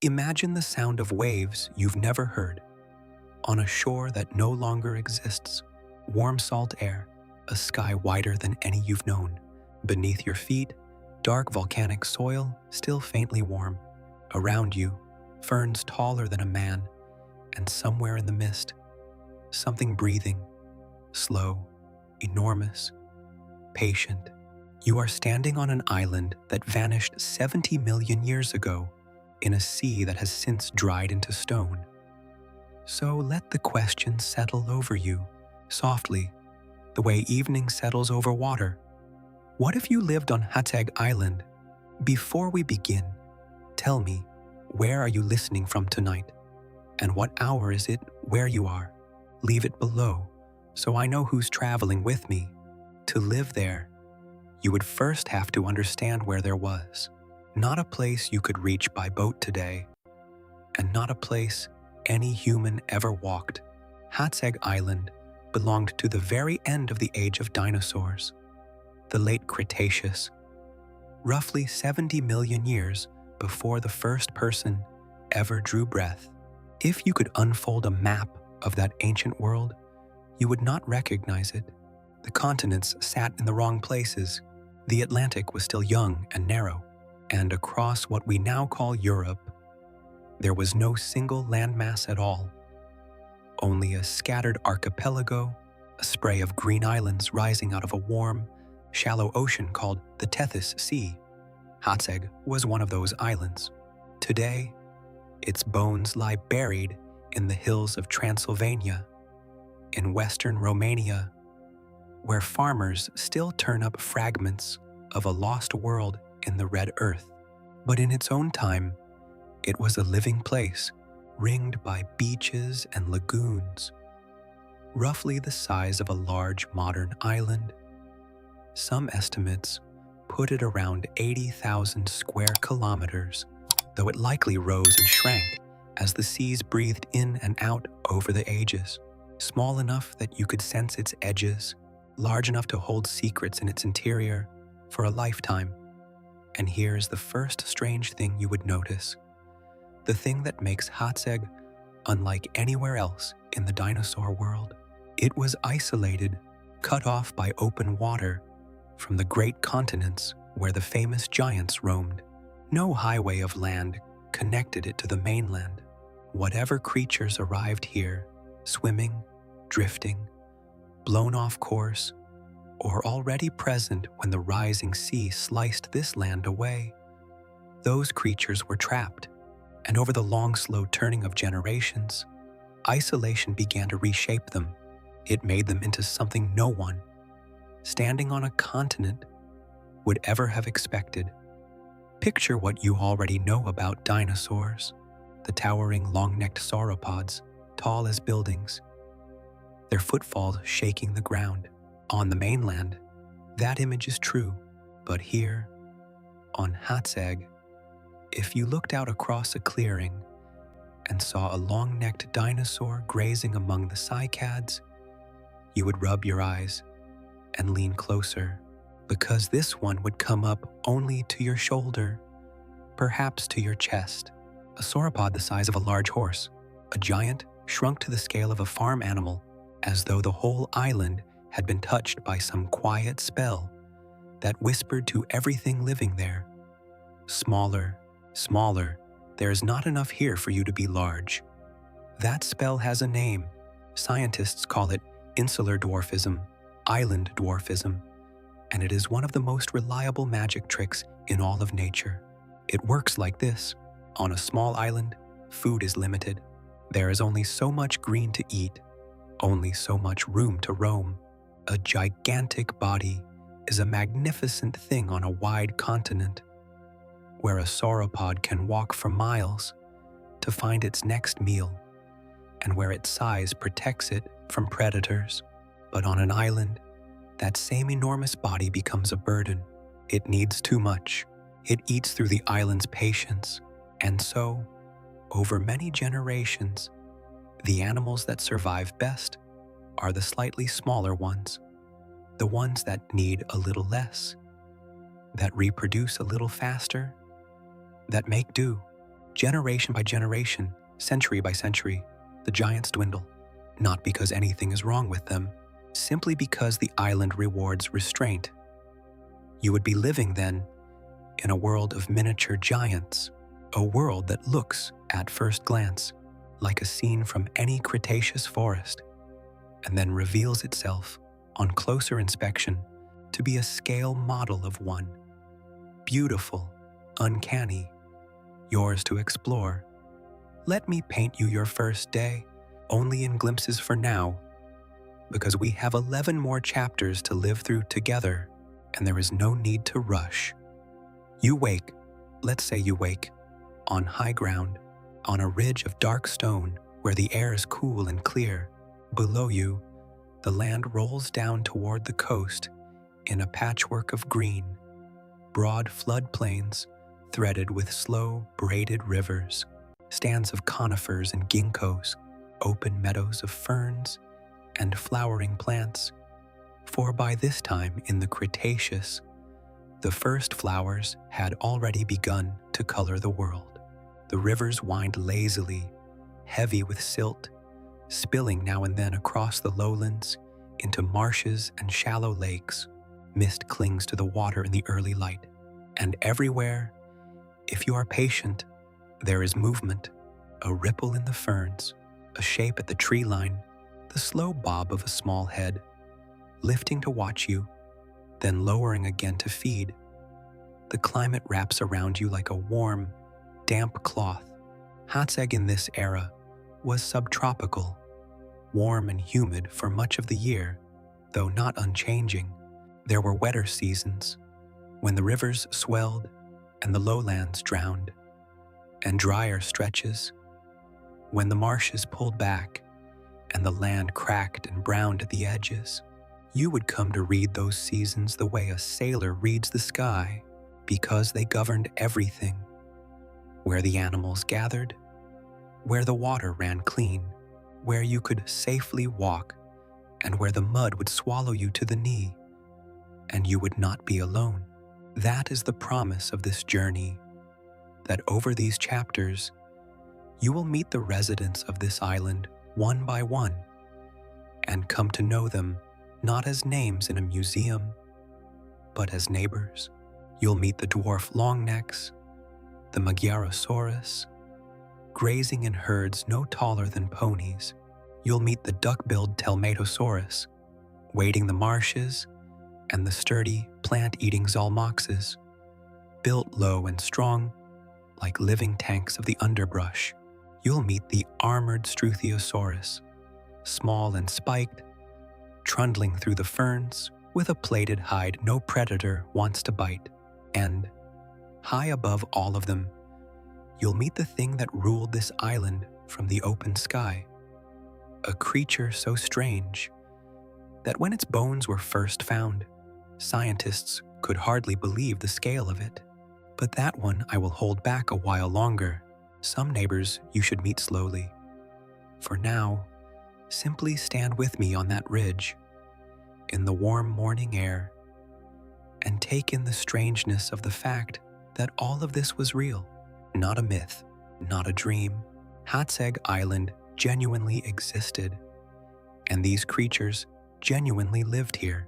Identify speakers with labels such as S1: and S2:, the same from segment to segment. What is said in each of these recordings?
S1: Imagine the sound of waves you've never heard, on a shore that no longer exists, warm salt air, a sky wider than any you've known. Beneath your feet, dark volcanic soil, still faintly warm. Around you, ferns taller than a man, and somewhere in the mist, something breathing, slow, enormous, patient. You are standing on an island that vanished 70 million years ago in a sea that has since dried into stone. So let the question settle over you, softly, the way evening settles over water. What if you lived on Hațeg Island? Before we begin, tell me, where are you listening from tonight? And what hour is it where you are? Leave it below, so I know who's traveling with me. To live there, you would first have to understand where there was. Not a place you could reach by boat today, and not a place any human ever walked. Hațeg Island belonged to the very end of the age of dinosaurs, the late Cretaceous, roughly 70 million years before the first person ever drew breath. If you could unfold a map of that ancient world, you would not recognize it. The continents sat in the wrong places. The Atlantic was still young and narrow, and across what we now call Europe, there was no single landmass at all. Only a scattered archipelago, a spray of green islands rising out of a warm, shallow ocean called the Tethys Sea. Hațeg was one of those islands. Today, its bones lie buried in the hills of Transylvania, in western Romania, where farmers still turn up fragments of a lost world in the red earth. But in its own time, it was a living place, ringed by beaches and lagoons, roughly the size of a large modern island. Some estimates put it around 80,000 square kilometers, though it likely rose and shrank as the seas breathed in and out over the ages. Small enough that you could sense its edges, large enough to hold secrets in its interior for a lifetime. And here's the first strange thing you would notice. The thing that makes Hațeg unlike anywhere else in the dinosaur world. It was isolated, cut off by open water from the great continents where the famous giants roamed. No highway of land connected it to the mainland. Whatever creatures arrived here, swimming, drifting, blown off course, or already present when the rising sea sliced this land away, those creatures were trapped. And over the long, slow turning of generations, isolation began to reshape them. It made them into something no one, standing on a continent, would ever have expected. Picture what you already know about dinosaurs, the towering, long-necked sauropods, tall as buildings, their footfalls shaking the ground. On the mainland, that image is true, but here, on Hațeg, if you looked out across a clearing and saw a long-necked dinosaur grazing among the cycads, you would rub your eyes and lean closer, because this one would come up only to your shoulder, perhaps to your chest. A sauropod the size of a large horse, a giant shrunk to the scale of a farm animal, as though the whole island had been touched by some quiet spell that whispered to everything living there, "Smaller, smaller, there is not enough here for you to be large." That spell has a name. Scientists call it insular dwarfism, island dwarfism, and it is one of the most reliable magic tricks in all of nature. It works like this. On a small island, food is limited. There is only so much green to eat, only so much room to roam. A gigantic body is a magnificent thing on a wide continent, where a sauropod can walk for miles to find its next meal, and where its size protects it from predators. But on an island, that same enormous body becomes a burden. It needs too much. It eats through the island's patience, and so, over many generations, the animals that survive best are the slightly smaller ones, the ones that need a little less, that reproduce a little faster, that make do, Generation by generation, century by century, the giants dwindle, not because anything is wrong with them, simply because the island rewards restraint. You would be living then in a world of miniature giants, a world that looks, at first glance, like a scene from any Cretaceous forest, and then reveals itself, on closer inspection, to be a scale model of one. Beautiful, uncanny, yours to explore. Let me paint you your first day, only in glimpses for now, because we have 11 more chapters to live through together, and there is no need to rush. You wake, let's say you wake, on high ground, on a ridge of dark stone where the air is cool and clear. Below you, the land rolls down toward the coast in a patchwork of green, broad floodplains threaded with slow, braided rivers, stands of conifers and ginkgos, open meadows of ferns and flowering plants. For by this time in the Cretaceous, the first flowers had already begun to color the world. The rivers wind lazily, heavy with silt, spilling now and then across the lowlands into marshes and shallow lakes. Mist clings to the water in the early light, and everywhere, if you are patient, there is movement, a ripple in the ferns, a shape at the tree line, the slow bob of a small head, lifting to watch you, then lowering again to feed. The climate wraps around you like a warm, damp cloth. Hațeg in this era was subtropical, warm and humid for much of the year, though not unchanging. There were wetter seasons, when the rivers swelled and the lowlands drowned, and drier stretches, when the marshes pulled back and the land cracked and browned at the edges. You would come to read those seasons the way a sailor reads the sky, because they governed everything. Where the animals gathered, where the water ran clean, where you could safely walk, and where the mud would swallow you to the knee, and you would not be alone. That is the promise of this journey, that over these chapters, you will meet the residents of this island one by one, and come to know them not as names in a museum, but as neighbors. You'll meet the dwarf longnecks, the Magyarosaurus, grazing in herds no taller than ponies. You'll meet the duck-billed Telmatosaurus, wading the marshes, and the sturdy, plant-eating Zalmoxes, built low and strong, like living tanks of the underbrush. You'll meet the armored Struthiosaurus, small and spiked, trundling through the ferns with a plated hide no predator wants to bite. And, high above all of them, you'll meet the thing that ruled this island from the open sky, a creature so strange that when its bones were first found, scientists could hardly believe the scale of it. But that one I will hold back a while longer. Some neighbors you should meet slowly. For now, simply stand with me on that ridge, in the warm morning air, and take in the strangeness of the fact that all of this was real, not a myth, not a dream. Hațeg Island genuinely existed, and these creatures genuinely lived here,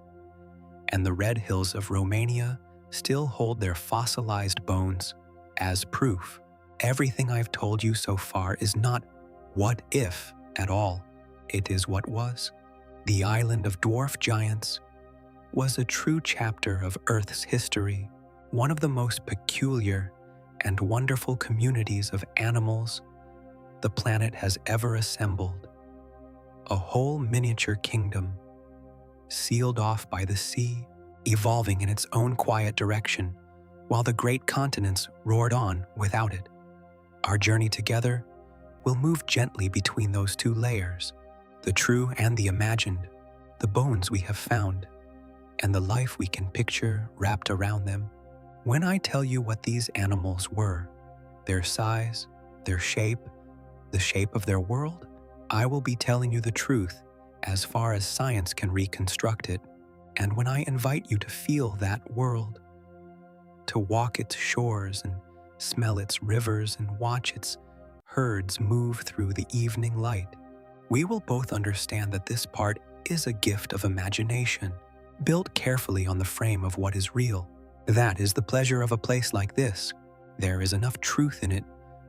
S1: and the red hills of Romania still hold their fossilized bones as proof. Everything I've told you so far is not what if at all. It is what was. The island of dwarf giants was a true chapter of Earth's history, one of the most peculiar and wonderful communities of animals the planet has ever assembled. A whole miniature kingdom, sealed off by the sea, evolving in its own quiet direction, while the great continents roared on without it. Our journey together will move gently between those two layers, the true and the imagined, the bones we have found, and the life we can picture wrapped around them. When I tell you what these animals were, their size, their shape, the shape of their world, I will be telling you the truth as far as science can reconstruct it. And when I invite you to feel that world, to walk its shores and smell its rivers, and watch its herds move through the evening light, we will both understand that this part is a gift of imagination, built carefully on the frame of what is real. That is the pleasure of a place like this. There is enough truth in it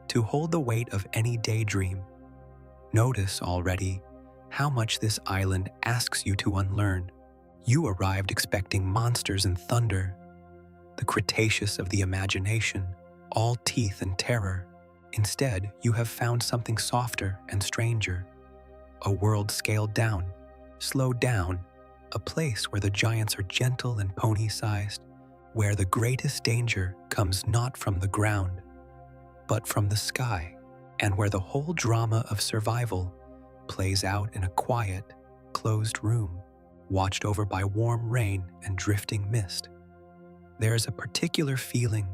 S1: to hold the weight of any daydream. Notice already how much this island asks you to unlearn. You arrived expecting monsters and thunder, the Cretaceous of the imagination, all teeth and terror. Instead, you have found something softer and stranger, a world scaled down, slowed down, a place where the giants are gentle and pony-sized, where the greatest danger comes not from the ground, but from the sky, and where the whole drama of survival plays out in a quiet, closed room, watched over by warm rain and drifting mist. There is a particular feeling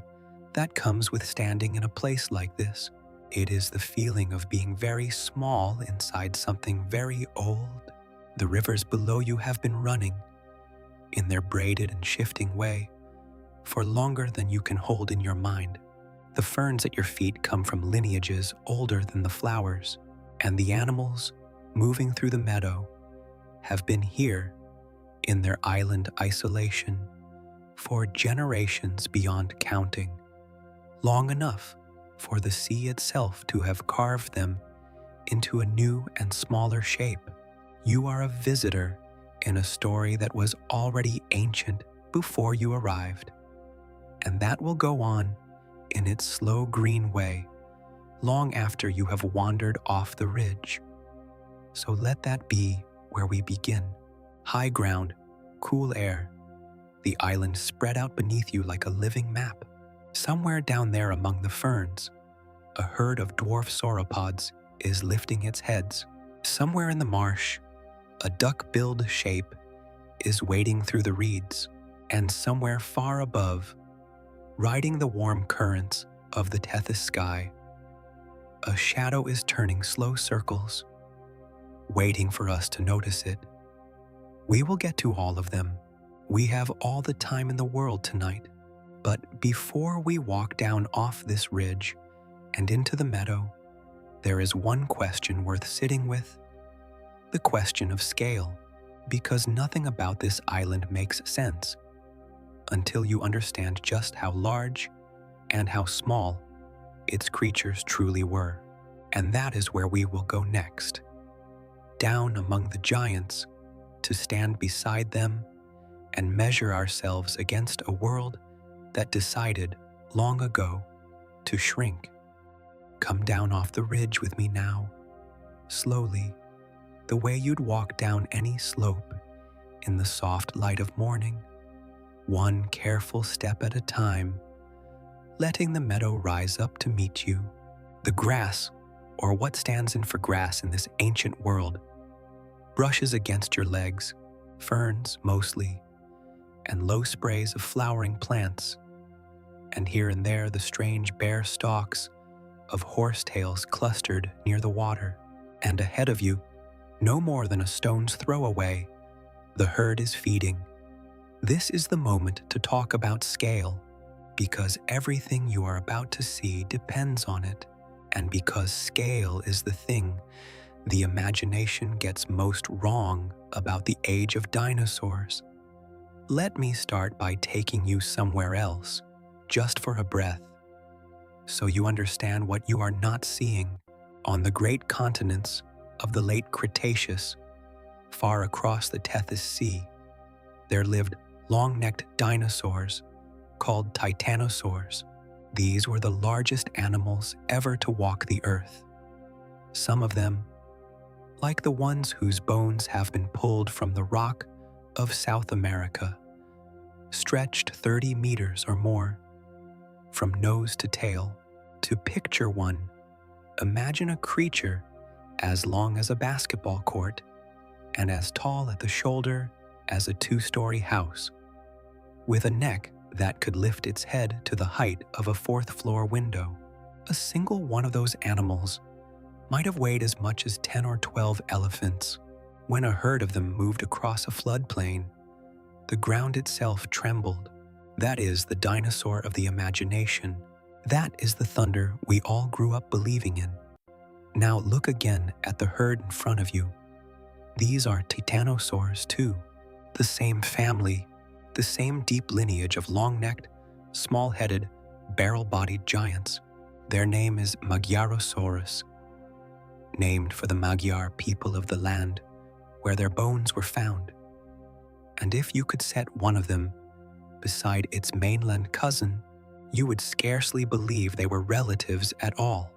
S1: that comes with standing in a place like this. It is the feeling of being very small inside something very old. The rivers below you have been running, in their braided and shifting way, for longer than you can hold in your mind. The ferns at your feet come from lineages older than the flowers, and the animals moving through the meadow have been here in their island isolation for generations beyond counting, long enough for the sea itself to have carved them into a new and smaller shape. You are a visitor in a story that was already ancient before you arrived, and that will go on in its slow green way long after you have wandered off the ridge. So let that be where we begin. High ground, cool air, the island spread out beneath you like a living map. Somewhere down there among the ferns, a herd of dwarf sauropods is lifting its heads. Somewhere in the marsh, a duck-billed shape is wading through the reeds, and somewhere far above, riding the warm currents of the Tethys sky, a shadow is turning slow circles, waiting for us to notice it. We will get to all of them. We have all the time in the world tonight. But before we walk down off this ridge and into the meadow, there is one question worth sitting with, the question of scale, because nothing about this island makes sense until you understand just how large and how small its creatures truly were. And that is where we will go next, down among the giants, to stand beside them and measure ourselves against a world that decided long ago to shrink. Come down off the ridge with me now, slowly, the way you'd walk down any slope in the soft light of morning, one careful step at a time, letting the meadow rise up to meet you. The grass, or what stands in for grass in this ancient world, brushes against your legs, ferns mostly, and low sprays of flowering plants, and here and there the strange bare stalks of horsetails clustered near the water. And ahead of you, no more than a stone's throw away, the herd is feeding. This is the moment to talk about scale, because everything you are about to see depends on it, and because scale is the thing the imagination gets most wrong about the age of dinosaurs. Let me start by taking you somewhere else, just for a breath, so you understand what you are not seeing. On the great continents of the late Cretaceous, far across the Tethys Sea, there lived long-necked dinosaurs called titanosaurs. These were the largest animals ever to walk the earth. Some of them, like the ones whose bones have been pulled from the rock of South America, stretched 30 meters or more, from nose to tail. To picture one, imagine a creature as long as a basketball court and as tall at the shoulder as a 2-story house, with a neck that could lift its head to the height of a 4th-floor window. A single one of those animals might have weighed as much as 10 or 12 elephants. When a herd of them moved across a floodplain, the ground itself trembled. That is the dinosaur of the imagination. That is the thunder we all grew up believing in. Now look again at the herd in front of you. These are titanosaurs too, the same family, the same deep lineage of long-necked, small-headed, barrel-bodied giants. Their name is Magyarosaurus, named for the Magyar people of the land where their bones were found. And if you could set one of them beside its mainland cousin, you would scarcely believe they were relatives at all,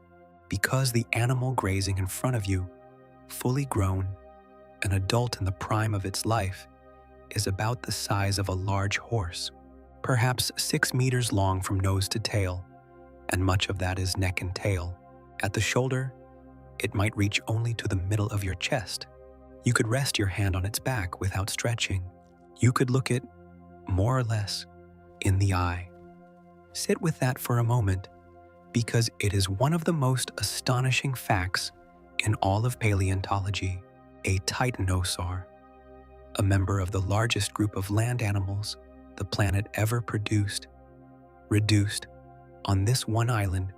S1: because the animal grazing in front of you, fully grown, an adult in the prime of its life, is about the size of a large horse, perhaps 6 meters long from nose to tail, and much of that is neck and tail. At the shoulder, it might reach only to the middle of your chest. You could rest your hand on its back without stretching. You could look it, more or less, in the eye. Sit with that for a moment, because it is one of the most astonishing facts in all of paleontology. A titanosaur, a member of the largest group of land animals the planet ever produced, reduced, on this one island,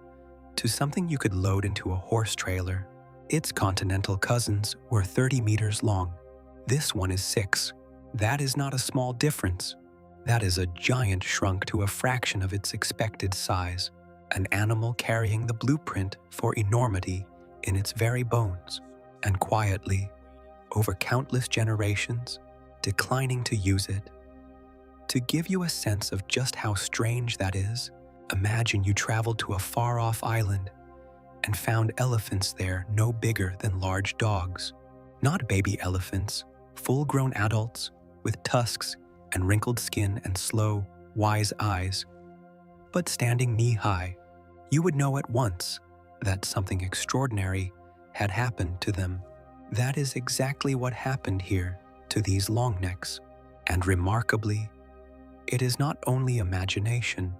S1: to something you could load into a horse trailer. Its continental cousins were 30 meters long. This one is 6. That is not a small difference. That is a giant shrunk to a fraction of its expected size, an animal carrying the blueprint for enormity in its very bones, and quietly, over countless generations, declining to use it. To give you a sense of just how strange that is, imagine you traveled to a far-off island and found elephants there no bigger than large dogs. Not baby elephants, full-grown adults with tusks and wrinkled skin and slow, wise eyes, but standing knee-high. You would know at once that something extraordinary had happened to them. That is exactly what happened here to these longnecks, and remarkably, it is not only imagination.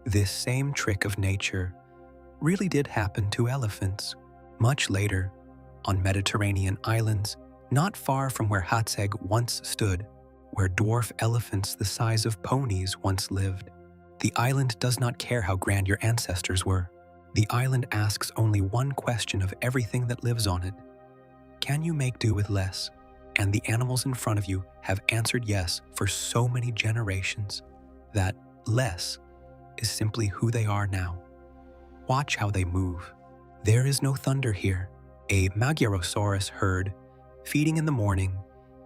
S1: This same trick of nature really did happen to elephants. Much later, on Mediterranean islands, not far from where Hațeg once stood, where dwarf elephants the size of ponies once lived. The island does not care how grand your ancestors were. The island asks only one question of everything that lives on it. Can you make do with less? And the animals in front of you have answered yes for so many generations that less is simply who they are now. Watch how they move. There is no thunder here. A Magyarosaurus herd feeding in the morning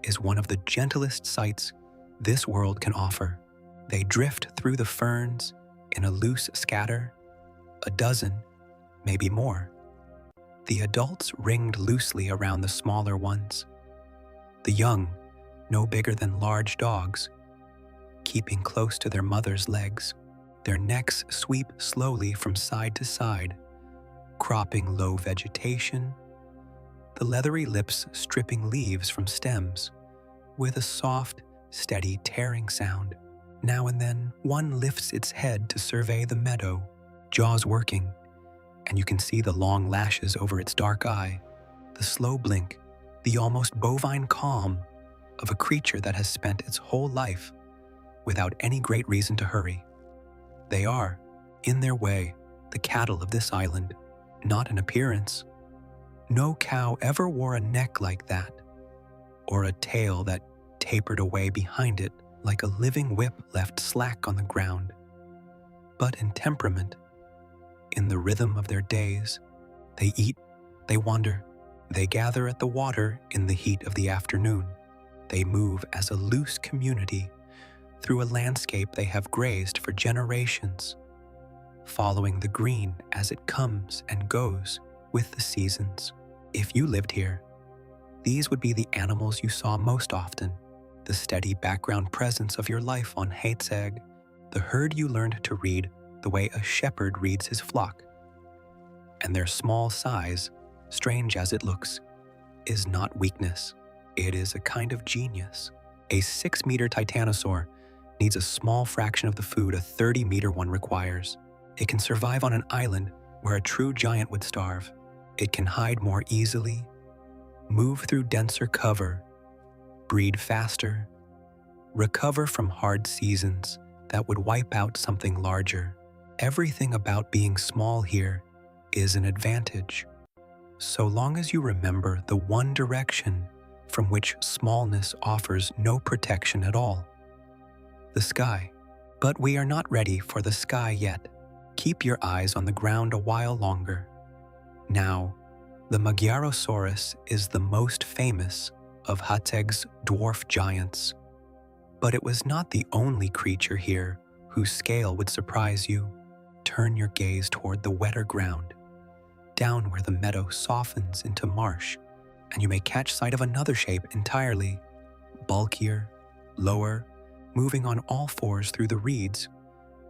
S1: is one of the gentlest sights this world can offer. They drift through the ferns in a loose scatter, a dozen, maybe more. The adults ringed loosely around the smaller ones. The young, no bigger than large dogs, keeping close to their mother's legs. Their necks sweep slowly from side to side, cropping low vegetation, the leathery lips stripping leaves from stems, with a soft, steady tearing sound. Now and then, one lifts its head to survey the meadow, jaws working, and you can see the long lashes over its dark eye, the slow blink, the almost bovine calm of a creature that has spent its whole life without any great reason to hurry. They are, in their way, the cattle of this island, not in appearance. No cow ever wore a neck like that, or a tail that tapered away behind it like a living whip left slack on the ground. But in temperament, in the rhythm of their days, they eat, they wander, they gather at the water in the heat of the afternoon. They move as a loose community through a landscape they have grazed for generations, following the green as it comes and goes with the seasons. If you lived here, these would be the animals you saw most often, the steady background presence of your life on Hațeg, the herd you learned to read the way a shepherd reads his flock. And their small size, strange as it looks, is not weakness. It is a kind of genius. A 6-meter titanosaur needs a small fraction of the food a 30-meter one requires. It can survive on an island where a true giant would starve. It can hide more easily, move through denser cover, breed faster, recover from hard seasons that would wipe out something larger. Everything about being small here is an advantage, so long as you remember the one direction from which smallness offers no protection at all: the sky. But we are not ready for the sky yet. Keep your eyes on the ground a while longer. Now, the Magyarosaurus is the most famous of Hațeg's dwarf giants. But it was not the only creature here whose scale would surprise you. Turn your gaze toward the wetter ground, down where the meadow softens into marsh, and you may catch sight of another shape entirely, bulkier, lower, moving on all fours through the reeds,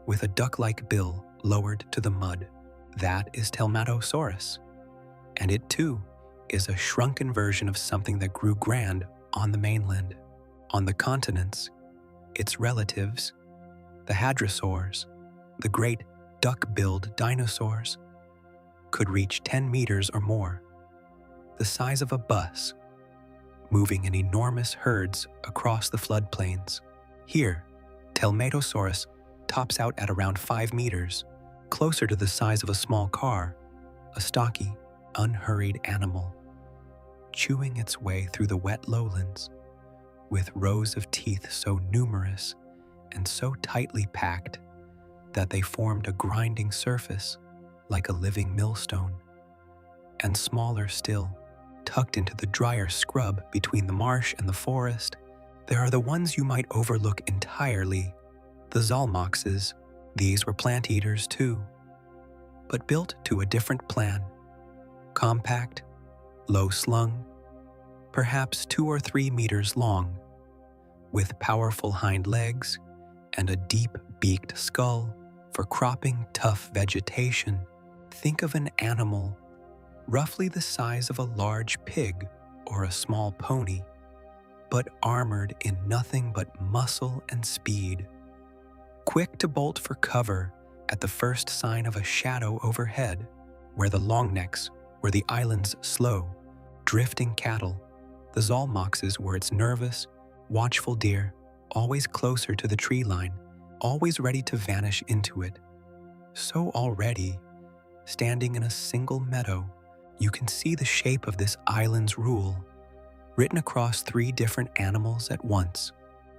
S1: with a duck-like bill lowered to the mud. That is Telmatosaurus, and it too is a shrunken version of something that grew grand on the mainland. On the continents, its relatives, the hadrosaurs, the great duck-billed dinosaurs, could reach 10 meters or more, the size of a bus, moving in enormous herds across the floodplains. Here, Telmatosaurus tops out at around 5 meters, closer to the size of a small car, a stocky, unhurried animal, chewing its way through the wet lowlands, with rows of teeth so numerous and so tightly packed that they formed a grinding surface like a living millstone. And smaller still, tucked into the drier scrub between the marsh and the forest, there are the ones you might overlook entirely, the zalmoxes. These were plant eaters too, but built to a different plan. Compact, low-slung, perhaps 2 or 3 meters long, with powerful hind legs and a deep-beaked skull for cropping tough vegetation. Think of an animal roughly the size of a large pig or a small pony, but armored in nothing but muscle and speed. Quick to bolt for cover at the first sign of a shadow overhead, where the longnecks were the island's slow, drifting cattle. The zalmoxes were its nervous, watchful deer, always closer to the tree line, always ready to vanish into it. So already, standing in a single meadow, you can see the shape of this island's rule, written across 3 different animals at once: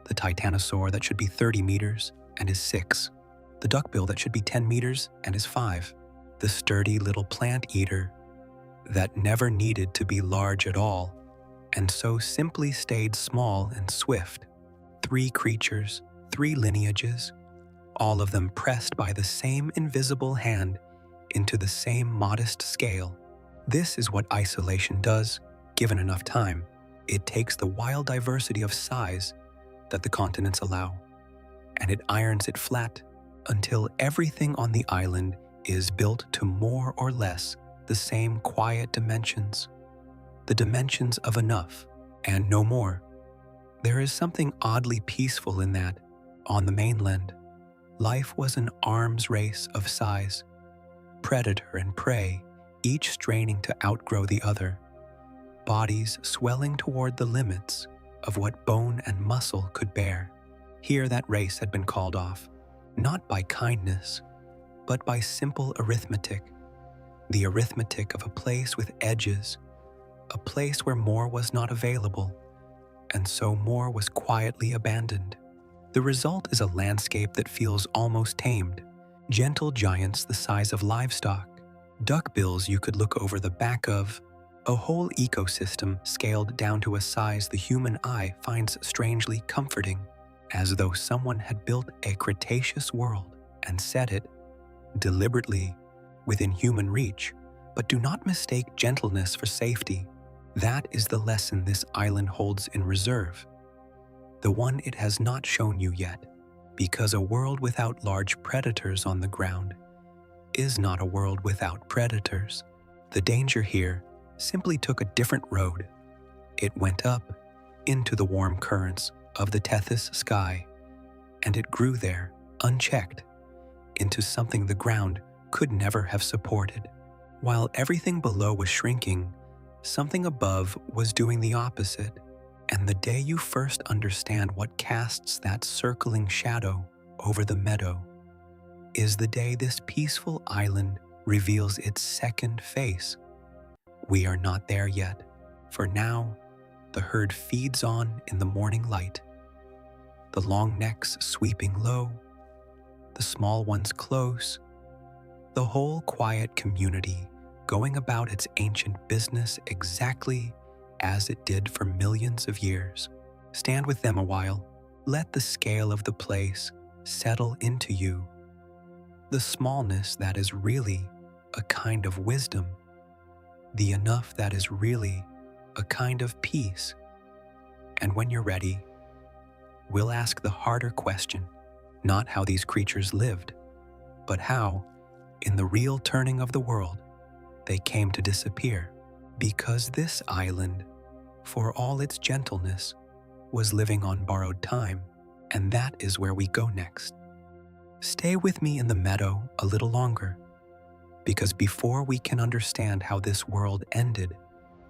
S1: the titanosaur that should be 30 meters and is 6, the duckbill that should be 10 meters and is 5, the sturdy little plant eater that never needed to be large at all, and so simply stayed small and swift. 3 creatures, 3 lineages, all of them pressed by the same invisible hand into the same modest scale. This is what isolation does, given enough time. It takes the wild diversity of size that the continents allow, and it irons it flat until everything on the island is built to more or less the same quiet dimensions, the dimensions of enough and no more. There is something oddly peaceful in that. On the mainland, life was an arms race of size, predator and prey, each straining to outgrow the other, bodies swelling toward the limits of what bone and muscle could bear. Here that race had been called off, not by kindness, but by simple arithmetic, the arithmetic of a place with edges, a place where more was not available, and so more was quietly abandoned. The result is a landscape that feels almost tamed, gentle giants the size of livestock, duckbills you could look over the back of, a whole ecosystem scaled down to a size the human eye finds strangely comforting, as though someone had built a Cretaceous world and set it, deliberately, within human reach. But do not mistake gentleness for safety. That is the lesson this island holds in reserve, the one it has not shown you yet, because a world without large predators on the ground is not a world without predators. The danger here simply took a different road. It went up into the warm currents of the Tethys sky, and it grew there, unchecked, into something the ground could never have supported. While everything below was shrinking, something above was doing the opposite, and the day you first understand what casts that circling shadow over the meadow, is the day this peaceful island reveals its second face. We are not there yet, for now, the herd feeds on in the morning light, the long necks sweeping low, the small ones close, the whole quiet community going about its ancient business exactly as it did for millions of years. Stand with them a while. Let the scale of the place settle into you. The smallness that is really a kind of wisdom. The enough that is really a kind of peace. And when you're ready, we'll ask the harder question, not how these creatures lived, but how, in the real turning of the world, they came to disappear. Because this island, for all its gentleness, was living on borrowed time, and that is where we go next. Stay with me in the meadow a little longer, because before we can understand how this world ended,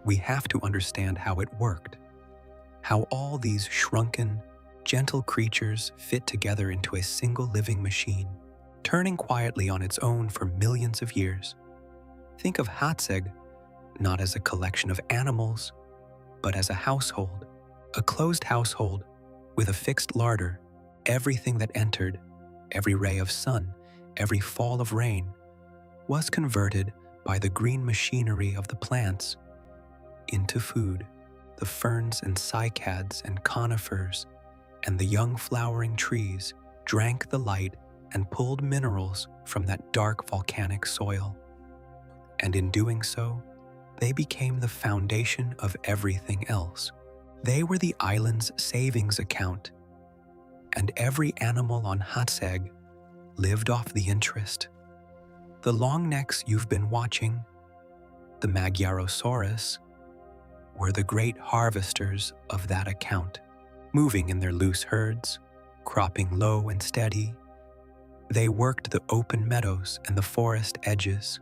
S1: we have to understand how it worked, how all these shrunken, gentle creatures fit together into a single living machine, turning quietly on its own for millions of years. Think of Hațeg not as a collection of animals, but as a household, a closed household with a fixed larder. Everything that entered, every ray of sun, every fall of rain, was converted by the green machinery of the plants into food. The ferns and cycads and conifers and the young flowering trees drank the light and pulled minerals from that dark volcanic soil. And in doing so, they became the foundation of everything else. They were the island's savings account, and every animal on Hațeg lived off the interest. The long necks you've been watching, the Magyarosaurus, were the great harvesters of that account, moving in their loose herds, cropping low and steady. They worked the open meadows and the forest edges,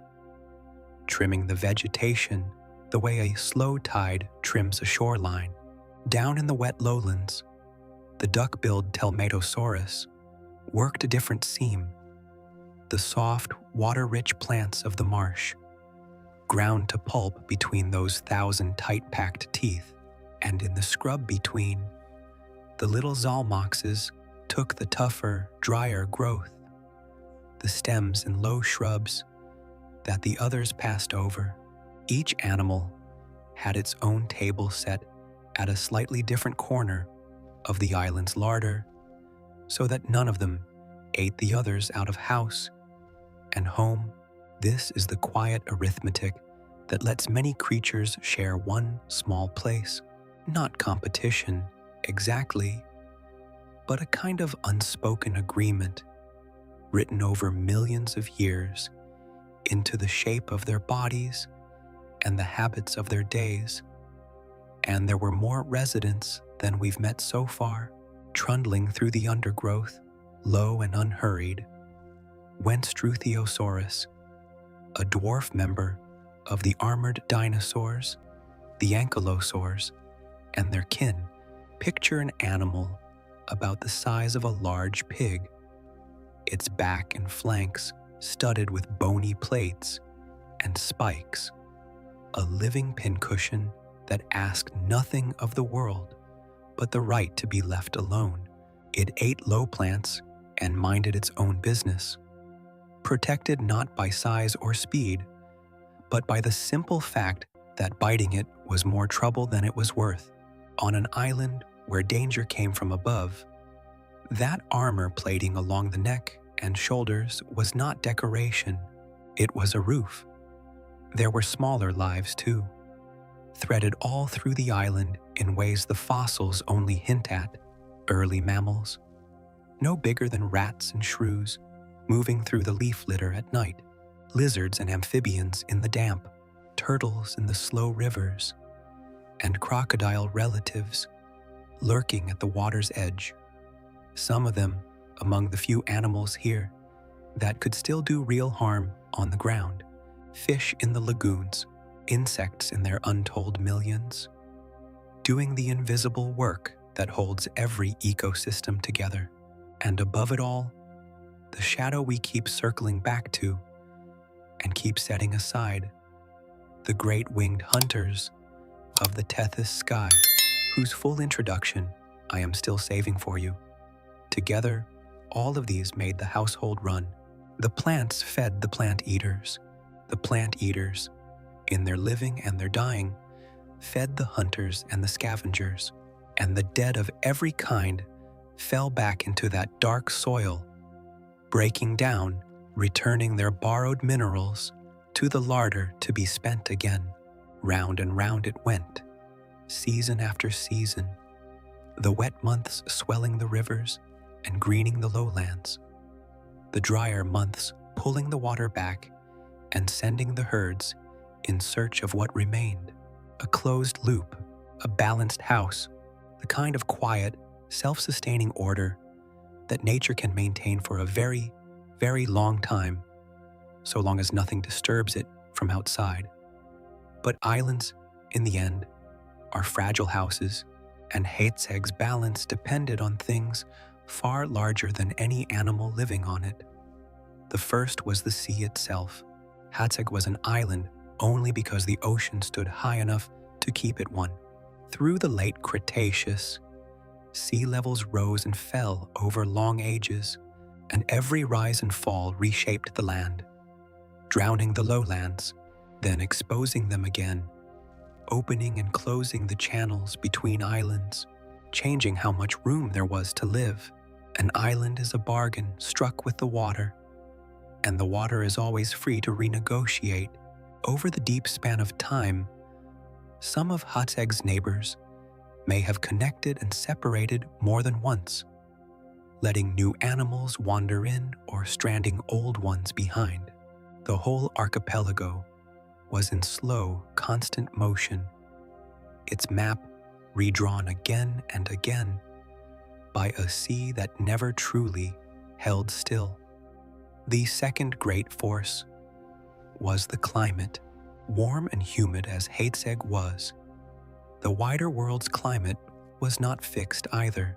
S1: trimming the vegetation the way a slow tide trims a shoreline. Down in the wet lowlands, the duck-billed Telmatosaurus worked a different seam. The soft, water-rich plants of the marsh ground to pulp between those 1,000 tight-packed teeth, and in the scrub between, the little zalmoxes took the tougher, drier growth, the stems and low shrubs that the others passed over. Each animal had its own table set at a slightly different corner of the island's larder, so that none of them ate the others out of house and home. This is the quiet arithmetic that lets many creatures share one small place. Not competition, exactly, but a kind of unspoken agreement, written over millions of years into the shape of their bodies and the habits of their days. And there were more residents than we've met so far, trundling through the undergrowth, low and unhurried, went Struthiosaurus, a dwarf member of the armored dinosaurs, the ankylosaurs, and their kin. Picture an animal about the size of a large pig, its back and flanks studded with bony plates and spikes, a living pincushion that asked nothing of the world but the right to be left alone. It ate low plants and minded its own business, protected not by size or speed, but by the simple fact that biting it was more trouble than it was worth. On an island where danger came from above, that armor plating along the neck and shoulders was not decoration, it was a roof. There were smaller lives too, threaded all through the island in ways the fossils only hint at. Early mammals, no bigger than rats and shrews, moving through the leaf litter at night, lizards and amphibians in the damp, turtles in the slow rivers, and crocodile relatives lurking at the water's edge. Some of them among the few animals here that could still do real harm on the ground. Fish in the lagoons, insects in their untold millions, doing the invisible work that holds every ecosystem together. And above it all, the shadow we keep circling back to and keep setting aside, the great winged hunters of the Tethys sky, whose full introduction I am still saving for you. Together, all of these made the household run. The plants fed the plant eaters. The plant eaters, in their living and their dying, fed the hunters and the scavengers, and the dead of every kind fell back into that dark soil, breaking down, returning their borrowed minerals to the larder to be spent again. Round and round it went, season after season, the wet months swelling the rivers and greening the lowlands, the drier months pulling the water back and sending the herds in search of what remained, a closed loop, a balanced house, the kind of quiet, self-sustaining order that nature can maintain for a very, very long time, so long as nothing disturbs it from outside. But islands, in the end, are fragile houses, and Hațeg's balance depended on things far larger than any animal living on it. The first was the sea itself. Hațeg was an island only because the ocean stood high enough to keep it one. Through the late Cretaceous, sea levels rose and fell over long ages, and every rise and fall reshaped the land, drowning the lowlands, then exposing them again, opening and closing the channels between islands, changing how much room there was to live. An island is a bargain struck with the water, and the water is always free to renegotiate. Over the deep span of time, some of Hațeg's neighbors may have connected and separated more than once, letting new animals wander in or stranding old ones behind. The whole archipelago was in slow, constant motion, its map redrawn again and again by a sea that never truly held still. The second great force was the climate. Warm and humid as Hațeg was, the wider world's climate was not fixed either.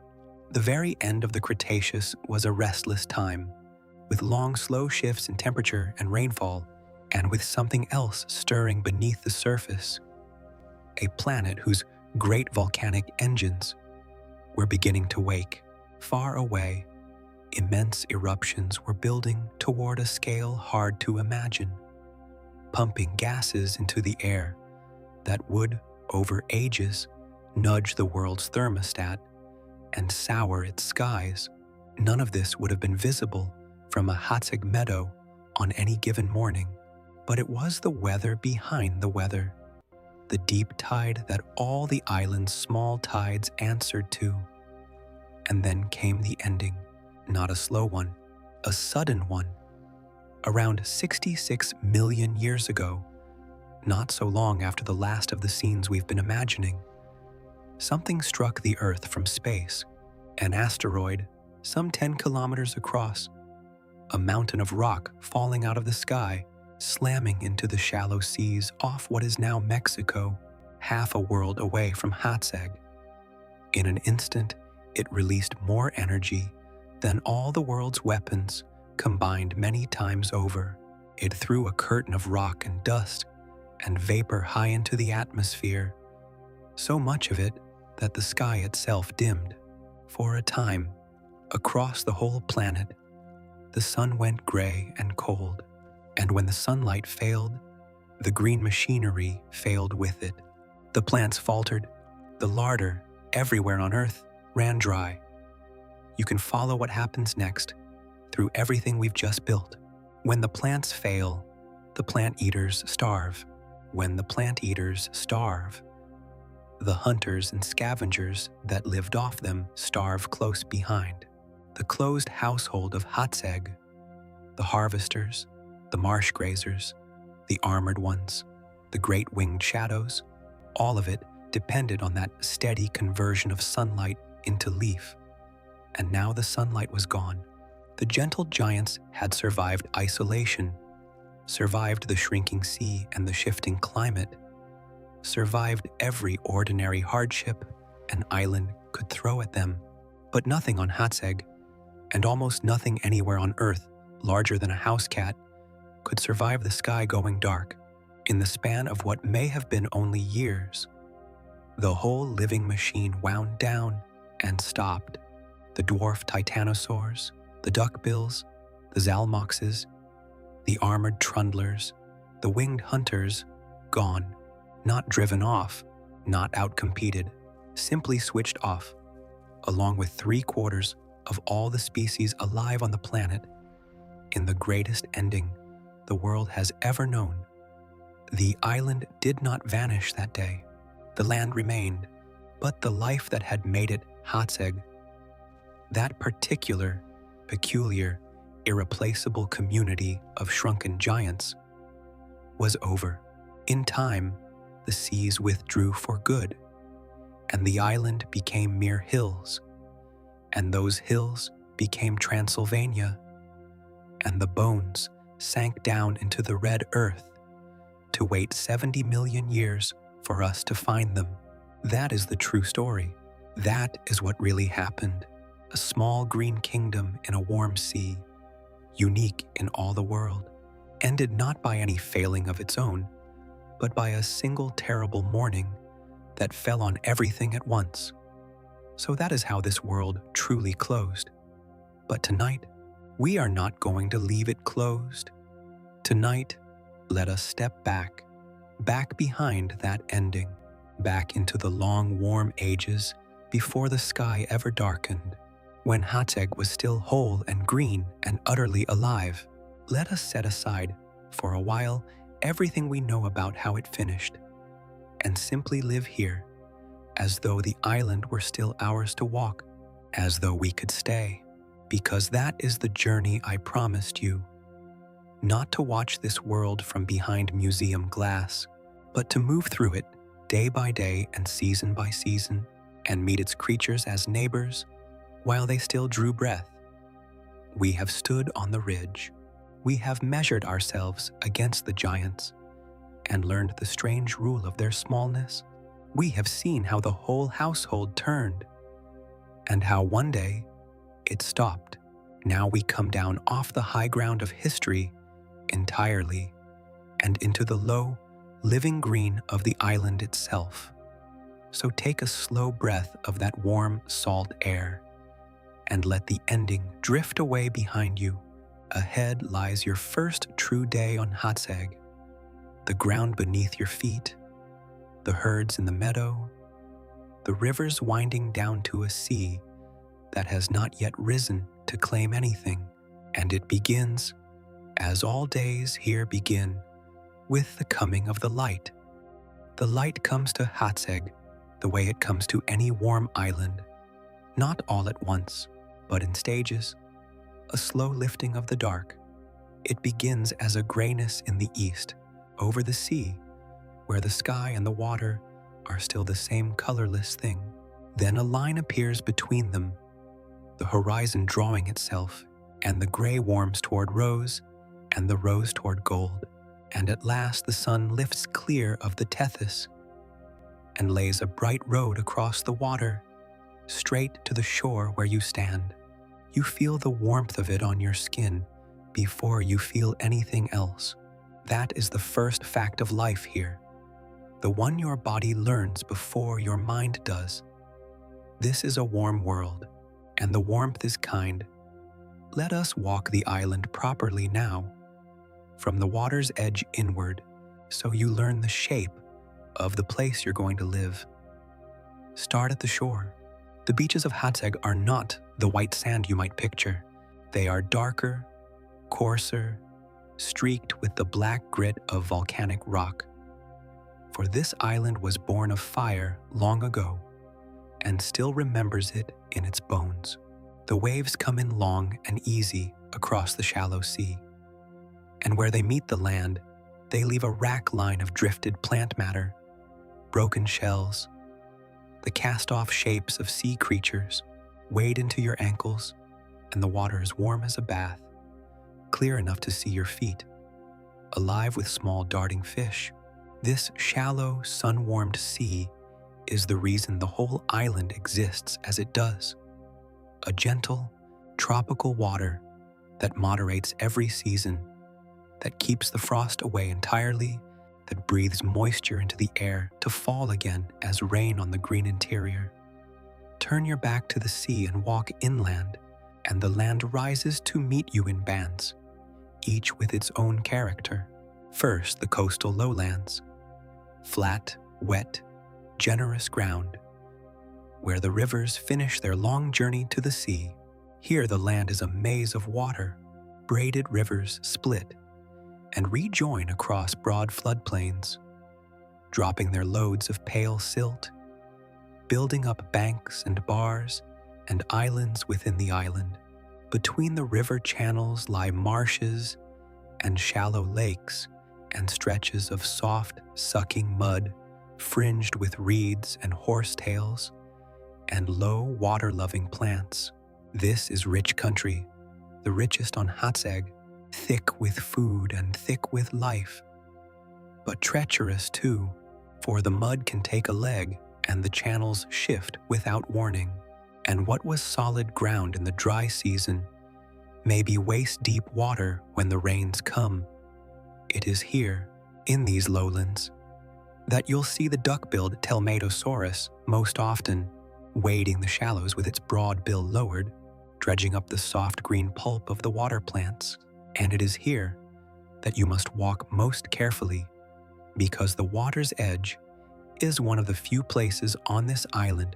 S1: The very end of the Cretaceous was a restless time, with long, slow shifts in temperature and rainfall, and with something else stirring beneath the surface, a planet whose great volcanic engines were beginning to wake. Far away, immense eruptions were building toward a scale hard to imagine, pumping gases into the air that would, over ages, nudge the world's thermostat and sour its skies. None of this would have been visible from a Hațeg meadow on any given morning, but it was the weather behind the weather, the deep tide that all the island's small tides answered to. And then came the ending, not a slow one, a sudden one. Around 66 million years ago, not so long after the last of the scenes we've been imagining, something struck the Earth from space, an asteroid some 10 kilometers across, a mountain of rock falling out of the sky, slamming into the shallow seas off what is now Mexico, half a world away from Hațeg. In an instant, it released more energy than all the world's weapons combined many times over. It threw a curtain of rock and dust and vapor high into the atmosphere, so much of it that the sky itself dimmed. For a time, across the whole planet, the sun went gray and cold, and when the sunlight failed, the green machinery failed with it. The plants faltered, the larder, everywhere on Earth, ran dry. You can follow what happens next through everything we've just built. When the plants fail, the plant eaters starve. When the plant eaters starve, the hunters and scavengers that lived off them starve close behind. The closed household of Hațeg, the harvesters, the marsh grazers, the armored ones, the great winged shadows, all of it depended on that steady conversion of sunlight into leaf. And now the sunlight was gone. The gentle giants had survived isolation, survived the shrinking sea and the shifting climate, survived every ordinary hardship an island could throw at them, but nothing on Hațeg, and almost nothing anywhere on Earth larger than a house cat could survive the sky going dark in the span of what may have been only years. The whole living machine wound down and stopped. The dwarf titanosaurs, the duckbills, the zalmoxes, the armored trundlers, the winged hunters, gone, not driven off, not outcompeted, simply switched off, along with 3/4 of all the species alive on the planet, in the greatest ending the world has ever known. The island did not vanish that day. The land remained, but the life that had made it Hațeg, that particular, peculiar, irreplaceable community of shrunken giants, was over. In time, the seas withdrew for good, and the island became mere hills, and those hills became Transylvania, and the bones sank down into the red earth to wait 70 million years for us to find them. That is the true story. That is what really happened. A small green kingdom in a warm sea, unique in all the world, ended not by any failing of its own, but by a single terrible morning that fell on everything at once. So that is how this world truly closed. But tonight, we are not going to leave it closed. Tonight, let us step back behind that ending, back into the long, warm ages before the sky ever darkened, when Hațeg was still whole and green and utterly alive. Let us set aside, for a while, everything we know about how it finished, and simply live here, as though the island were still ours to walk, as though we could stay, because that is the journey I promised you. Not to watch this world from behind museum glass, but to move through it day by day and season by season, and meet its creatures as neighbors while they still drew breath. We have stood on the ridge. We have measured ourselves against the giants and learned the strange rule of their smallness. We have seen how the whole household turned, and how one day it stopped. Now we come down off the high ground of history entirely and into the low, living green of the island itself. So take a slow breath of that warm, salt air and let the ending drift away behind you. Ahead lies your first true day on Hațeg, the ground beneath your feet, the herds in the meadow, the rivers winding down to a sea that has not yet risen to claim anything. And it begins, as all days here begin, with the coming of the light. The light comes to Hațeg the way it comes to any warm island, not all at once, but in stages, a slow lifting of the dark. It begins as a grayness in the east, over the sea, where the sky and the water are still the same colorless thing. Then a line appears between them, the horizon drawing itself, and the gray warms toward rose, and the rose toward gold. And at last the sun lifts clear of the Tethys and lays a bright road across the water, straight to the shore where you stand. You feel the warmth of it on your skin before you feel anything else. That is the first fact of life here, the one your body learns before your mind does. This is a warm world, and the warmth is kind. Let us walk the island properly now, from the water's edge inward, so you learn the shape of the place you're going to live. Start at the shore. The beaches of Hațeg are not the white sand you might picture. They are darker, coarser, streaked with the black grit of volcanic rock. For this island was born of fire long ago, and still remembers it in its bones. The waves come in long and easy across the shallow sea, and where they meet the land, they leave a rack line of drifted plant matter, broken shells, the cast-off shapes of sea creatures wade into your ankles, and the water is warm as a bath, clear enough to see your feet, alive with small darting fish. This shallow, sun-warmed sea is the reason the whole island exists as it does. A gentle, tropical water that moderates every season, that keeps the frost away entirely, that breathes moisture into the air to fall again as rain on the green interior. Turn your back to the sea and walk inland, and the land rises to meet you in bands, each with its own character. First, the coastal lowlands, flat, wet, generous ground, where the rivers finish their long journey to the sea. Here the land is a maze of water. Braided rivers split and rejoin across broad floodplains, dropping their loads of pale silt, building up banks and bars and islands within the island. Between the river channels lie marshes and shallow lakes and stretches of soft, sucking mud fringed with reeds and horsetails and low, water-loving plants. This is rich country, the richest on Hațeg, thick with food and thick with life. But treacherous too, for the mud can take a leg and the channels shift without warning. And what was solid ground in the dry season may be waist-deep water when the rains come. It is here, in these lowlands, that you'll see the duck-billed Telmatosaurus most often, wading the shallows with its broad bill lowered, dredging up the soft green pulp of the water plants. And it is here that you must walk most carefully, because the water's edge is one of the few places on this island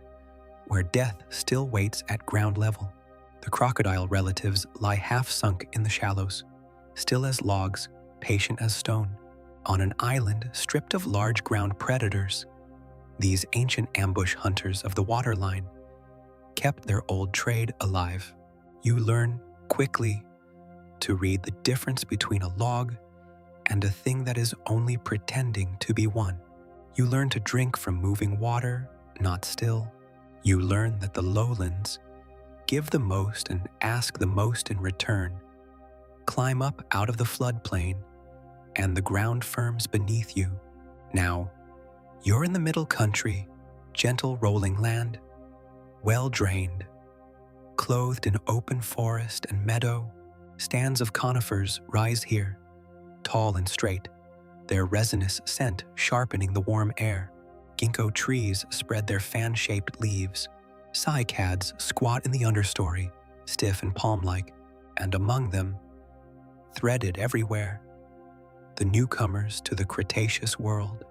S1: where death still waits at ground level. The crocodile relatives lie half-sunk in the shallows, still as logs, patient as stone, on an island stripped of large ground predators. These ancient ambush hunters of the waterline kept their old trade alive. You learn quickly to read the difference between a log and a thing that is only pretending to be one. You learn to drink from moving water, not still. You learn that the lowlands give the most and ask the most in return. Climb up out of the floodplain, and the ground firms beneath you. Now, you're in the middle country, gentle rolling land, well-drained, clothed in open forest and meadow. Stands of conifers rise here, tall and straight, their resinous scent sharpening the warm air. Ginkgo trees spread their fan-shaped leaves. Cycads squat in the understory, stiff and palm-like, and among them, threaded everywhere, the newcomers to the Cretaceous world,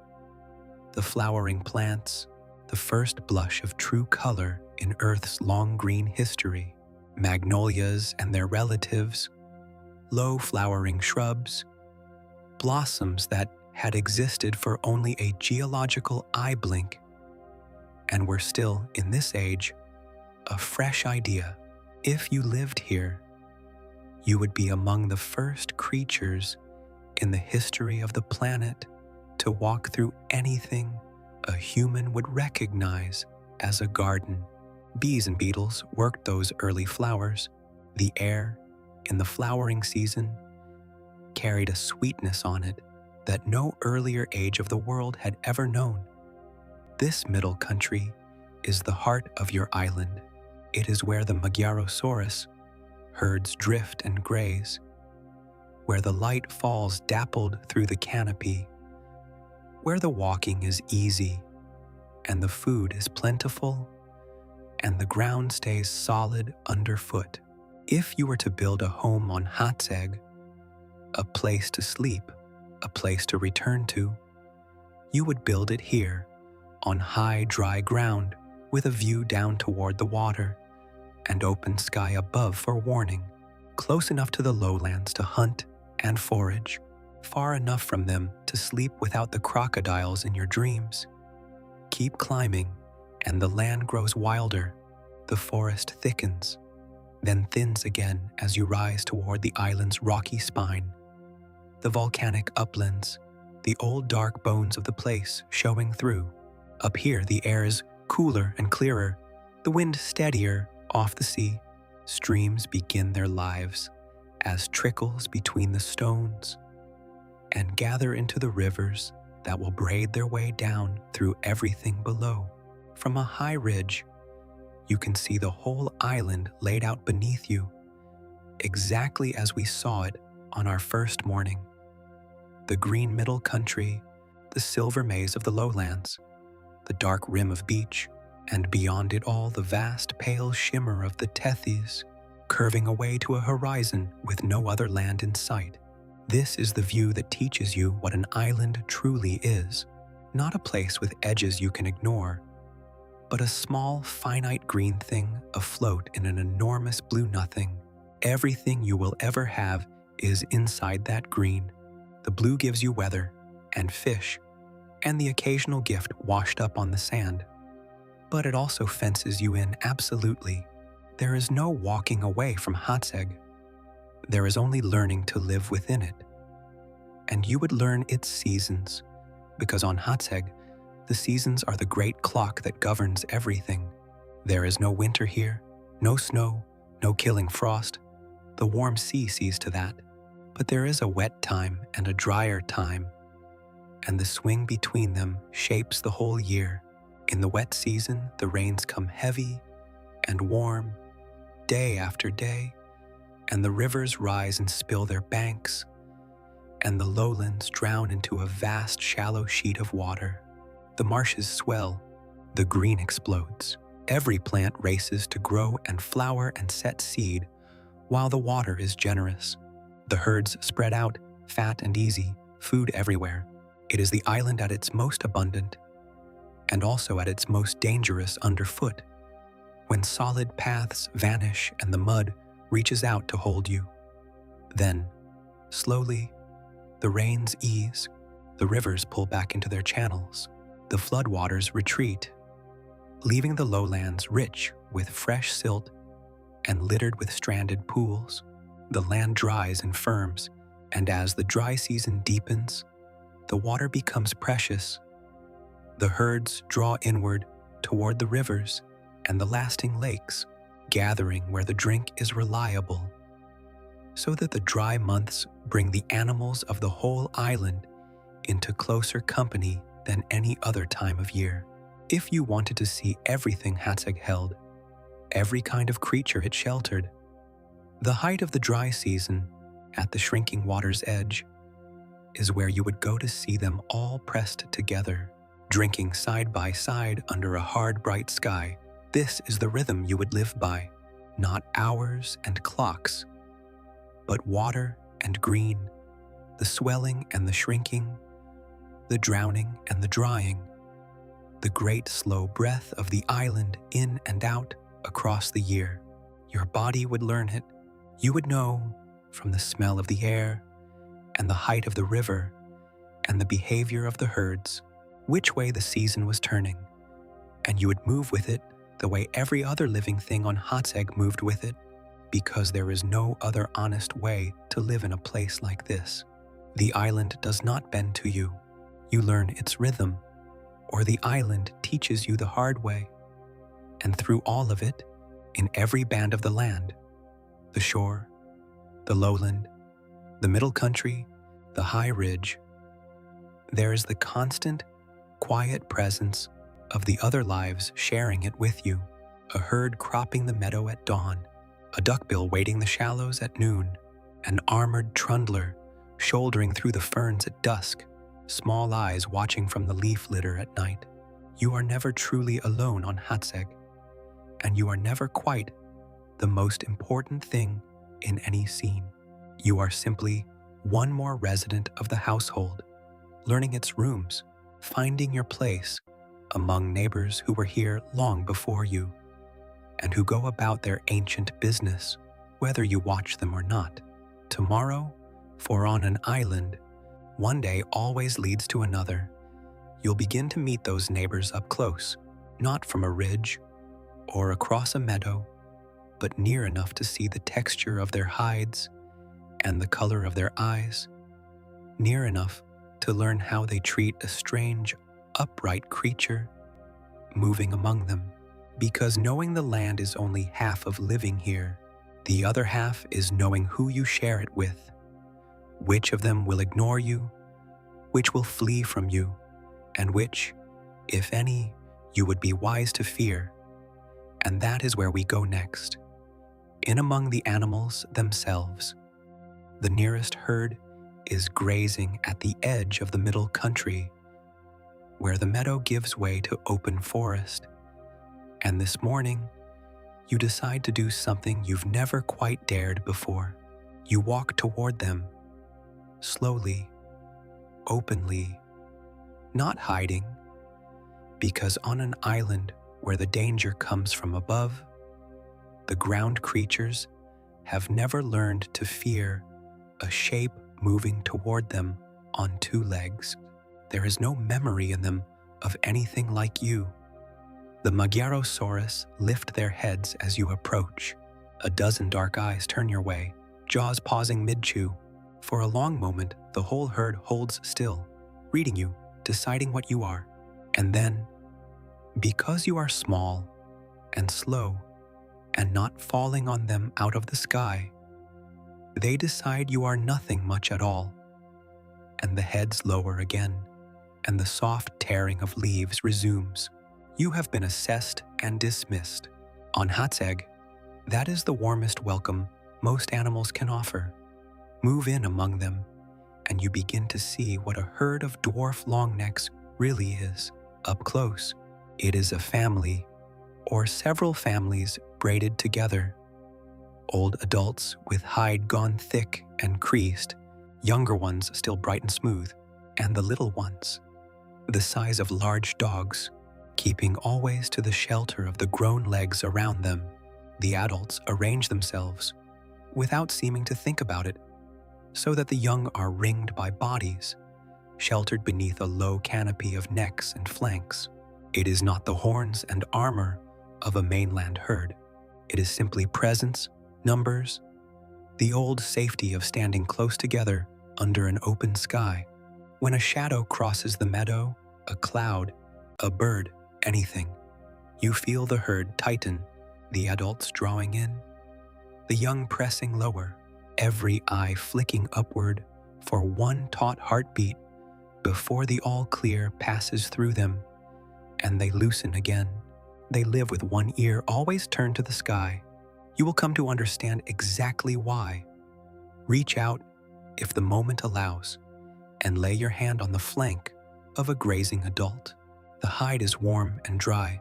S1: the flowering plants, the first blush of true color in Earth's long green history, magnolias and their relatives, low flowering shrubs, blossoms that had existed for only a geological eye blink and were still, in this age, a fresh idea. If you lived here, you would be among the first creatures in the history of the planet to walk through anything a human would recognize as a garden. Bees and beetles worked those early flowers. The air, in the flowering season, carried a sweetness on it that no earlier age of the world had ever known. This middle country is the heart of your island. It is where the Magyarosaurus herds drift and graze, where the light falls dappled through the canopy, where the walking is easy and the food is plentiful and the ground stays solid underfoot. If you were to build a home on Hațeg, a place to sleep, a place to return to, you would build it here, on high, dry ground, with a view down toward the water, and open sky above for warning, close enough to the lowlands to hunt and forage, far enough from them to sleep without the crocodiles in your dreams. Keep climbing, and the land grows wilder, the forest thickens, then thins again as you rise toward the island's rocky spine. The volcanic uplands, the old dark bones of the place showing through. Up here the air is cooler and clearer, the wind steadier off the sea. Streams begin their lives as trickles between the stones and gather into the rivers that will braid their way down through everything below. From a high ridge, you can see the whole island laid out beneath you, exactly as we saw it on our first morning. The green middle country, the silver maze of the lowlands, the dark rim of beach, and beyond it all the vast pale shimmer of the Tethys, curving away to a horizon with no other land in sight. This is the view that teaches you what an island truly is, not a place with edges you can ignore, but a small, finite green thing afloat in an enormous blue nothing. Everything you will ever have is inside that green. The blue gives you weather and fish and the occasional gift washed up on the sand. But it also fences you in absolutely. There is no walking away from Hațeg. There is only learning to live within it. And you would learn its seasons, because on Hațeg, the seasons are the great clock that governs everything. There is no winter here, no snow, no killing frost. The warm sea sees to that. But there is a wet time and a drier time, and the swing between them shapes the whole year. In the wet season, the rains come heavy and warm, day after day, and the rivers rise and spill their banks, and the lowlands drown into a vast shallow sheet of water. The marshes swell, the green explodes. Every plant races to grow and flower and set seed, while the water is generous. The herds spread out, fat and easy, food everywhere. It is the island at its most abundant, and also at its most dangerous underfoot, when solid paths vanish and the mud reaches out to hold you. Then, slowly, the rains ease, the rivers pull back into their channels, the floodwaters retreat, leaving the lowlands rich with fresh silt and littered with stranded pools. The land dries and firms, and as the dry season deepens, the water becomes precious. The herds draw inward toward the rivers and the lasting lakes, gathering where the drink is reliable, so that the dry months bring the animals of the whole island into closer company than any other time of year. If you wanted to see everything Hațeg held, every kind of creature it sheltered, the height of the dry season, at the shrinking water's edge, is where you would go to see them all pressed together, drinking side by side under a hard, bright sky. This is the rhythm you would live by, not hours and clocks, but water and green, the swelling and the shrinking, the drowning and the drying, the great slow breath of the island in and out across the year. Your body would learn it. You would know from the smell of the air and the height of the river and the behavior of the herds which way the season was turning, and you would move with it the way every other living thing on Hațeg moved with it, because there is no other honest way to live in a place like this. The island does not bend to you. You learn its rhythm, or the island teaches you the hard way. And through all of it, in every band of the land, the shore, the lowland, the middle country, the high ridge, there is the constant, quiet presence of the other lives sharing it with you. A herd cropping the meadow at dawn, a duckbill wading the shallows at noon, an armored trundler shouldering through the ferns at dusk, small eyes watching from the leaf litter at night. You are never truly alone on Hațeg, and you are never quite the most important thing in any scene. You are simply one more resident of the household, learning its rooms, finding your place among neighbors who were here long before you, and who go about their ancient business, whether you watch them or not. Tomorrow, for on an island, one day always leads to another, you'll begin to meet those neighbors up close, not from a ridge or across a meadow, but near enough to see the texture of their hides and the color of their eyes, near enough to learn how they treat a strange, upright creature moving among them. Because knowing the land is only half of living here. The other half is knowing who you share it with, which of them will ignore you, which will flee from you, and which, if any, you would be wise to fear. And that is where we go next, in among the animals themselves. The nearest herd is grazing at the edge of the middle country, where the meadow gives way to open forest. And this morning, you decide to do something you've never quite dared before. You walk toward them, slowly, openly, not hiding, because on an island where the danger comes from above, the ground creatures have never learned to fear a shape moving toward them on two legs. There is no memory in them of anything like you. The Magyarosaurus lift their heads as you approach. A dozen dark eyes turn your way, jaws pausing mid-chew. For a long moment, the whole herd holds still, reading you, deciding what you are. And then, because you are small and slow and not falling on them out of the sky, they decide you are nothing much at all. And the heads lower again, and the soft tearing of leaves resumes. You have been assessed and dismissed. On Hațeg, that is the warmest welcome most animals can offer. Move in among them, and you begin to see what a herd of dwarf longnecks really is. Up close, it is a family, or several families braided together. Old adults with hide gone thick and creased, younger ones still bright and smooth, and the little ones, the size of large dogs, keeping always to the shelter of the grown legs around them. The adults arrange themselves, without seeming to think about it, so that the young are ringed by bodies, sheltered beneath a low canopy of necks and flanks. It is not the horns and armor of a mainland herd. It is simply presence, numbers, the old safety of standing close together under an open sky. When a shadow crosses the meadow, a cloud, a bird, anything, you feel the herd tighten, the adults drawing in, the young pressing lower, every eye flicking upward for one taut heartbeat before the all-clear passes through them, and they loosen again. They live with one ear always turned to the sky. You will come to understand exactly why. Reach out, if the moment allows, and lay your hand on the flank of a grazing adult. The hide is warm and dry,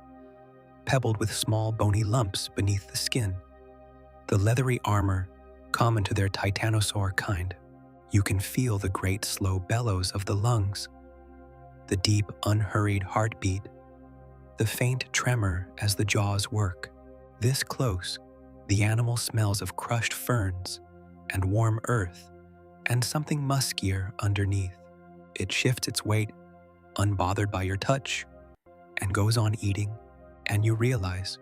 S1: pebbled with small bony lumps beneath the skin. The leathery armor, common to their titanosaur kind. You can feel the great slow bellows of the lungs, the deep unhurried heartbeat, the faint tremor as the jaws work. This close, the animal smells of crushed ferns and warm earth and something muskier underneath. It shifts its weight, unbothered by your touch, and goes on eating, and you realize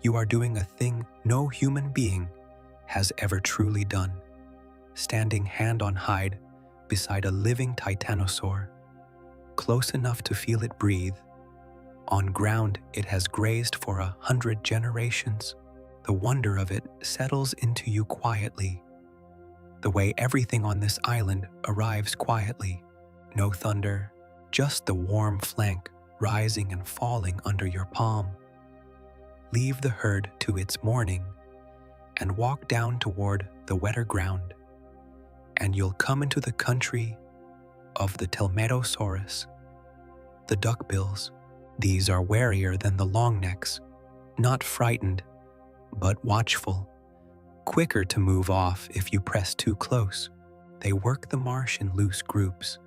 S1: you are doing a thing no human being has ever truly done, standing hand on hide beside a living titanosaur, close enough to feel it breathe, on ground it has grazed for 100 generations. The wonder of it settles into you quietly, the way everything on this island arrives quietly. No thunder, just the warm flank rising and falling under your palm. Leave the herd to its mourning and walk down toward the wetter ground, and you'll come into the country of the Telmetosaurus, the duckbills. These are warier than the longnecks, not frightened, but watchful, quicker to move off if you press too close. They work the marsh in loose groups,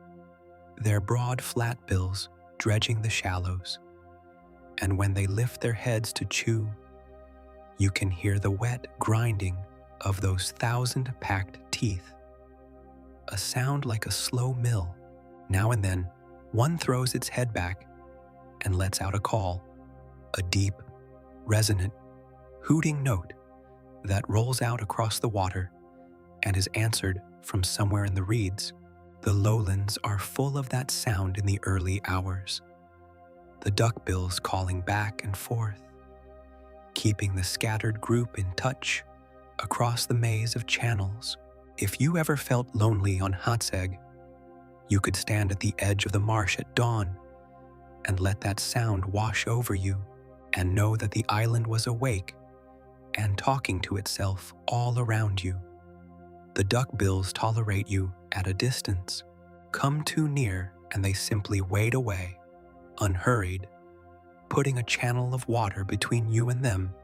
S1: their broad flat bills dredging the shallows, and when they lift their heads to chew, you can hear the wet grinding of those 1,000-packed teeth, a sound like a slow mill. Now and then, one throws its head back and lets out a call, a deep, resonant, hooting note that rolls out across the water and is answered from somewhere in the reeds. The lowlands are full of that sound in the early hours, the duckbills calling back and forth, keeping the scattered group in touch across the maze of channels. If you ever felt lonely on Hațeg, you could stand at the edge of the marsh at dawn and let that sound wash over you and know that the island was awake and talking to itself all around you. The duckbills tolerate you at a distance. Come too near and they simply wade away, unhurried, putting a channel of water between you and them,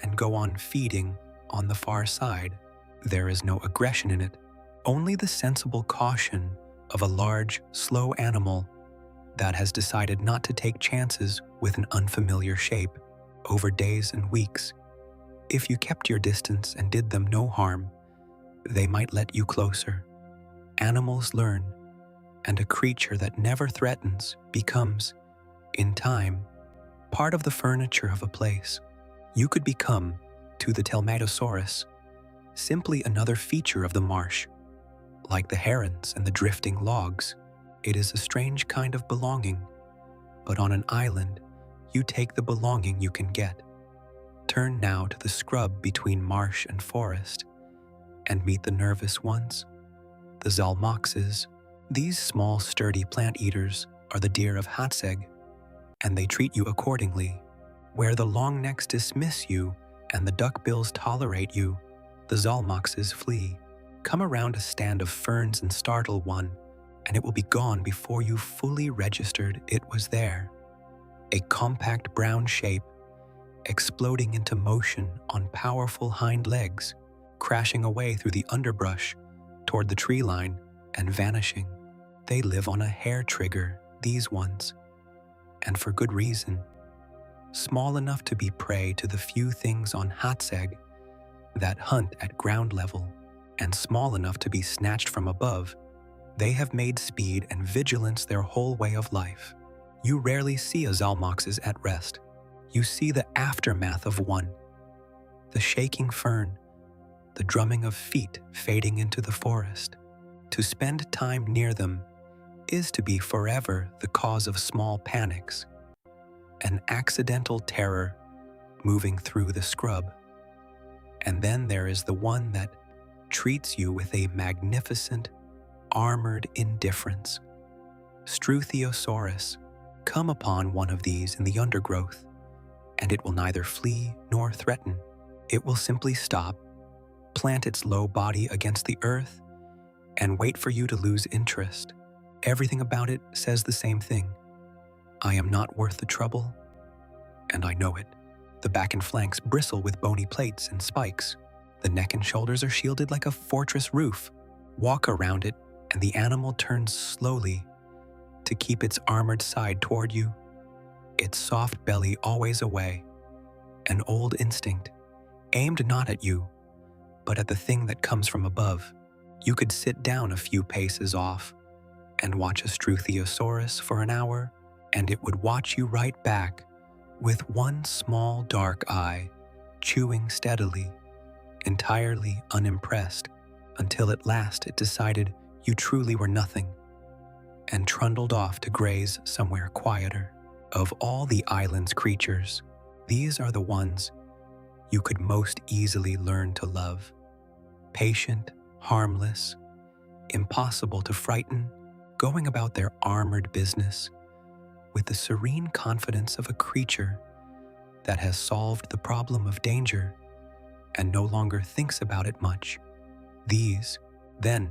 S1: and go on feeding on the far side. There is no aggression in it, only the sensible caution of a large, slow animal that has decided not to take chances with an unfamiliar shape over days and weeks. If you kept your distance and did them no harm, they might let you closer. Animals learn, and a creature that never threatens becomes, in time, part of the furniture of a place. You could become, to the Telmatosaurus, simply another feature of the marsh. Like the herons and the drifting logs, it is a strange kind of belonging, but on an island, you take the belonging you can get. Turn now to the scrub between marsh and forest, and meet the nervous ones, the zalmoxes. These small, sturdy plant eaters are the deer of Hațeg, and they treat you accordingly. Where the longnecks dismiss you and the duckbills tolerate you, the zalmoxes flee. Come around a stand of ferns and startle one, and it will be gone before you fully registered it was there. A compact brown shape, exploding into motion on powerful hind legs, crashing away through the underbrush toward the tree line and vanishing. They live on a hair trigger, these ones, and for good reason. Small enough to be prey to the few things on Hațeg that hunt at ground level, and small enough to be snatched from above, they have made speed and vigilance their whole way of life. You rarely see a zalmoxes at rest. You see the aftermath of one, the shaking fern, the drumming of feet fading into the forest. To spend time near them is to be forever the cause of small panics, an accidental terror moving through the scrub. And then there is the one that treats you with a magnificent, armored indifference. Struthiosaurus, come upon one of these in the undergrowth, and it will neither flee nor threaten. It will simply stop, plant its low body against the earth, and wait for you to lose interest. Everything about it says the same thing. I am not worth the trouble, and I know it. The back and flanks bristle with bony plates and spikes. The neck and shoulders are shielded like a fortress roof. Walk around it, and the animal turns slowly to keep its armored side toward you, its soft belly always away. An old instinct, aimed not at you, but at the thing that comes from above. You could sit down a few paces off and watch a Struthiosaurus for an hour, and it would watch you right back with one small dark eye, chewing steadily, entirely unimpressed, until at last it decided you truly were nothing, and trundled off to graze somewhere quieter. Of all the island's creatures, these are the ones you could most easily learn to love. Patient, harmless, impossible to frighten, going about their armored business with the serene confidence of a creature that has solved the problem of danger and no longer thinks about it much. These, then,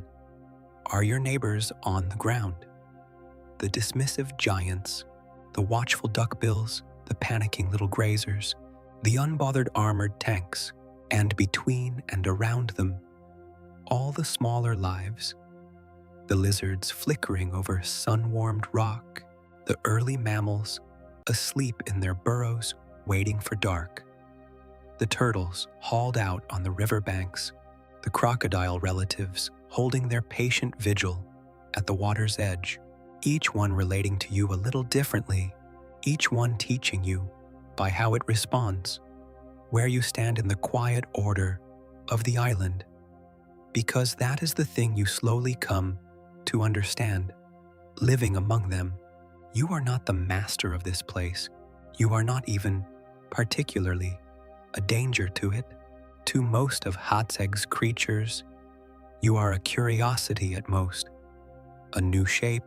S1: are your neighbors on the ground. The dismissive giants, the watchful duckbills, the panicking little grazers, the unbothered armored tanks, and between and around them, all the smaller lives, the lizards flickering over sun-warmed rock, the early mammals asleep in their burrows waiting for dark, the turtles hauled out on the riverbanks, the crocodile relatives holding their patient vigil at the water's edge, each one relating to you a little differently, each one teaching you by how it responds, where you stand in the quiet order of the island, because that is the thing you slowly come to understand. Living among them, you are not the master of this place. You are not even, particularly, a danger to it. To most of Hațeg's creatures, you are a curiosity at most, a new shape,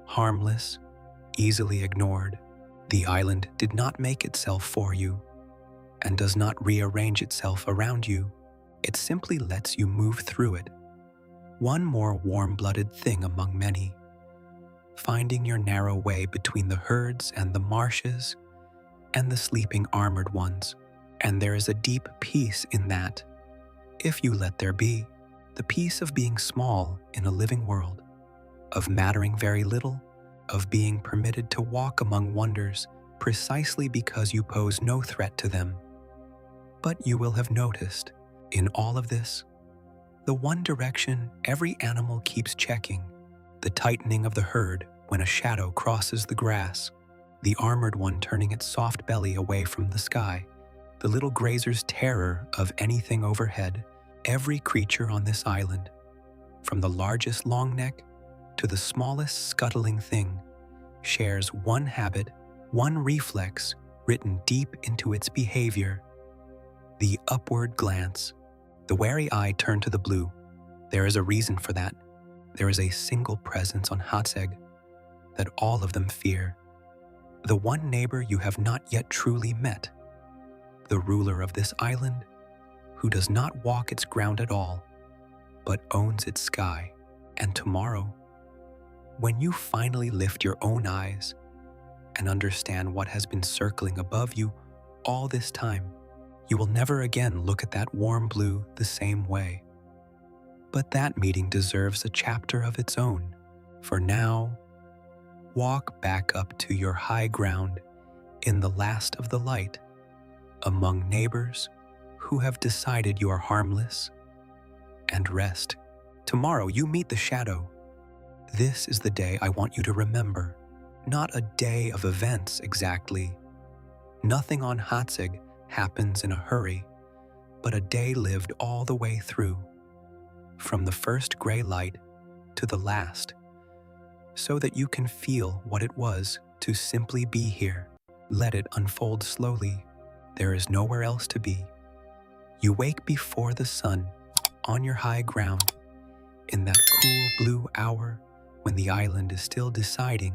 S1: harmless, easily ignored. The island did not make itself for you, and does not rearrange itself around you. It simply lets you move through it. One more warm-blooded thing among many, finding your narrow way between the herds and the marshes and the sleeping armored ones. And there is a deep peace in that, if you let there be, the peace of being small in a living world, of mattering very little, of being permitted to walk among wonders precisely because you pose no threat to them. But you will have noticed, in all of this, the one direction every animal keeps checking, the tightening of the herd when a shadow crosses the grass, the armored one turning its soft belly away from the sky, the little grazer's terror of anything overhead. Every creature on this island, from the largest longneck to the smallest scuttling thing, shares one habit, one reflex written deep into its behavior: the upward glance. The wary eye turned to the blue. There is a reason for that. There is a single presence on Hațeg that all of them fear. The one neighbor you have not yet truly met. The ruler of this island, who does not walk its ground at all, but owns its sky. And tomorrow, when you finally lift your own eyes and understand what has been circling above you all this time, you will never again look at that warm blue the same way. But that meeting deserves a chapter of its own. For now, walk back up to your high ground in the last of the light, among neighbors who have decided you are harmless, and rest. Tomorrow you meet the shadow. This is the day I want you to remember. Not a day of events exactly. Nothing on Hațeg happens in a hurry, but a day lived all the way through, from the first gray light to the last, so that you can feel what it was to simply be here. Let it unfold slowly. There is nowhere else to be. You wake before the sun, on your high ground, in that cool blue hour when the island is still deciding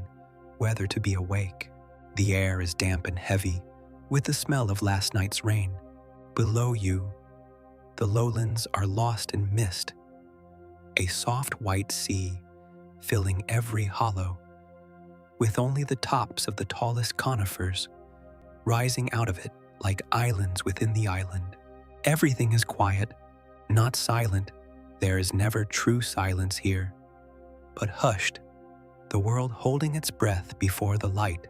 S1: whether to be awake. The air is damp and heavy, with the smell of last night's rain. Below you, the lowlands are lost in mist, a soft white sea filling every hollow, with only the tops of the tallest conifers rising out of it like islands within the island. Everything is quiet, not silent. There is never true silence here, but hushed, the world holding its breath before the light.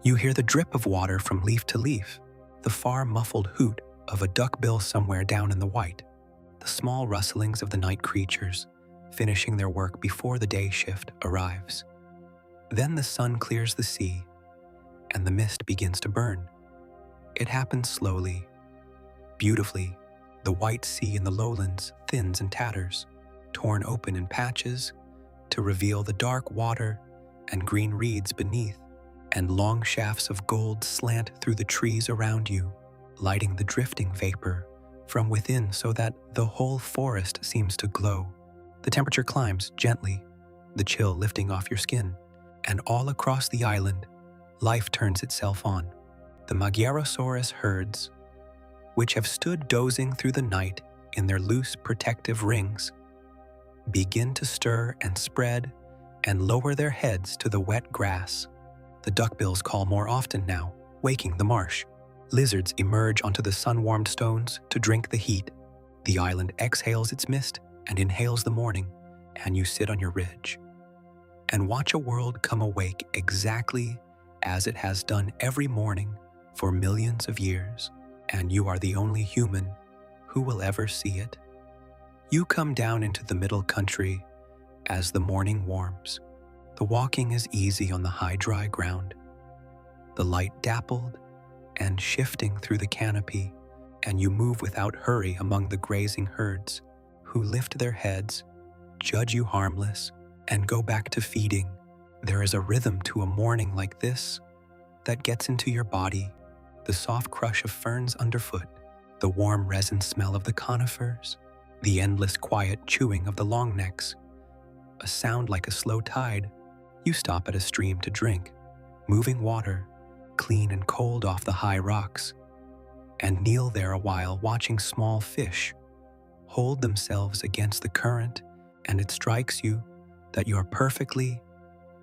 S1: You hear the drip of water from leaf to leaf, the far muffled hoot of a duckbill somewhere down in the white, the small rustlings of the night creatures finishing their work before the day shift arrives. Then the sun clears the sea, and the mist begins to burn. It happens slowly, beautifully. The white sea in the lowlands thins and tatters, torn open in patches to reveal the dark water and green reeds beneath, and long shafts of gold slant through the trees around you, lighting the drifting vapor from within so that the whole forest seems to glow. The temperature climbs gently, the chill lifting off your skin, and all across the island, life turns itself on. The Magyarosaurus herds, which have stood dozing through the night in their loose protective rings, begin to stir and spread and lower their heads to the wet grass. The duckbills call more often now, waking the marsh. Lizards emerge onto the sun-warmed stones to drink the heat. The island exhales its mist and inhales the morning, and you sit on your ridge and watch a world come awake exactly as it has done every morning for millions of years, and you are the only human who will ever see it. You come down into the middle country as the morning warms. The walking is easy on the high dry ground, the light dappled and shifting through the canopy, and you move without hurry among the grazing herds who lift their heads, judge you harmless, and go back to feeding. There is a rhythm to a morning like this that gets into your body, the soft crush of ferns underfoot, the warm resin smell of the conifers, the endless quiet chewing of the longnecks, a sound like a slow tide. You stop at a stream to drink, moving water, clean and cold off the high rocks. and kneel there a while watching small fish hold themselves against the current, and it strikes you that you are perfectly,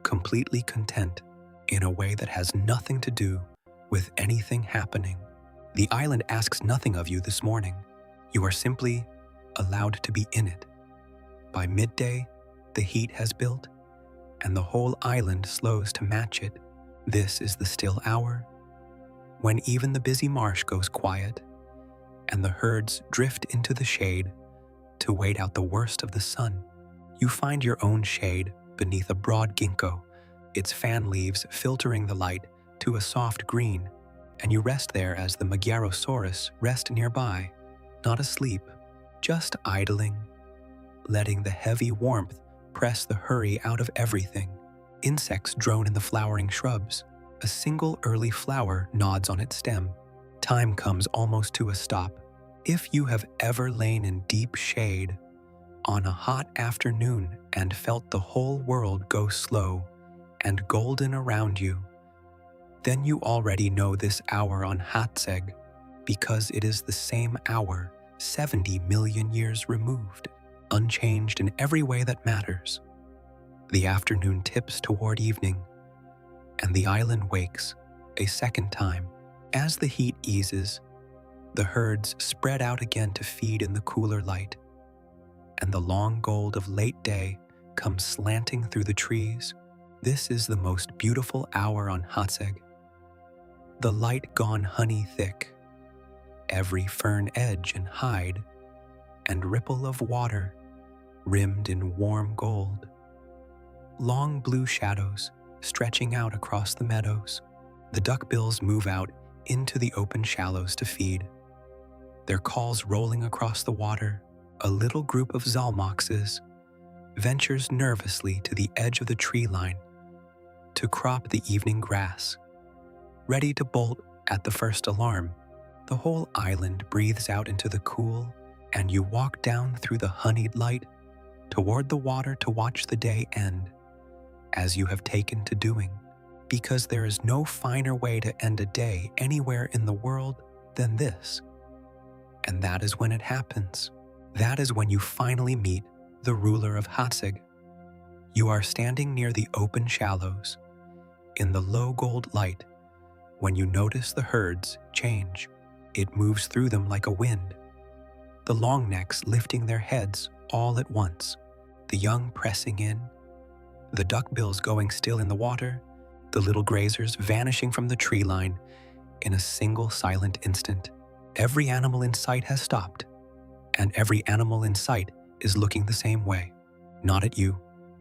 S1: completely content in a way that has nothing to do with anything happening. The island asks nothing of you this morning. You are simply allowed to be in it. By midday, the heat has built, and the whole island slows to match it. This is the still hour, when even the busy marsh goes quiet, and the herds drift into the shade to wait out the worst of the sun. You find your own shade beneath a broad ginkgo, its fan leaves filtering the light to a soft green, and you rest there as the Magyarosaurus rest nearby, not asleep, just idling, letting the heavy warmth press the hurry out of everything. Insects drone in the flowering shrubs. A single early flower nods on its stem. Time comes almost to a stop. If you have ever lain in deep shade on a hot afternoon and felt the whole world go slow and golden around you, then you already know this hour on Hațeg, because it is the same hour 70 million years removed, unchanged in every way that matters. The afternoon tips toward evening, and the island wakes a second time. As the heat eases, the herds spread out again to feed in the cooler light, and the long gold of late day comes slanting through the trees. This is the most beautiful hour on Hațeg. The light gone honey thick, every fern edge and hide, and ripple of water rimmed in warm gold. Long blue shadows stretching out across the meadows. The duckbills move out into the open shallows to feed, their calls rolling across the water. A little group of zalmoxes ventures nervously to the edge of the tree line to crop the evening grass, ready to bolt at the first alarm. The whole island breathes out into the cool, and you walk down through the honeyed light toward the water to watch the day end, as you have taken to doing, because there is no finer way to end a day anywhere in the world than this. And that is when it happens. That is when you finally meet the ruler of Hațeg. You are standing near the open shallows, in the low gold light, when you notice the herds change. It moves through them like a wind, the long necks lifting their heads all at once, the young pressing in, the duckbills going still in the water, the little grazers vanishing from the tree line in a single silent instant. Every animal in sight has stopped, and every animal in sight is looking the same way. Not at you,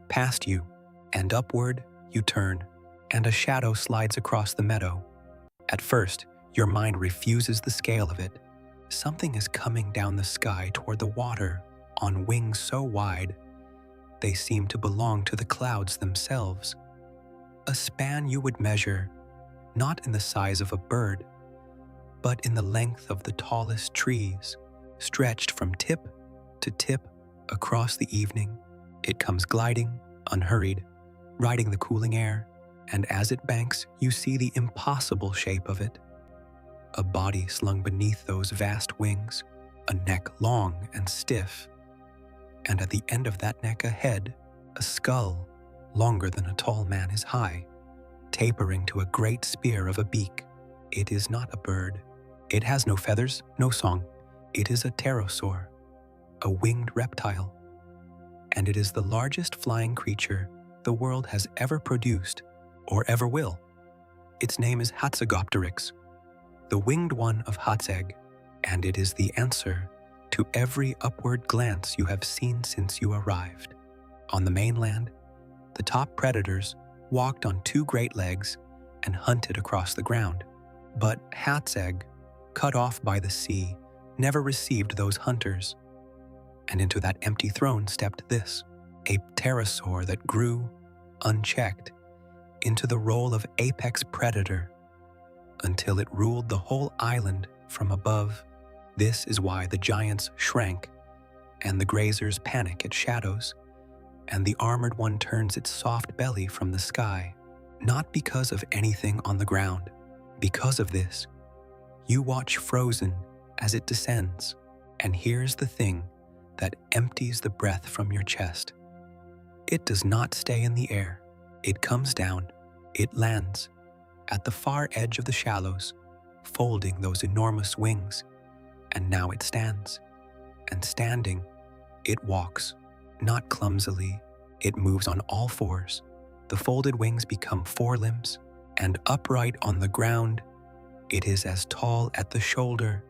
S1: past you, and upward you turn, and a shadow slides across the meadow. At first, your mind refuses the scale of it. Something is coming down the sky toward the water on wings so wide they seem to belong to the clouds themselves. A span you would measure not in the size of a bird, but in the length of the tallest trees, stretched from tip to tip across the evening. It comes gliding, unhurried, riding the cooling air, and as it banks, you see the impossible shape of it. A body slung beneath those vast wings, a neck long and stiff, and at the end of that neck a head, a skull longer than a tall man is high, tapering to a great spear of a beak. It is not a bird. It has no feathers, no song. It is a pterosaur, a winged reptile, and it is the largest flying creature the world has ever produced or ever will. Its name is Hatzegopteryx, the winged one of Hațeg, and it is the answer to every upward glance you have seen since you arrived. On the mainland, the top predators walked on two great legs and hunted across the ground. But Hațeg, cut off by the sea, never received those hunters, and into that empty throne stepped this, a pterosaur that grew, unchecked, into the role of apex predator until it ruled the whole island from above. This is why the giants shrank, and the grazers panic at shadows, and the armored one turns its soft belly from the sky, not because of anything on the ground. Because of this, You watch frozen as it descends, and here's the thing that empties the breath from your chest. It does not stay in the air. It comes down. It lands at the far edge of the shallows, folding those enormous wings. And now it stands. And standing, it walks, not clumsily. It moves on all fours. The folded wings become forelimbs, and upright on the ground, it is as tall at the shoulder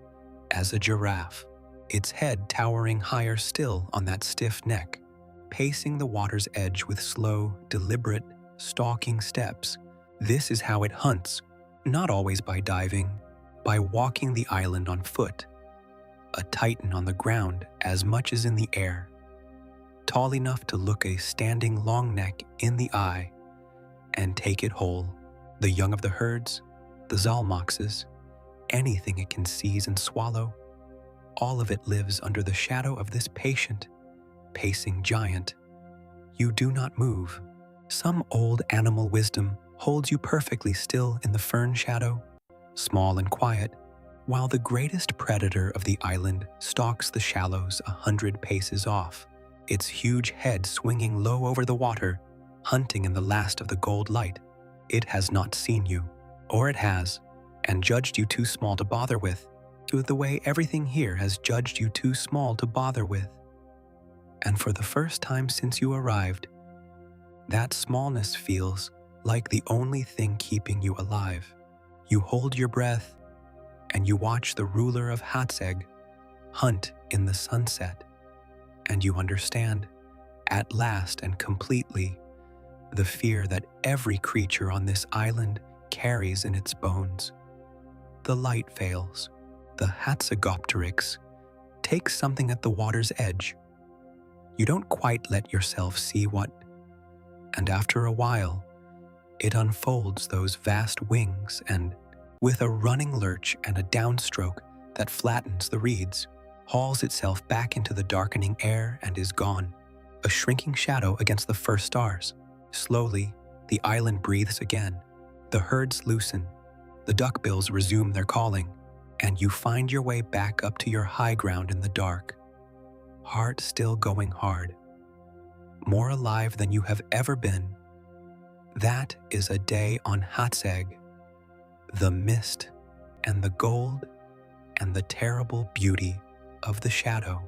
S1: as a giraffe, its head towering higher still on that stiff neck, pacing the water's edge with slow, deliberate, stalking steps. This is how it hunts, not always by diving, by walking the island on foot, a titan on the ground as much as in the air, tall enough to look a standing longneck in the eye and take it whole. The young of the herds, the zalmoxes, anything it can seize and swallow, all of it lives under the shadow of this patient, pacing giant. You do not move. Some old animal wisdom holds you perfectly still in the fern shadow, small and quiet, while the greatest predator of the island stalks the shallows 100 paces off, its huge head swinging low over the water, hunting in the last of the gold light. It has not seen you, or it has, and judged you too small to bother with, the way everything here has judged you too small to bother with. And for the first time since you arrived, that smallness feels like the only thing keeping you alive. You hold your breath, and you watch the ruler of Hațeg hunt in the sunset, and you understand, at last and completely, the fear that every creature on this island carries in its bones. The light fails. The Hatzegopteryx takes something at the water's edge. You don't quite let yourself see what, and after a while, it unfolds those vast wings and, with a running lurch and a downstroke that flattens the reeds, hauls itself back into the darkening air and is gone, a shrinking shadow against the first stars. Slowly, the island breathes again. The herds loosen. The duckbills resume their calling, and you find your way back up to your high ground in the dark, heart still going hard, more alive than you have ever been. That is a day on Hațeg. The mist and the gold and the terrible beauty of the shadow.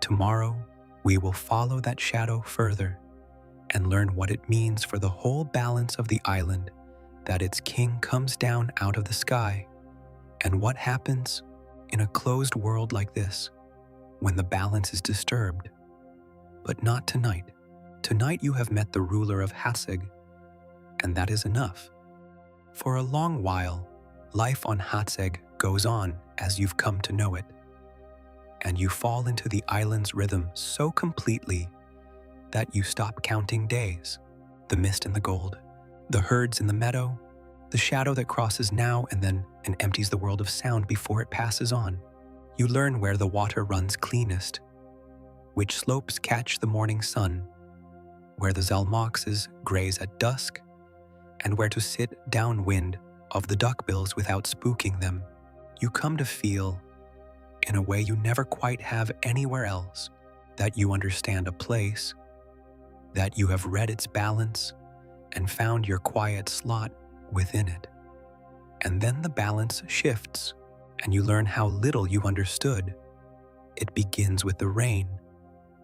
S1: Tomorrow, we will follow that shadow further and learn what it means for the whole balance of the island that its king comes down out of the sky, and what happens in a closed world like this when the balance is disturbed. But not tonight. Tonight you have met the ruler of Hațeg, and that is enough. For a long while, life on Hațeg goes on as you've come to know it, and you fall into the island's rhythm so completely that you stop counting days, the mist and the gold, the herds in the meadow, the shadow that crosses now and then and empties the world of sound before it passes on. You learn where the water runs cleanest, which slopes catch the morning sun, where the zalmoxes graze at dusk, and where to sit downwind of the duckbills without spooking them. You come to feel, in a way you never quite have anywhere else, that you understand a place, that you have read its balance and found your quiet slot within it. And then the balance shifts, and you learn how little you understood. It begins with the rain,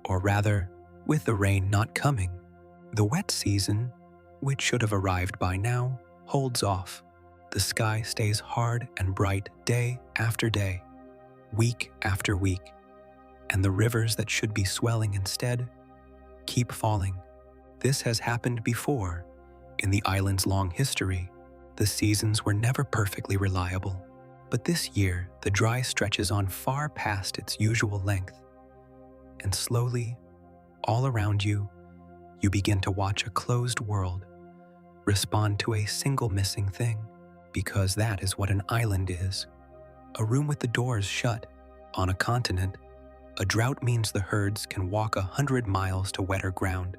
S1: or rather, with the rain not coming. The wet season, which should have arrived by now, holds off. The sky stays hard and bright day after day, week after week, and the rivers that should be swelling instead keep falling. This has happened before. In the island's long history, the seasons were never perfectly reliable, but this year the dry stretches on far past its usual length, and slowly, all around you, you begin to watch a closed world respond to a single missing thing, because that is what an island is. A room with the doors shut. On a continent, a drought means the herds can walk 100 miles to wetter ground.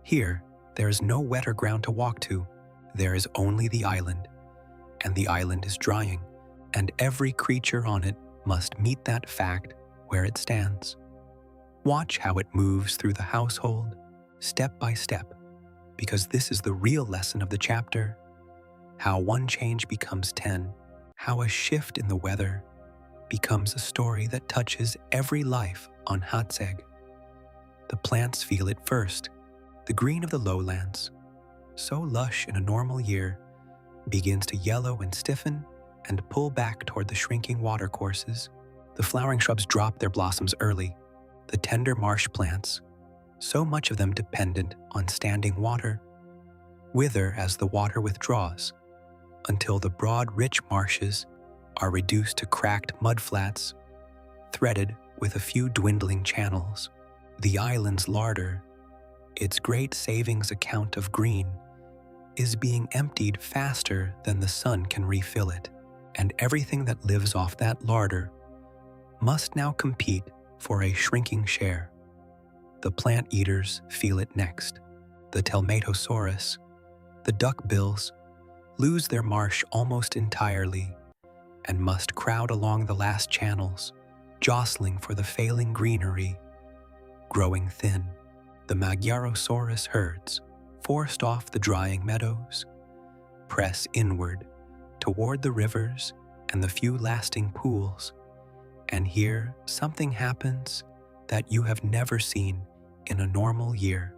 S1: Here, there is no wetter ground to walk to. There is only the island, and the island is drying, and every creature on it must meet that fact where it stands. Watch how it moves through the household, step by step, because this is the real lesson of the chapter: how one change becomes 10, how a shift in the weather becomes a story that touches every life on Hațeg. The plants feel it first. The green of the lowlands, so lush in a normal year, begins to yellow and stiffen and pull back toward the shrinking watercourses. The flowering shrubs drop their blossoms early. The tender marsh plants, so much of them dependent on standing water, wither as the water withdraws, until the broad, rich marshes are reduced to cracked mudflats, threaded with a few dwindling channels. The island's larder, its great savings account of green, is being emptied faster than the sun can refill it, and everything that lives off that larder must now compete for a shrinking share. The plant eaters feel it next. The Telmatosaurus, the duckbills, lose their marsh almost entirely and must crowd along the last channels, jostling for the failing greenery. Growing thin, the Magyarosaurus herds, forced off the drying meadows, press inward toward the rivers and the few lasting pools, and here something happens that you have never seen in a normal year.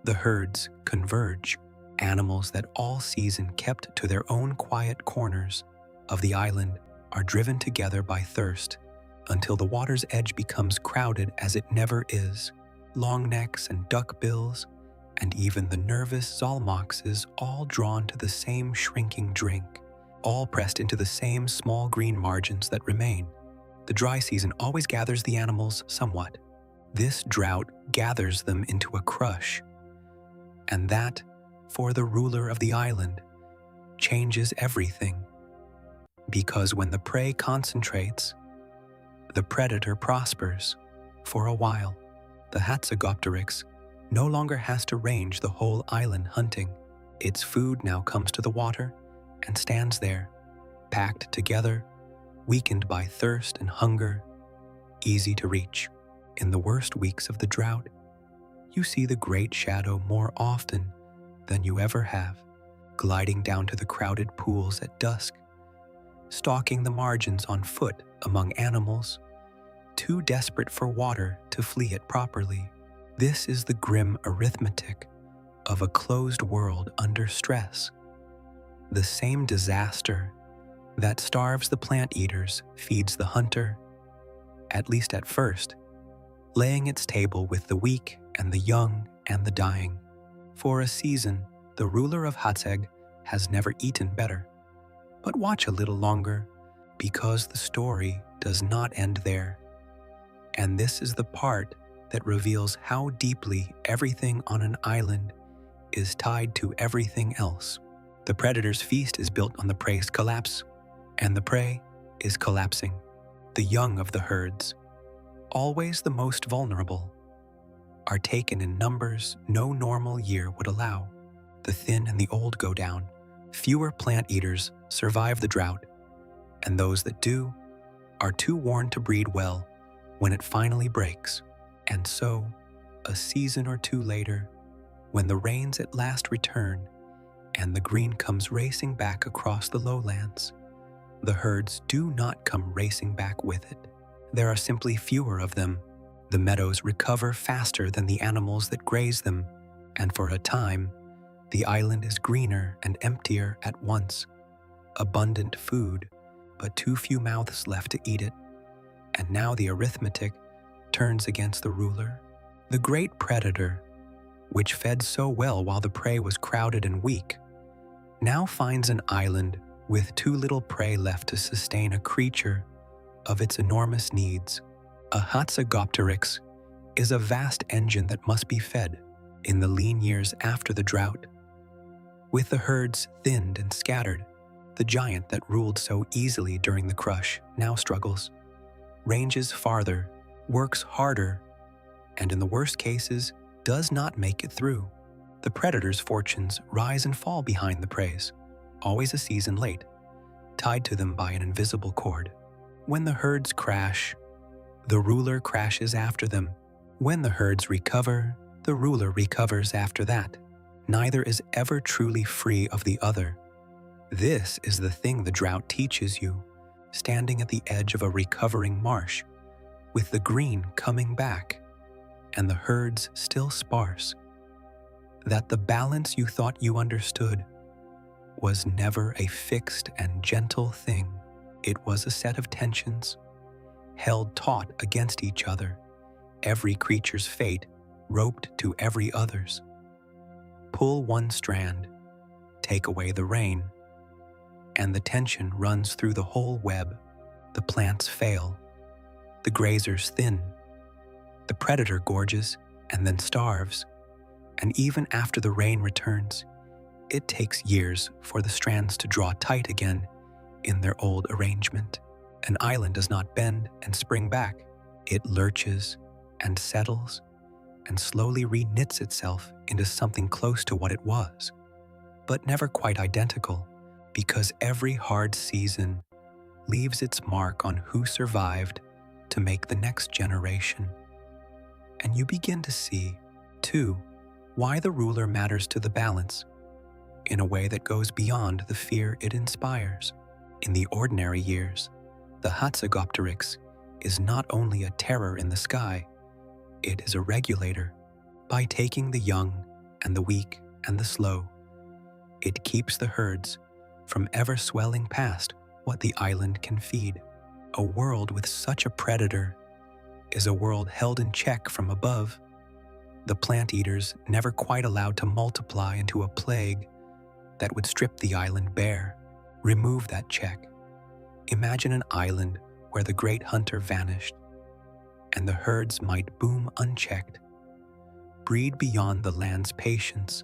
S1: The herds converge, animals that all season kept to their own quiet corners of the island are driven together by thirst until the water's edge becomes crowded as it never is. Longnecks and duckbills, and even the nervous zalmoxes, all drawn to the same shrinking drink, all pressed into the same small green margins that remain. The dry season always gathers the animals somewhat. This drought gathers them into a crush, and that, for the ruler of the island, changes everything. Because when the prey concentrates, the predator prospers for a while. The Hatzegopteryx no longer has to range the whole island hunting. Its food now comes to the water and stands there, packed together, weakened by thirst and hunger, easy to reach. In the worst weeks of the drought, you see the great shadow more often than you ever have, gliding down to the crowded pools at dusk, stalking the margins on foot among animals, too desperate for water to flee it properly. This is the grim arithmetic of a closed world under stress. The same disaster that starves the plant eaters feeds the hunter, at least at first, laying its table with the weak and the young and the dying. For a season, the ruler of Hațeg has never eaten better. But watch a little longer, because the story does not end there. And this is the part that reveals how deeply everything on an island is tied to everything else. The predator's feast is built on the prey's collapse, and the prey is collapsing. The young of the herds, always the most vulnerable, are taken in numbers no normal year would allow. The thin and the old go down. Fewer plant eaters survive the drought, and those that do are too worn to breed well when it finally breaks. And so, a season or two later, when the rains at last return and the green comes racing back across the lowlands, the herds do not come racing back with it. There are simply fewer of them. The meadows recover faster than the animals that graze them, and for a time, the island is greener and emptier at once. Abundant food, but too few mouths left to eat it. And now the arithmetic turns against the ruler. The great predator, which fed so well while the prey was crowded and weak, now finds an island with too little prey left to sustain a creature of its enormous needs. A Hatzegopteryx is a vast engine that must be fed in the lean years after the drought. With the herds thinned and scattered, the giant that ruled so easily during the crush now struggles, ranges farther, works harder, and in the worst cases, does not make it through. The predator's fortunes rise and fall behind the prey's, always a season late, tied to them by an invisible cord. When the herds crash, the ruler crashes after them. When the herds recover, the ruler recovers after that. Neither is ever truly free of the other. This is the thing the drought teaches you, standing at the edge of a recovering marsh, with the green coming back, and the herds still sparse. That the balance you thought you understood was never a fixed and gentle thing. It was a set of tensions, held taut against each other, every creature's fate roped to every other's. Pull one strand, take away the rain, and the tension runs through the whole web. The plants fail, the grazers thin, the predator gorges and then starves, and even after the rain returns, it takes years for the strands to draw tight again in their old arrangement. An island does not bend and spring back. It lurches and settles and slowly reknits itself into something close to what it was, but never quite identical, because every hard season leaves its mark on who survived to make the next generation. And you begin to see, too, why the ruler matters to the balance, in a way that goes beyond the fear it inspires. In the ordinary years, the Hatzegopteryx is not only a terror in the sky, it is a regulator. By taking the young and the weak and the slow, it keeps the herds from ever swelling past what the island can feed. A world with such a predator is a world held in check from above. The plant eaters never quite allowed to multiply into a plague that would strip the island bare. Remove that check. Imagine an island where the great hunter vanished, and the herds might boom unchecked, breed beyond the land's patience,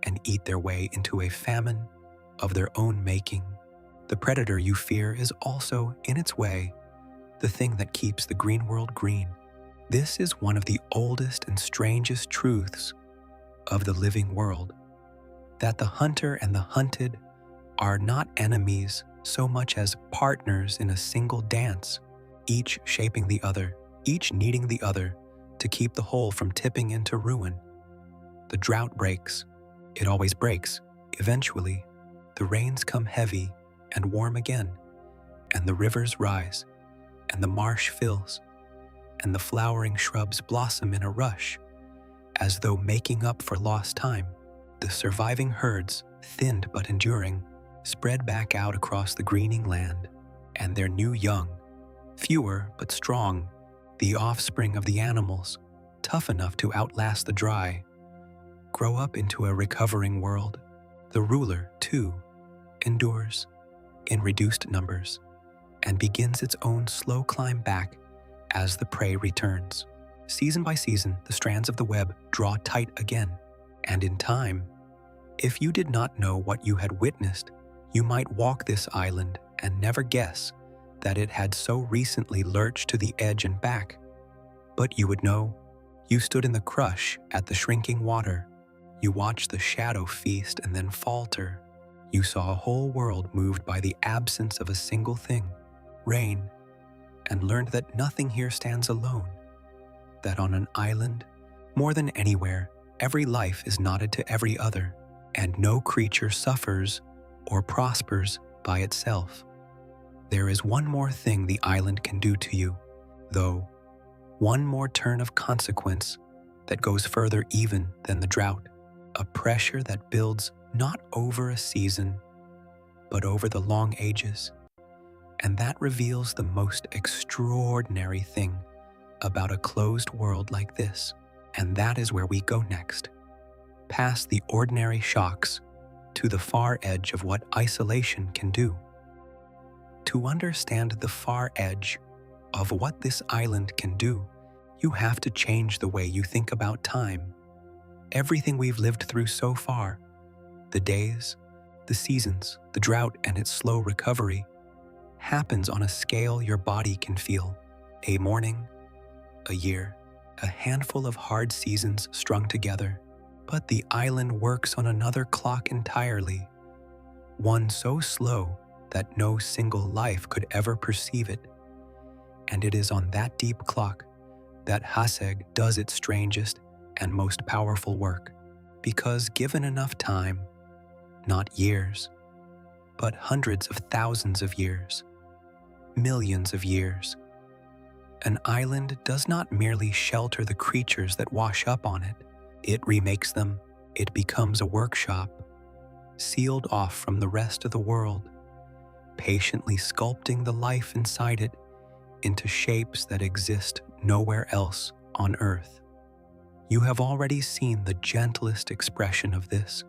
S1: and eat their way into a famine of their own making. The predator you fear is also, in its way, the thing that keeps the green world green. This is one of the oldest and strangest truths of the living world, that the hunter and the hunted are not enemies so much as partners in a single dance, each shaping the other, each needing the other to keep the whole from tipping into ruin. The drought breaks. It always breaks. Eventually, the rains come heavy and warm again, and the rivers rise, and the marsh fills, and the flowering shrubs blossom in a rush, as though making up for lost time. The surviving herds, thinned but enduring, spread back out across the greening land, and their new young, fewer but strong, the offspring of the animals, tough enough to outlast the dry, grow up into a recovering world. The ruler, too, endures in reduced numbers and begins its own slow climb back as the prey returns. Season by season, the strands of the web draw tight again, and in time, if you did not know what you had witnessed, you might walk this island and never guess that it had so recently lurched to the edge and back. But you would know. You stood in the crush at the shrinking water. You watched the shadow feast and then falter. You saw a whole world moved by the absence of a single thing, rain, and learned that nothing here stands alone, that on an island, more than anywhere, every life is knotted to every other, and no creature suffers or prospers by itself. There is one more thing the island can do to you, though, one more turn of consequence that goes further even than the drought, a pressure that builds not over a season, but over the long ages, and that reveals the most extraordinary thing about a closed world like this, and that is where we go next, past the ordinary shocks to the far edge of what isolation can do. To understand the far edge of what this island can do, you have to change the way you think about time. Everything we've lived through so far, the days, the seasons, the drought and its slow recovery, happens on a scale your body can feel. A morning, a year, a handful of hard seasons strung together. But the island works on another clock entirely, one so slow that no single life could ever perceive it. And it is on that deep clock that Haçeg does its strangest and most powerful work, because given enough time, not years, but hundreds of thousands of years, millions of years, an island does not merely shelter the creatures that wash up on it. It remakes them. It becomes a workshop, sealed off from the rest of the world, patiently sculpting the life inside it into shapes that exist nowhere else on Earth. You have already seen the gentlest expression of this,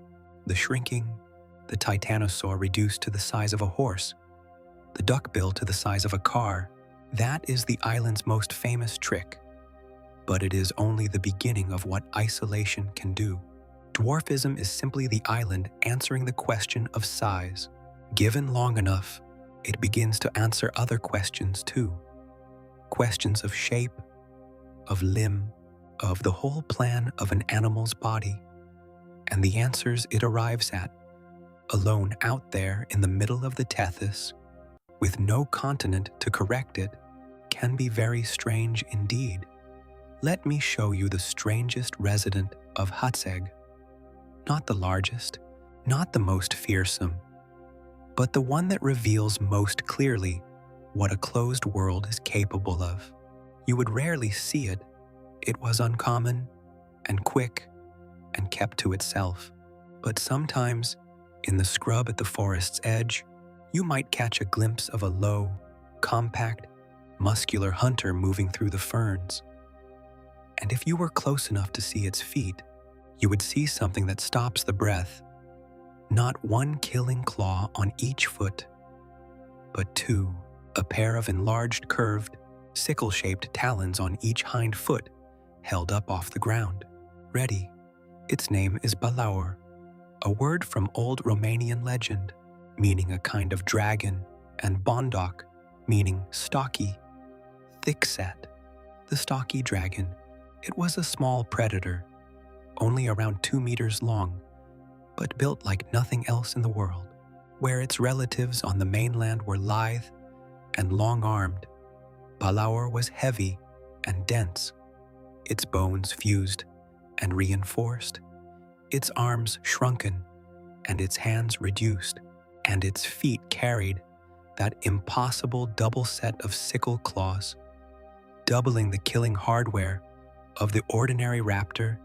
S1: the shrinking, the titanosaur reduced to the size of a horse, the duckbill to the size of a car. That is the island's most famous trick. But it is only the beginning of what isolation can do. Dwarfism is simply the island answering the question of size. Given long enough, it begins to answer other questions too. Questions of shape, of limb, of the whole plan of an animal's body. And the answers it arrives at, alone out there in the middle of the Tethys, with no continent to correct it, can be very strange indeed. Let me show you the strangest resident of Haçeg. Not the largest, not the most fearsome, but the one that reveals most clearly what a closed world is capable of. You would rarely see it. It was uncommon and quick and kept to itself. But sometimes, in the scrub at the forest's edge, you might catch a glimpse of a low, compact, muscular hunter moving through the ferns. And if you were close enough to see its feet, you would see something that stops the breath. Not one killing claw on each foot, but two, a pair of enlarged, curved, sickle-shaped talons on each hind foot, held up off the ground, ready. Its name is Balaur, a word from old Romanian legend, meaning a kind of dragon, and Bondoc, meaning stocky, thick-set. The stocky dragon, it was a small predator, only around 2 meters long, but built like nothing else in the world. Where its relatives on the mainland were lithe and long-armed, Balaur was heavy and dense, its bones fused and reinforced, its arms shrunken and its hands reduced, and its feet carried that impossible double set of sickle claws, doubling the killing hardware of the ordinary raptor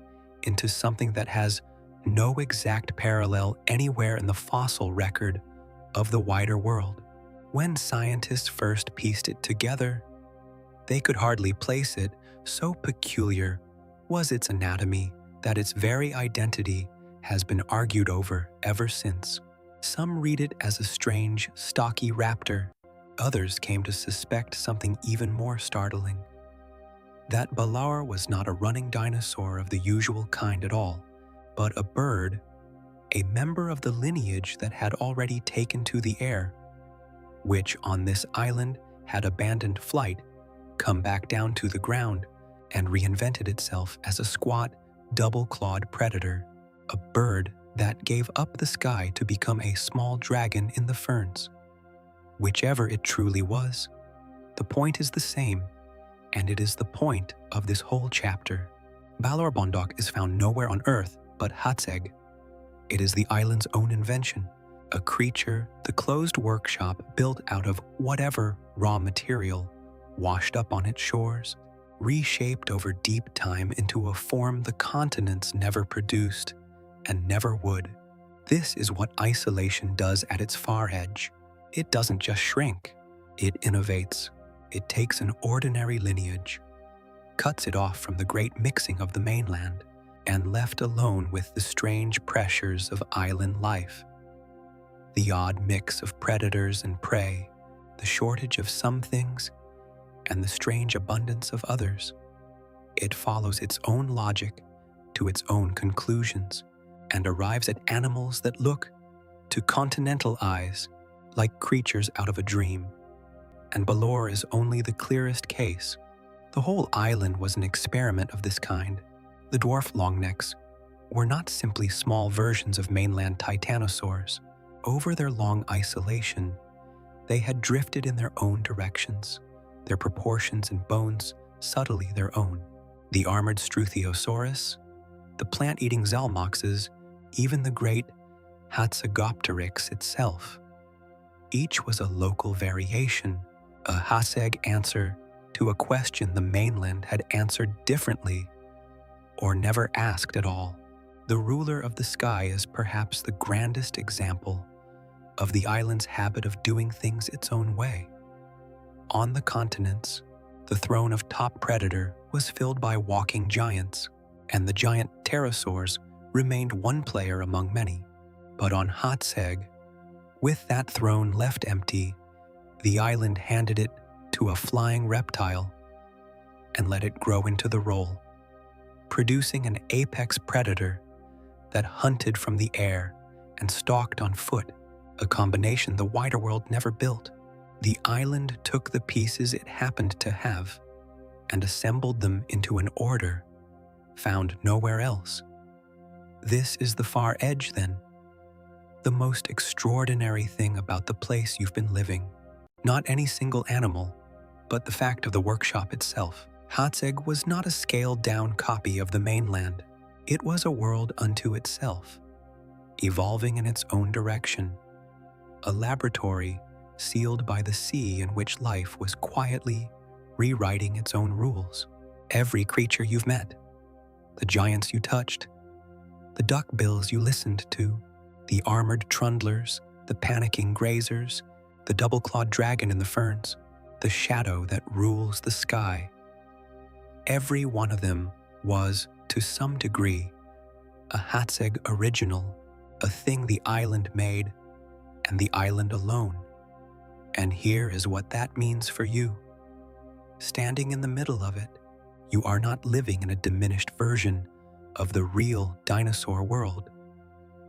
S1: into something that has no exact parallel anywhere in the fossil record of the wider world. When scientists first pieced it together, they could hardly place it, so peculiar was its anatomy that its very identity has been argued over ever since. Some read it as a strange, stocky raptor. Others came to suspect something even more startling. That Balaur was not a running dinosaur of the usual kind at all, but a bird, a member of the lineage that had already taken to the air, which on this island had abandoned flight, come back down to the ground, and reinvented itself as a squat, double-clawed predator, a bird that gave up the sky to become a small dragon in the ferns. Whichever it truly was, the point is the same, and it is the point of this whole chapter. Balaur Bondoc is found nowhere on Earth but Haçeg. It is the island's own invention, a creature the closed workshop built out of whatever raw material washed up on its shores, reshaped over deep time into a form the continents never produced and never would. This is what isolation does at its far edge. It doesn't just shrink, it innovates. It takes an ordinary lineage, cuts it off from the great mixing of the mainland, and left alone with the strange pressures of island life. The odd mix of predators and prey, the shortage of some things, and the strange abundance of others. It follows its own logic to its own conclusions and arrives at animals that look, to continental eyes, like creatures out of a dream. And Balaur is only the clearest case. The whole island was an experiment of this kind. The dwarf longnecks were not simply small versions of mainland titanosaurs. Over their long isolation, They had drifted in their own directions, their proportions and bones subtly their own. The armored Struthiosaurus, the plant-eating Zalmoxes, even the great Hatzegopteryx itself. Each was a local variation, a Hațeg answer to a question the mainland had answered differently or never asked at all. The ruler of the sky is perhaps the grandest example of the island's habit of doing things its own way. On the continents, the throne of top predator was filled by walking giants, and the giant pterosaurs remained one player among many. But on Hațeg, with that throne left empty, the island handed it to a flying reptile and let it grow into the role, producing an apex predator that hunted from the air and stalked on foot, a combination the wider world never built. The island took the pieces it happened to have and assembled them into an order found nowhere else. This is the far edge, then. The most extraordinary thing about the place you've been living. Not any single animal, but the fact of the workshop itself. Hațeg was not a scaled-down copy of the mainland. It was a world unto itself, evolving in its own direction. A laboratory sealed by the sea in which life was quietly rewriting its own rules. Every creature you've met, the giants you touched, the duckbills you listened to, the armored trundlers, the panicking grazers, the double-clawed dragon in the ferns, the shadow that rules the sky. Every one of them was, to some degree, a Hațeg original, a thing the island made, and the island alone. And here is what that means for you. Standing in the middle of it, you are not living in a diminished version of the real dinosaur world,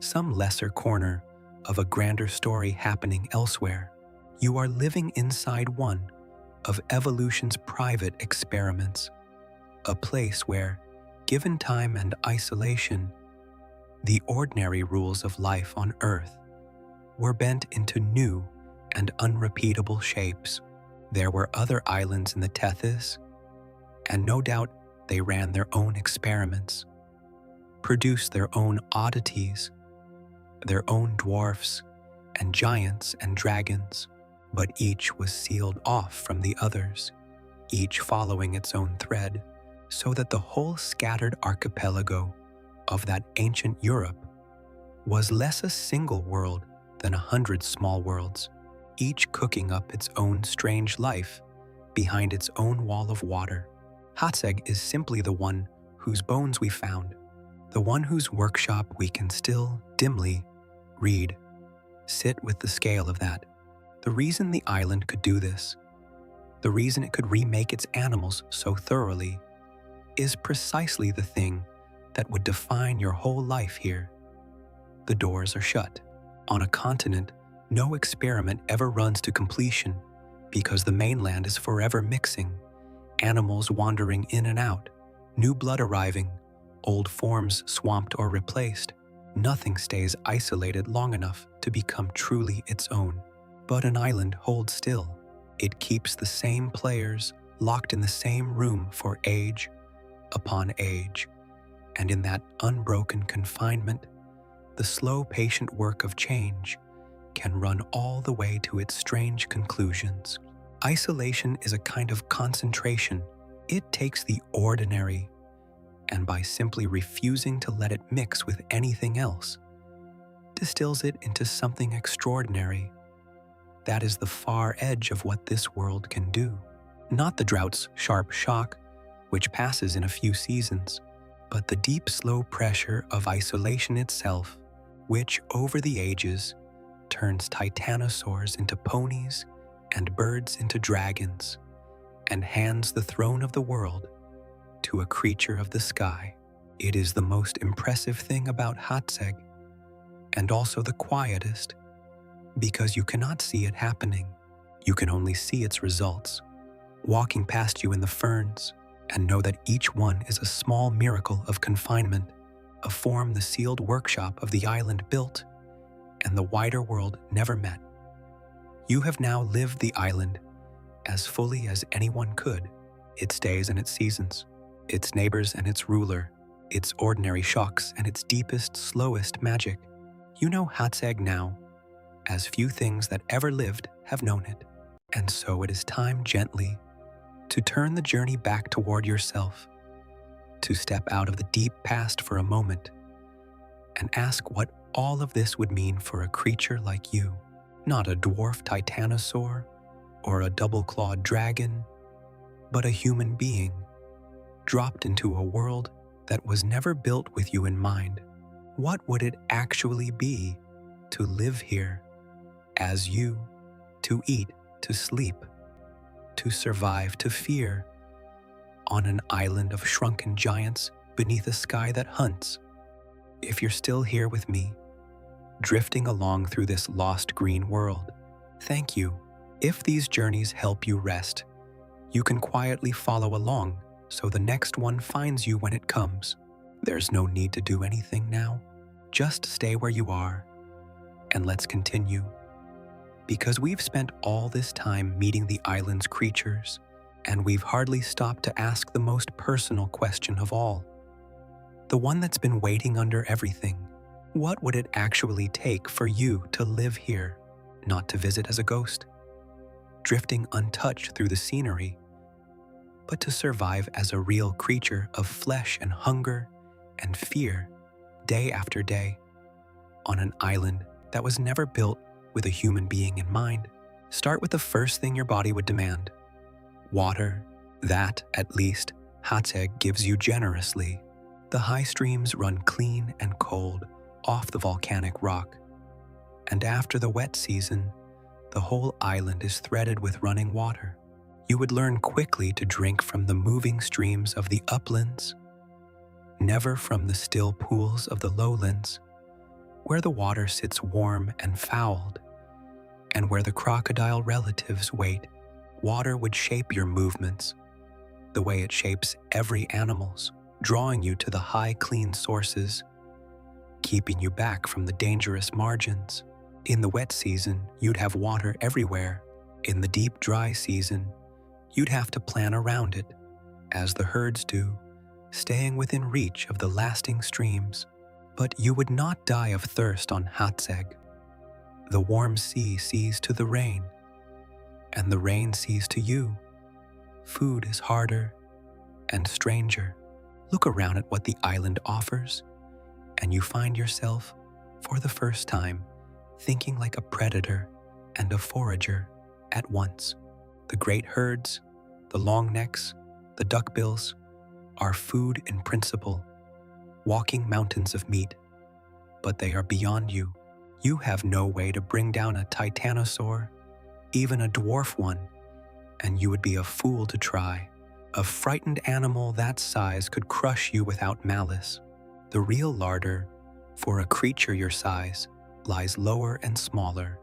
S1: some lesser corner of a grander story happening elsewhere. You are living inside one of evolution's private experiments, a place where, given time and isolation, the ordinary rules of life on Earth were bent into new and unrepeatable shapes. There were other islands in the Tethys, and no doubt they ran their own experiments, produced their own oddities, their own dwarfs and giants and dragons, but each was sealed off from the others, each following its own thread, so that the whole scattered archipelago of that ancient Europe was less a single world than 100 small worlds, each cooking up its own strange life behind its own wall of water. Hațeg is simply the one whose bones we found, the one whose workshop we can still dimly read. Sit with the scale of that. The reason the island could do this, the reason it could remake its animals so thoroughly, is precisely the thing that would define your whole life here. The doors are shut. On a continent, no experiment ever runs to completion because the mainland is forever mixing, animals wandering in and out, new blood arriving, old forms swamped or replaced. Nothing stays isolated long enough to become truly its own. But an island holds still. It keeps the same players locked in the same room for age upon age, and in that unbroken confinement, the slow, patient work of change can run all the way to its strange conclusions. Isolation is a kind of concentration. It takes the ordinary, and by simply refusing to let it mix with anything else, distills it into something extraordinary. That is the far edge of what this world can do. Not the drought's sharp shock, which passes in a few seasons, but the deep, slow pressure of isolation itself, which, over the ages, turns titanosaurs into ponies and birds into dragons, and hands the throne of the world to a creature of the sky. It is the most impressive thing about Hațeg, and also the quietest, because you cannot see it happening. You can only see its results, walking past you in the ferns, and know that each one is a small miracle of confinement, a form the sealed workshop of the island built and the wider world never met. You have now lived the island as fully as anyone could, its days and its seasons, its neighbors and its ruler, its ordinary shocks and its deepest, slowest magic. You know Hațeg now, as few things that ever lived have known it. And so it is time gently to turn the journey back toward yourself, to step out of the deep past for a moment and ask what all of this would mean for a creature like you, not a dwarf titanosaur or a double-clawed dragon, but a human being dropped into a world that was never built with you in mind. What would it actually be to live here as you, to eat, to sleep, to survive, to fear, on an island of shrunken giants beneath a sky that hunts? If you're still here with me, drifting along through this lost green world, thank you. If these journeys help you rest, you can quietly follow along so the next one finds you when it comes. There's no need to do anything now. Just stay where you are, and let's continue. Because we've spent all this time meeting the island's creatures, and we've hardly stopped to ask the most personal question of all. The one that's been waiting under everything. What would it actually take for you to live here, not to visit as a ghost, drifting untouched through the scenery, but to survive as a real creature of flesh and hunger and fear, day after day, on an island that was never built with a human being in mind? Start with the first thing your body would demand: water. That, at least, Hațeg gives you generously. The high streams run clean and cold off the volcanic rock, and after the wet season, the whole island is threaded with running water. You would learn quickly to drink from the moving streams of the uplands, never from the still pools of the lowlands, where the water sits warm and fouled, and where the crocodile relatives wait. Water would shape your movements, the way it shapes every animal's, drawing you to the high, clean sources, keeping you back from the dangerous margins. In the wet season, you'd have water everywhere. In the deep, dry season, you'd have to plan around it, as the herds do, staying within reach of the lasting streams. But you would not die of thirst on Hațeg. The warm sea sees to the rain, and the rain sees to you. Food is harder and stranger. Look around at what the island offers, and you find yourself, for the first time, thinking like a predator and a forager at once. The great herds, the long necks, the duckbills, are food in principle, walking mountains of meat, but they are beyond you. You have no way to bring down a titanosaur, even a dwarf one, and you would be a fool to try. A frightened animal that size could crush you without malice. The real larder, for a creature your size, lies lower and smaller.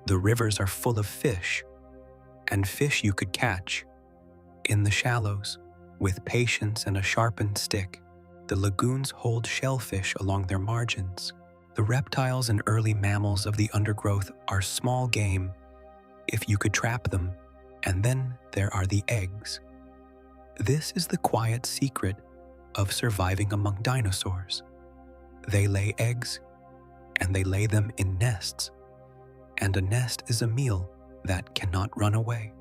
S1: The rivers are full of fish, and fish you could catch. In the shallows, with patience and a sharpened stick, the lagoons hold shellfish along their margins. The reptiles and early mammals of the undergrowth are small game, if you could trap them, and then there are the eggs. This is the quiet secret of surviving among dinosaurs. They lay eggs, and they lay them in nests, and a nest is a meal that cannot run away.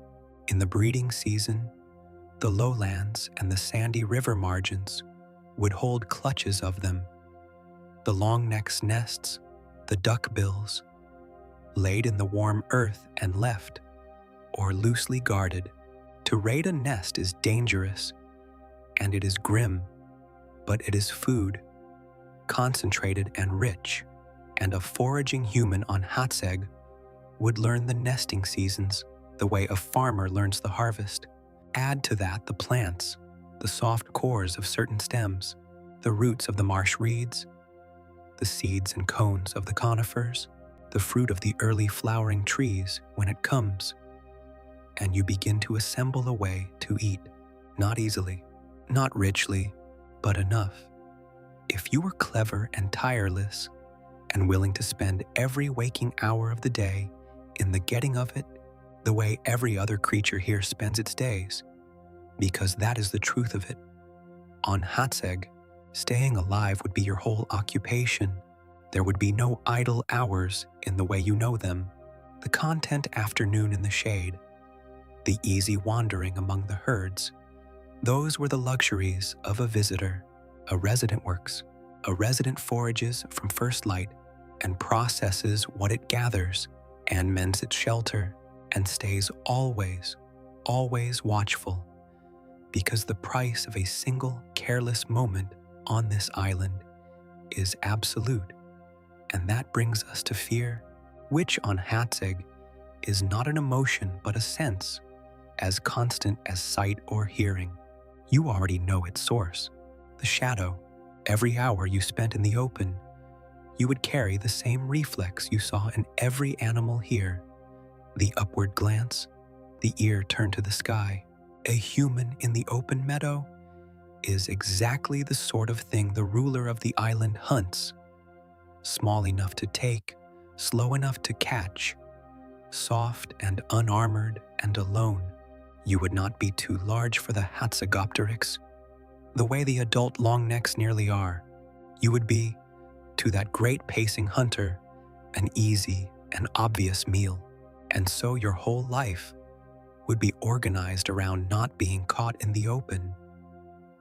S1: In the breeding season, the lowlands and the sandy river margins would hold clutches of them. The longnecks' nests, the duckbills, laid in the warm earth and left, or loosely guarded. To raid a nest is dangerous, and it is grim, but it is food, concentrated and rich, and a foraging human on Hațeg would learn the nesting seasons the way a farmer learns the harvest. Add to that the plants, the soft cores of certain stems, the roots of the marsh reeds, the seeds and cones of the conifers, the fruit of the early flowering trees when it comes, and you begin to assemble a way to eat, not easily, not richly, but enough. If you were clever and tireless, and willing to spend every waking hour of the day in the getting of it the way every other creature here spends its days, because that is the truth of it. On Hațeg, staying alive would be your whole occupation. There would be no idle hours in the way you know them, the content afternoon in the shade, the easy wandering among the herds. Those were the luxuries of a visitor. A resident works. A resident forages from first light and processes what it gathers and mends its shelter and stays always, always watchful, because the price of a single careless moment on this island is absolute. And that brings us to fear, which on Hațeg is not an emotion but a sense, as constant as sight or hearing. You already know its source, the shadow. Every hour you spent in the open, you would carry the same reflex you saw in every animal here. The upward glance, the ear turned to the sky. A human in the open meadow is exactly the sort of thing the ruler of the island hunts. Small enough to take, slow enough to catch, soft and unarmored and alone. You would not be too large for the Hatzegopteryx, the way the adult longnecks nearly are. You would be, to that great pacing hunter, an easy and obvious meal. And so your whole life would be organized around not being caught in the open,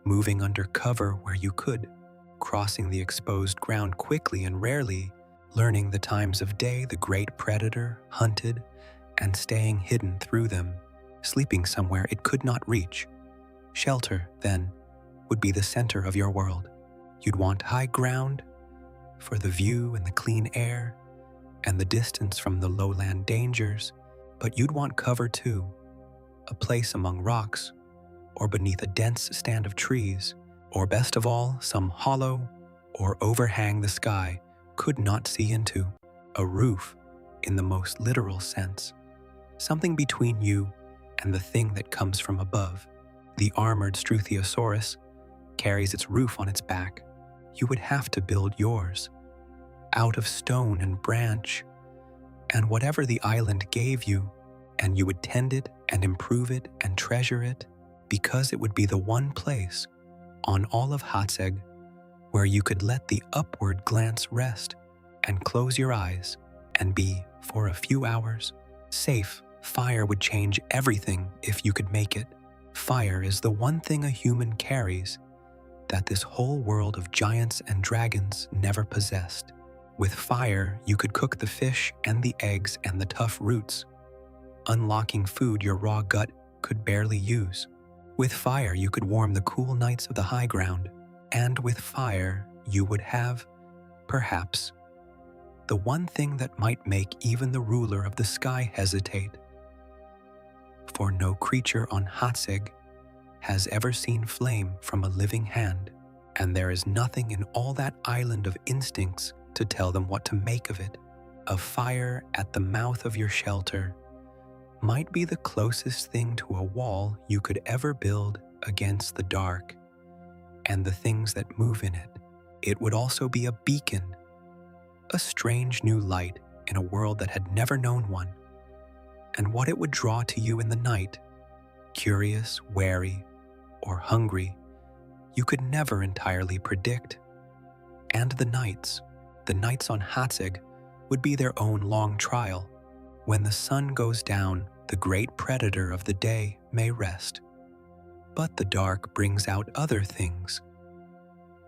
S1: moving under cover where you could, crossing the exposed ground quickly and rarely, learning the times of day the great predator hunted, and staying hidden through them, sleeping somewhere it could not reach. Shelter, then, would be the center of your world. You'd want high ground for the view and the clean air and the distance from the lowland dangers, but you'd want cover too, a place among rocks or beneath a dense stand of trees, or best of all, some hollow or overhang the sky could not see into, a roof in the most literal sense, something between you and the thing that comes from above. The armored Struthiosaurus carries its roof on its back. You would have to build yours, out of stone and branch, and whatever the island gave you, and you would tend it and improve it and treasure it, because it would be the one place on all of Hațeg where you could let the upward glance rest and close your eyes and be, for a few hours, safe. Fire would change everything if you could make it. Fire is the one thing a human carries that this whole world of giants and dragons never possessed. With fire, you could cook the fish and the eggs and the tough roots, unlocking food your raw gut could barely use. With fire, you could warm the cool nights of the high ground, and with fire, you would have, perhaps, the one thing that might make even the ruler of the sky hesitate. For no creature on Hațeg has ever seen flame from a living hand, and there is nothing in all that island of instincts to tell them what to make of it. A fire at the mouth of your shelter might be the closest thing to a wall you could ever build against the dark and the things that move in it. It would also be a beacon, a strange new light in a world that had never known one. And what it would draw to you in the night, curious, wary, or hungry, you could never entirely predict. And the nights on Hațeg would be their own long trial. When the sun goes down, the great predator of the day may rest. But the dark brings out other things.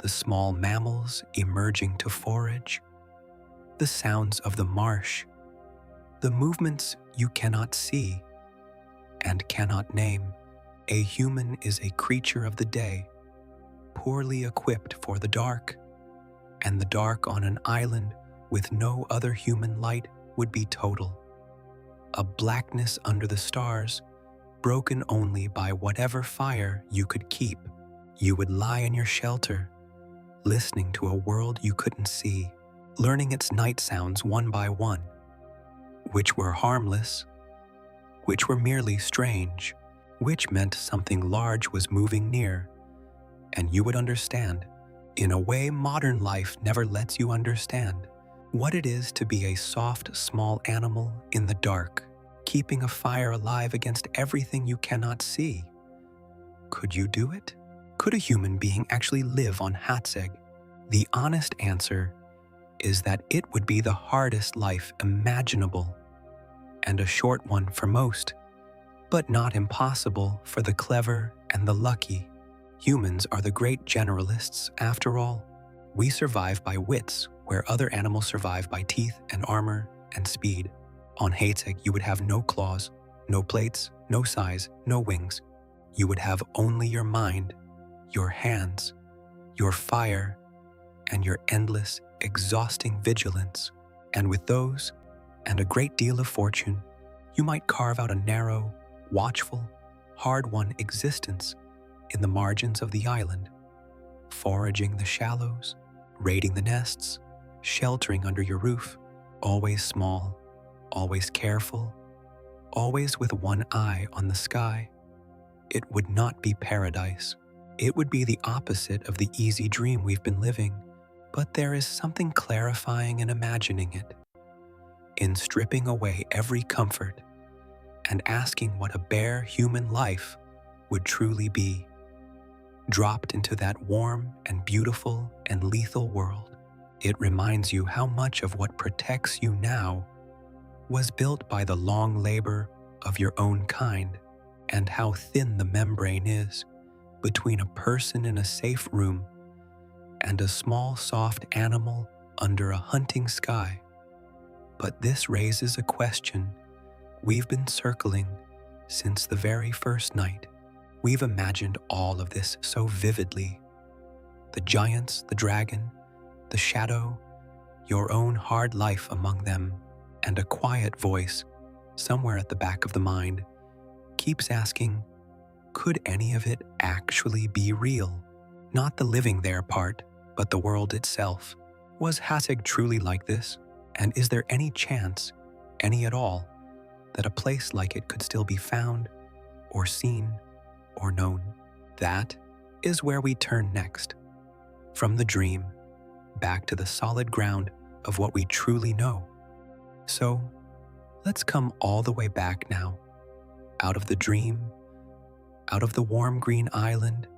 S1: The small mammals emerging to forage, the sounds of the marsh, the movements you cannot see and cannot name. A human is a creature of the day, poorly equipped for the dark, and the dark on an island with no other human light would be total. A blackness under the stars, broken only by whatever fire you could keep. You would lie in your shelter, listening to a world you couldn't see, learning its night sounds one by one, which were harmless, which were merely strange, which meant something large was moving near, and you would understand, in a way modern life never lets you understand, What it is to be a soft, small animal in the dark, keeping a fire alive against everything you cannot see. Could you do it? Could a human being actually live on Hatzeg? The honest answer is that it would be the hardest life imaginable, and a short one for most, but not impossible for the clever and the lucky. Humans are the great generalists, after all. We survive by wits, where other animals survive by teeth and armor and speed. On Hatzeg, you would have no claws, no plates, no size, no wings. You would have only your mind, your hands, your fire, and your endless, exhausting vigilance. And with those, and a great deal of fortune, you might carve out a narrow, watchful, hard-won existence in the margins of the island, foraging the shallows, raiding the nests, sheltering under your roof, always small, always careful, always with one eye on the sky. It would not be paradise. It would be the opposite of the easy dream we've been living, but there is something clarifying in imagining it, in stripping away every comfort and asking what a bare human life would truly be, dropped into that warm and beautiful and lethal world. It reminds you how much of what protects you now was built by the long labor of your own kind, and how thin the membrane is between a person in a safe room and a small, soft animal under a hunting sky. But this raises a question we've been circling since the very first night. We've imagined all of this so vividly. The giants, the dragon, the shadow, your own hard life among them, and a quiet voice, somewhere at the back of the mind, keeps asking, could any of it actually be real? Not the living there part, but the world itself. Was Hatzeg truly like this? And is there any chance, any at all, that a place like it could still be found, or seen, or known? That is where we turn next. From the dream, back to the solid ground of what we truly know. So, let's come all the way back now, out of the dream, out of the warm green island,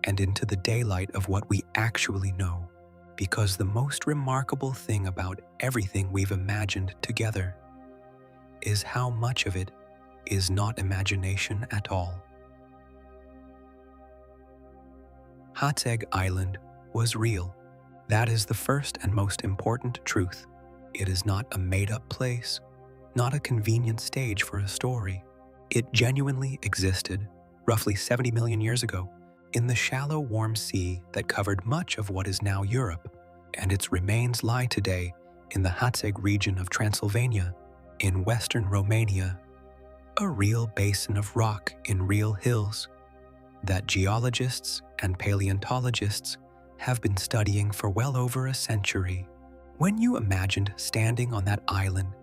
S1: and into the daylight of what we actually know. Because the most remarkable thing about everything we've imagined together is how much of it is not imagination at all. Hatzeg Island was real. That is the first and most important truth. It is not a made-up place, not a convenient stage for a story. It genuinely existed, roughly 70 million years ago, in the shallow, warm sea that covered much of what is now Europe, and its remains lie today in the Hațeg region of Transylvania, in western Romania, a real basin of rock in real hills that geologists and paleontologists have been studying for well over a century. When you imagined standing on that island,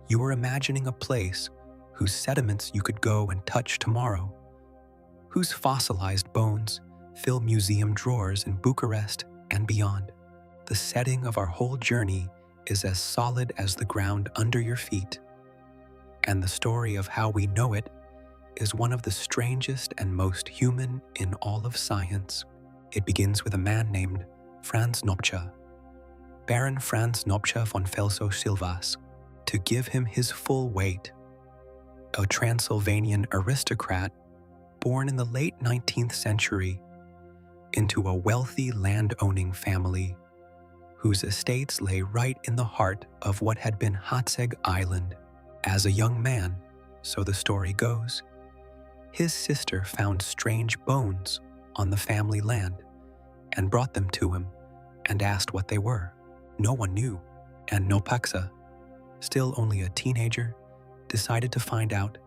S1: you were imagining a place whose sediments you could go and touch tomorrow, whose fossilized bones fill museum drawers in Bucharest and beyond. The setting of our whole journey is as solid as the ground under your feet, and the story of how we know it is one of the strangest and most human in all of science. It begins with a man named Franz Nopcsa, Baron Franz Nopcsa von Felso-Silvas, to give him his full weight, a Transylvanian aristocrat born in the late 19th century into a wealthy land-owning family whose estates lay right in the heart of what had been Hatzeg Island. As a young man, so the story goes, his sister found strange bones on the family land and brought them to him and asked what they were. No one knew, and Nopcsa, still only a teenager, decided to find out,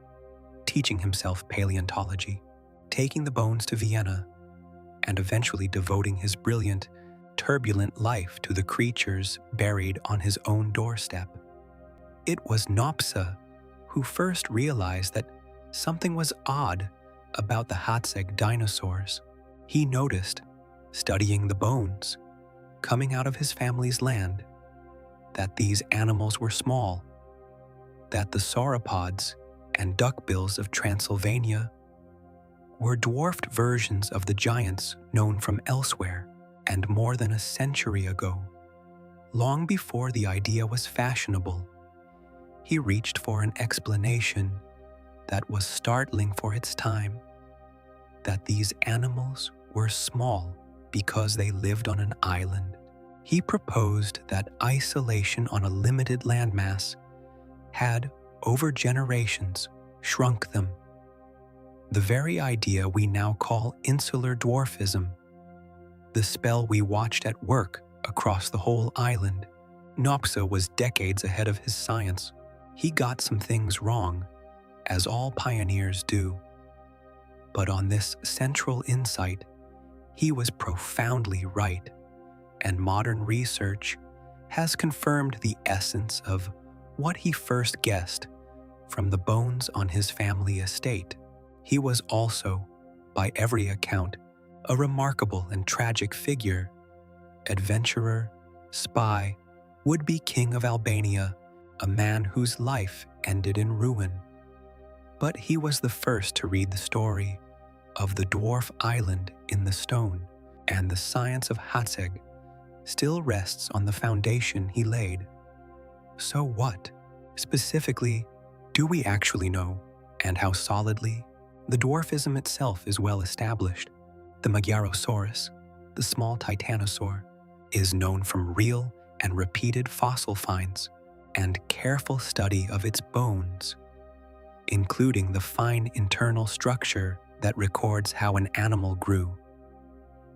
S1: teaching himself paleontology, taking the bones to Vienna, and eventually devoting his brilliant, turbulent life to the creatures buried on his own doorstep. It was Nopcsa who first realized that something was odd about the Hațeg dinosaurs. He noticed, studying the bones coming out of his family's land, that these animals were small, that the sauropods and duckbills of Transylvania were dwarfed versions of the giants known from elsewhere and more than a century ago. Long before the idea was fashionable, he reached for an explanation that was startling for its time, that these animals were small because they lived on an island. He proposed that isolation on a limited landmass had, over generations, shrunk them. The very idea we now call insular dwarfism, the spell we watched at work across the whole island. Nopsa was decades ahead of his science. He got some things wrong, as all pioneers do. But on this central insight, he was profoundly right, and modern research has confirmed the essence of what he first guessed from the bones on his family estate. He was also, by every account, a remarkable and tragic figure, adventurer, spy, would-be king of Albania, a man whose life ended in ruin. But he was the first to read the story of the dwarf island in the stone, and the science of Hațeg still rests on the foundation he laid. So what, specifically, do we actually know, and how solidly? The dwarfism itself is well established. The Magyarosaurus, the small titanosaur, is known from real and repeated fossil finds and careful study of its bones, including the fine internal structure that records how an animal grew,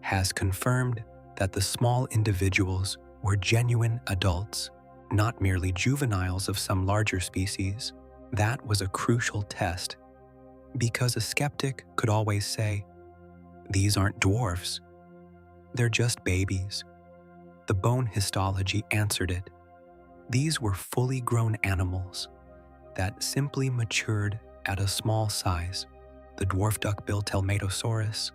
S1: has confirmed that the small individuals were genuine adults, not merely juveniles of some larger species. That was a crucial test, because a skeptic could always say, "These aren't dwarfs, they're just babies." The bone histology answered it. These were fully grown animals that simply matured at a small size. The dwarf duckbill Telmatosaurus,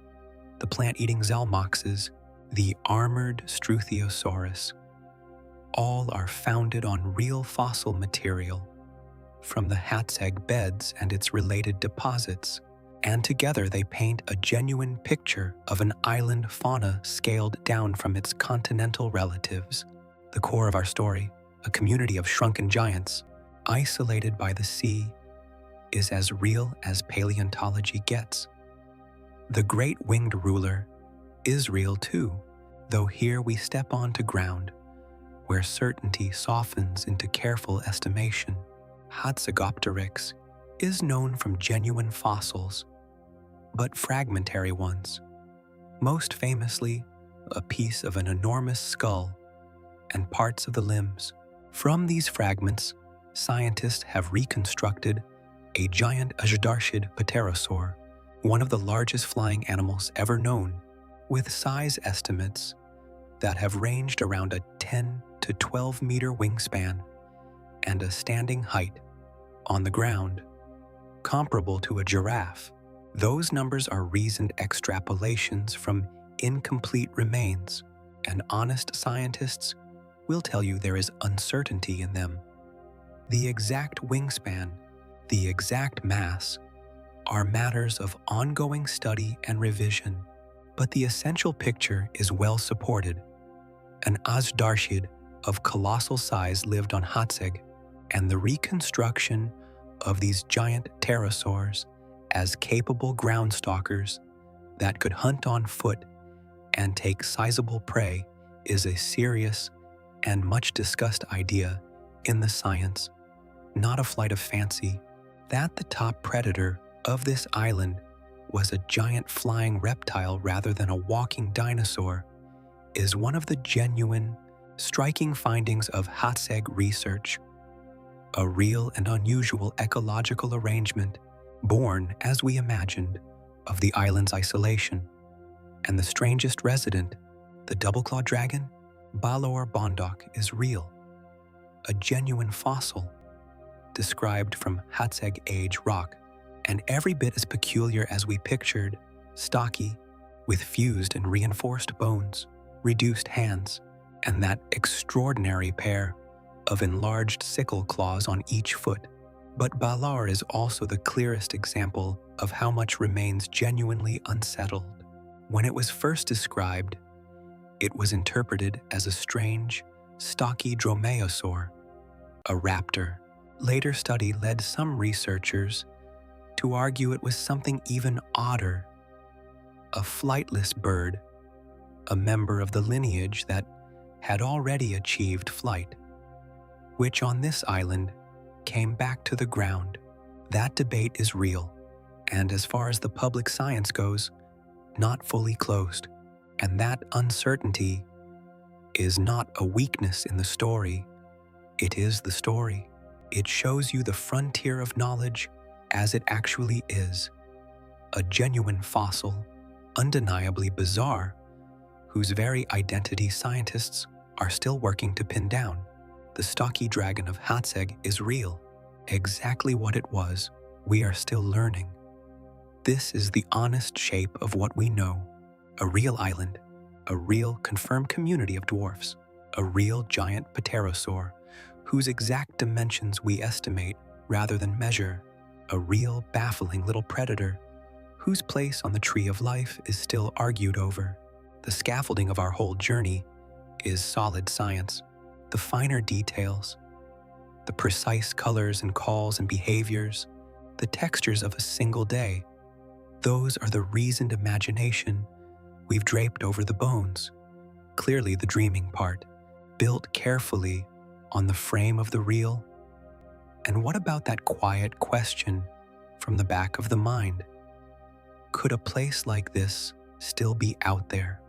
S1: the plant-eating Zalmoxes, the armored Struthiosaurus, all are founded on real fossil material from the Hațeg beds and its related deposits, and together they paint a genuine picture of an island fauna scaled down from its continental relatives. The core of our story, a community of shrunken giants, isolated by the sea, is as real as paleontology gets. The great winged ruler is real too, though here we step onto ground where certainty softens into careful estimation. Hatzegopteryx is known from genuine fossils, but fragmentary ones, most famously a piece of an enormous skull and parts of the limbs. From these fragments, scientists have reconstructed a giant Ajdarshid pterosaur, one of the largest flying animals ever known, with size estimates that have ranged around a 10 to 12 meter wingspan and a standing height on the ground comparable to a giraffe. Those numbers are reasoned extrapolations from incomplete remains, and honest scientists will tell you there is uncertainty in them. The exact wingspan, the exact mass, are matters of ongoing study and revision, but the essential picture is well supported. An Ajdarshid of colossal size lived on Hațeg, and the reconstruction of these giant pterosaurs as capable ground stalkers that could hunt on foot and take sizable prey is a serious and much discussed idea in the science, not a flight of fancy. That the top predator of this island was a giant flying reptile rather than a walking dinosaur is one of the genuine, striking findings of Hațeg research. A real and unusual ecological arrangement born, as we imagined, of the island's isolation. And the strangest resident, the double-clawed dragon, Balor Bondok, is real. A genuine fossil, described from Hațeg Age rock, and every bit as peculiar as we pictured, stocky, with fused and reinforced bones, reduced hands, and that extraordinary pair of enlarged sickle claws on each foot. But Balar is also the clearest example of how much remains genuinely unsettled. When it was first described, it was interpreted as a strange, stocky dromaeosaur, a raptor. Later study led some researchers to argue it was something even odder, a flightless bird, a member of the lineage that had already achieved flight, which on this island came back to the ground. That debate is real, and as far as the public science goes, not fully closed. And that uncertainty is not a weakness in the story, it is the story. It shows you the frontier of knowledge as it actually is, a genuine fossil, undeniably bizarre, whose very identity scientists are still working to pin down. The stocky dragon of Hațeg is real. Exactly what it was, we are still learning. This is the honest shape of what we know. A real island, a real confirmed community of dwarfs, a real giant pterosaur, whose exact dimensions we estimate rather than measure, a real baffling little predator, whose place on the tree of life is still argued over. The scaffolding of our whole journey is solid science. The finer details, the precise colors and calls and behaviors, the textures of a single day, those are the reasoned imagination we've draped over the bones. Clearly the dreaming part, built carefully on the frame of the real. And what about that quiet question from the back of the mind? Could a place like this still be out there,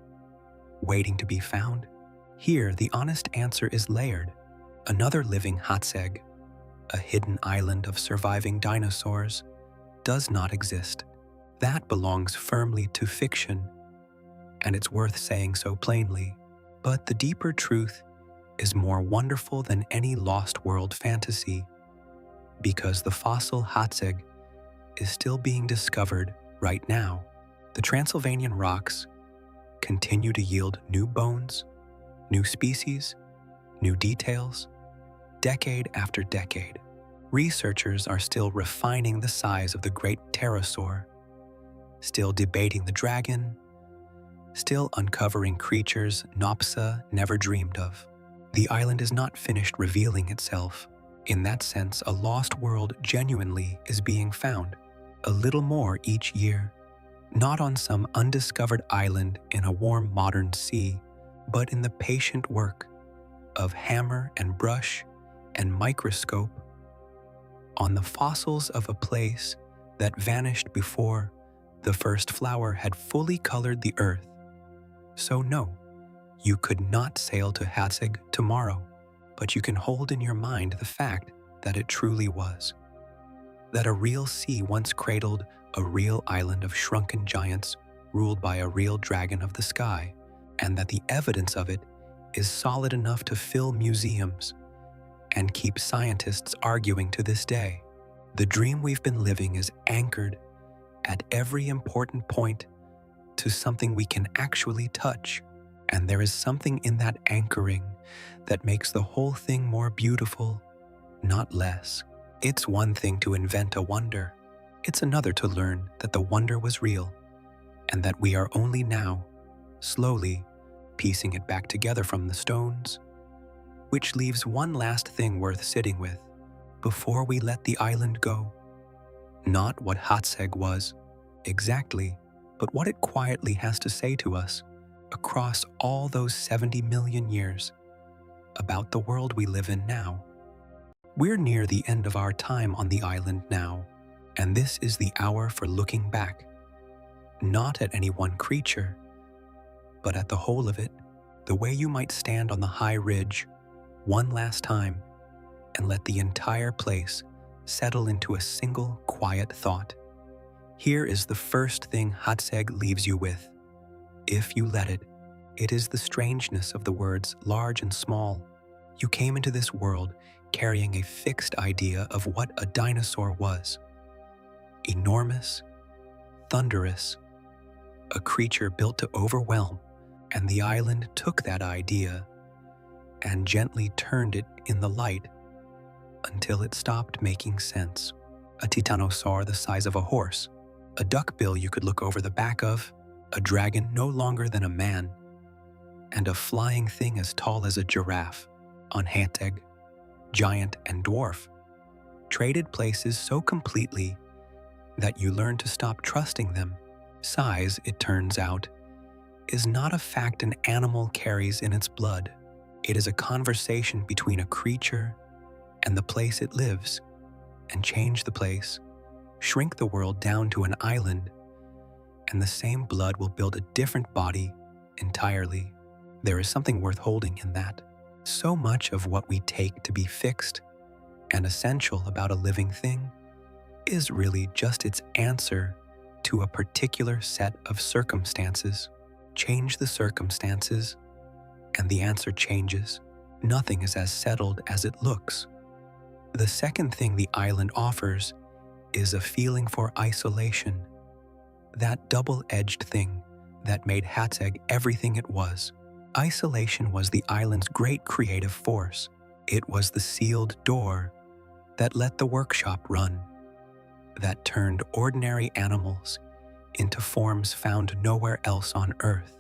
S1: waiting to be found? Here, the honest answer is layered. Another living Hațeg, a hidden island of surviving dinosaurs, does not exist. That belongs firmly to fiction, and it's worth saying so plainly. But the deeper truth is more wonderful than any lost world fantasy, because the fossil Hațeg is still being discovered right now. The Transylvanian rocks continue to yield new bones, new species, new details, decade after decade. Researchers are still refining the size of the great pterosaur, still debating the dragon, still uncovering creatures Nopsa never dreamed of. The island is not finished revealing itself. In that sense, a lost world genuinely is being found, a little more each year, not on some undiscovered island in a warm modern sea, but in the patient work of hammer and brush and microscope on the fossils of a place that vanished before the first flower had fully colored the earth. So no, you could not sail to Hațeg tomorrow, but you can hold in your mind the fact that it truly was. That a real sea once cradled a real island of shrunken giants ruled by a real dragon of the sky, and that the evidence of it is solid enough to fill museums and keep scientists arguing to this day. The dream we've been living is anchored at every important point to something we can actually touch, and there is something in that anchoring that makes the whole thing more beautiful, not less. It's one thing to invent a wonder. It's another to learn that the wonder was real, and that we are only now, slowly, piecing it back together from the stones, which leaves one last thing worth sitting with before we let the island go. Not what Hațeg was, exactly, but what it quietly has to say to us across all those 70 million years about the world we live in now. We're near the end of our time on the island now, and this is the hour for looking back, not at any one creature, but at the whole of it, the way you might stand on the high ridge one last time and let the entire place settle into a single quiet thought. Here is the first thing Hațeg leaves you with, if you let it. It is the strangeness of the words large and small. You came into this world carrying a fixed idea of what a dinosaur was. Enormous, thunderous, a creature built to overwhelm, and the island took that idea and gently turned it in the light until it stopped making sense. A titanosaur the size of a horse, a duckbill you could look over the back of, a dragon no longer than a man, and a flying thing as tall as a giraffe on Hațeg, giant and dwarf, traded places so completely that you learn to stop trusting them. Size, it turns out, is not a fact an animal carries in its blood. It is a conversation between a creature and the place it lives, and change the place, shrink the world down to an island, and the same blood will build a different body entirely. There is something worth holding in that. So much of what we take to be fixed and essential about a living thing is really just its answer to a particular set of circumstances. Change the circumstances, and the answer changes. Nothing is as settled as it looks. The second thing the island offers is a feeling for isolation, that double-edged thing that made Hațeg everything it was. Isolation was the island's great creative force. It was the sealed door that let the workshop run, that turned ordinary animals into forms found nowhere else on Earth,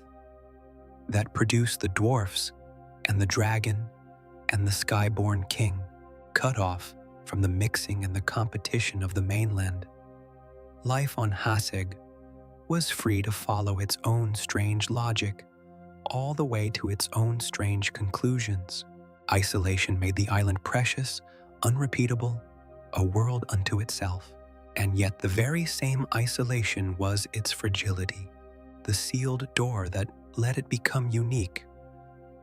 S1: that produced the dwarfs and the dragon and the sky-born king, cut off from the mixing and the competition of the mainland. Life on Hațeg was free to follow its own strange logic, all the way to its own strange conclusions. Isolation made the island precious, unrepeatable, a world unto itself. And yet the very same isolation was its fragility. The sealed door that let it become unique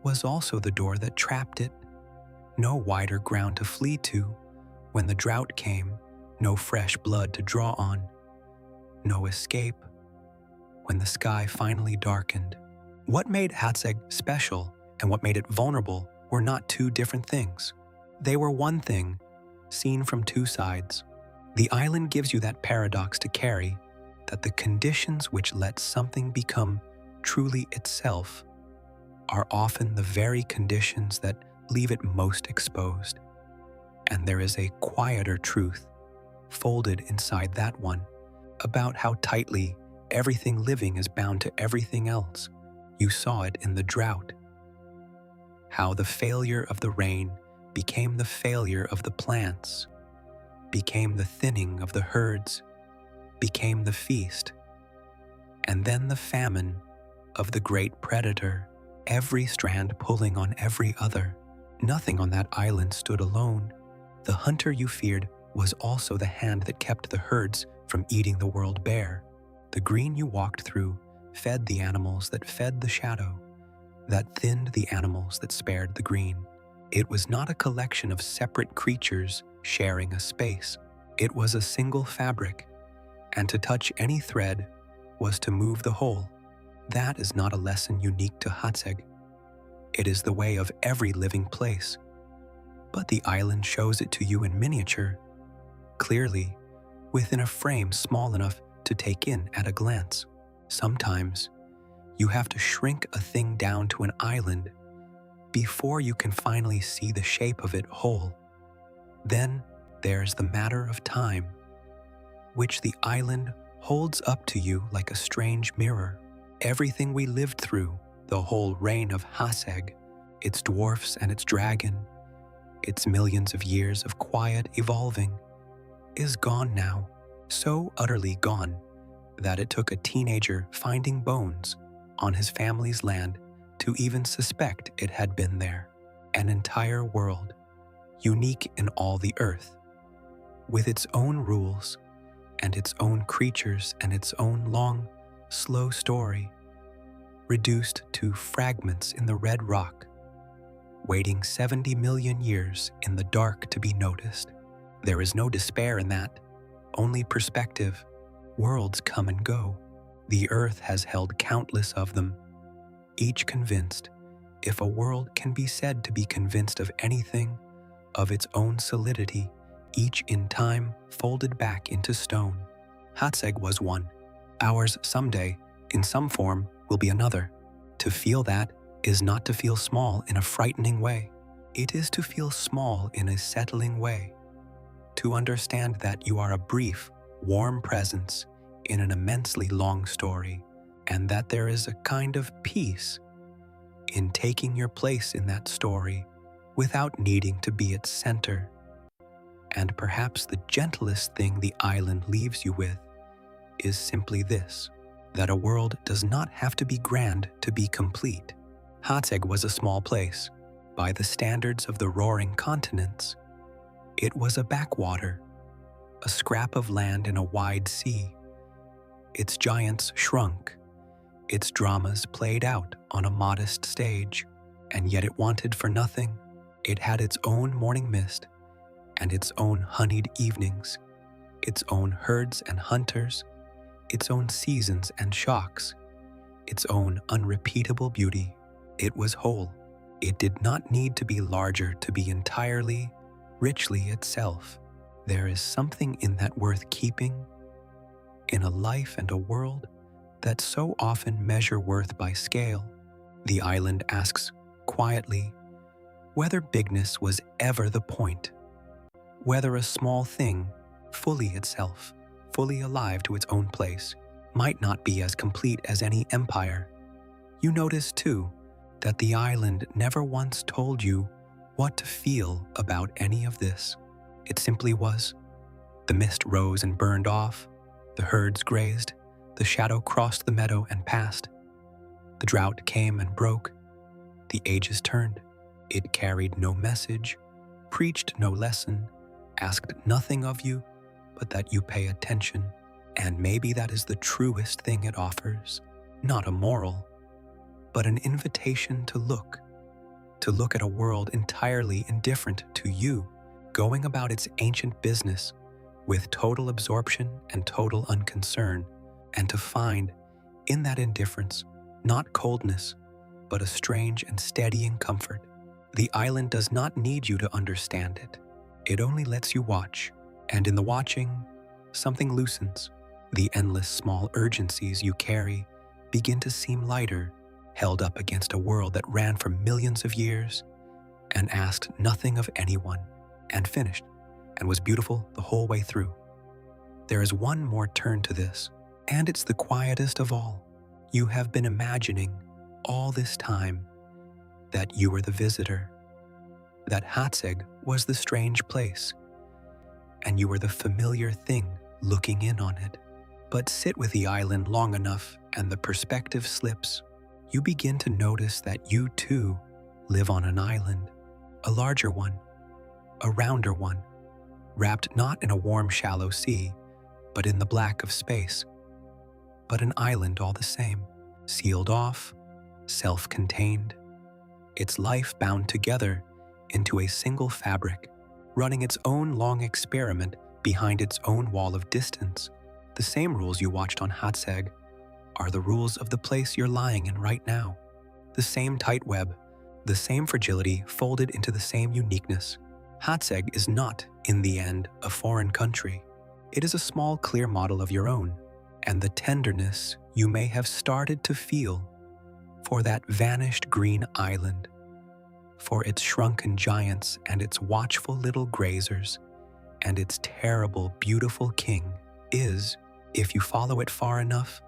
S1: was also the door that trapped it. No wider ground to flee to when the drought came, no fresh blood to draw on, no escape when the sky finally darkened. What made Hațeg special and what made it vulnerable were not two different things. They were one thing, seen from two sides. The island gives you that paradox to carry, that the conditions which let something become truly itself are often the very conditions that leave it most exposed. And there is a quieter truth folded inside that one about how tightly everything living is bound to everything else. You saw it in the drought, how the failure of the rain became the failure of the plants, became the thinning of the herds, became the feast, and then the famine of the great predator, every strand pulling on every other. Nothing on that island stood alone. The hunter you feared was also the hand that kept the herds from eating the world bare. The green you walked through fed the animals that fed the shadow, that thinned the animals that spared the green. It was not a collection of separate creatures sharing a space. It was a single fabric, and to touch any thread was to move the whole. That is not a lesson unique to Hațeg. It is the way of every living place. But the island shows it to you in miniature, clearly, within a frame small enough to take in at a glance. Sometimes, you have to shrink a thing down to an island before you can finally see the shape of it whole. Then there's the matter of time, which the island holds up to you like a strange mirror. Everything we lived through, the whole reign of Hațeg, its dwarfs and its dragon, its millions of years of quiet evolving, is gone now, so utterly gone that it took a teenager finding bones on his family's land to even suspect it had been there. An entire world, unique in all the earth, with its own rules and its own creatures and its own long, slow story, reduced to fragments in the red rock, waiting 70 million years in the dark to be noticed. There is no despair in that, only perspective. Worlds come and go. The earth has held countless of them, each convinced, if a world can be said to be convinced of anything, of its own solidity, each in time folded back into stone. Hațeg was one. Ours someday, in some form, will be another. To feel that is not to feel small in a frightening way. It is to feel small in a settling way. To understand that you are a brief, warm presence in an immensely long story, and that there is a kind of peace in taking your place in that story without needing to be its center. And perhaps the gentlest thing the island leaves you with is simply this, that a world does not have to be grand to be complete. Hațeg was a small place. By the standards of the roaring continents, it was a backwater, a scrap of land in a wide sea. Its giants shrunk, its dramas played out on a modest stage, and yet it wanted for nothing. It had its own morning mist, and its own honeyed evenings, its own herds and hunters, its own seasons and shocks, its own unrepeatable beauty. It was whole. It did not need to be larger to be entirely, richly itself. There is something in that worth keeping, in a life and a world that so often measure worth by scale. The island asks quietly whether bigness was ever the point, whether a small thing, fully itself, fully alive to its own place, might not be as complete as any empire. You notice, too, that the island never once told you what to feel about any of this. It simply was. The mist rose and burned off, the herds grazed, the shadow crossed the meadow and passed. The drought came and broke, the ages turned. It carried no message, preached no lesson, asked nothing of you but that you pay attention. And maybe that is the truest thing it offers, not a moral, but an invitation to look at a world entirely indifferent to you, going about its ancient business with total absorption and total unconcern, and to find in that indifference not coldness, but a strange and steadying comfort. The island does not need you to understand it. It only lets you watch, and in the watching, something loosens. The endless small urgencies you carry begin to seem lighter, held up against a world that ran for millions of years and asked nothing of anyone, and finished, and was beautiful the whole way through. There is one more turn to this, and it's the quietest of all. You have been imagining all this time that you were the visitor, that Hațeg was the strange place, and you were the familiar thing looking in on it. But sit with the island long enough and the perspective slips. You begin to notice that you too live on an island, a larger one, a rounder one, wrapped not in a warm shallow sea, but in the black of space. But an island all the same, sealed off, self-contained, its life bound together into a single fabric, running its own long experiment behind its own wall of distance. The same rules you watched on Hațeg are the rules of the place you're lying in right now. The same tight web, the same fragility folded into the same uniqueness. Hațeg is not, in the end, a foreign country. It is a small, clear model of your own, and the tenderness you may have started to feel for that vanished green island, for its shrunken giants and its watchful little grazers, and its terrible, beautiful king is, if you follow it far enough,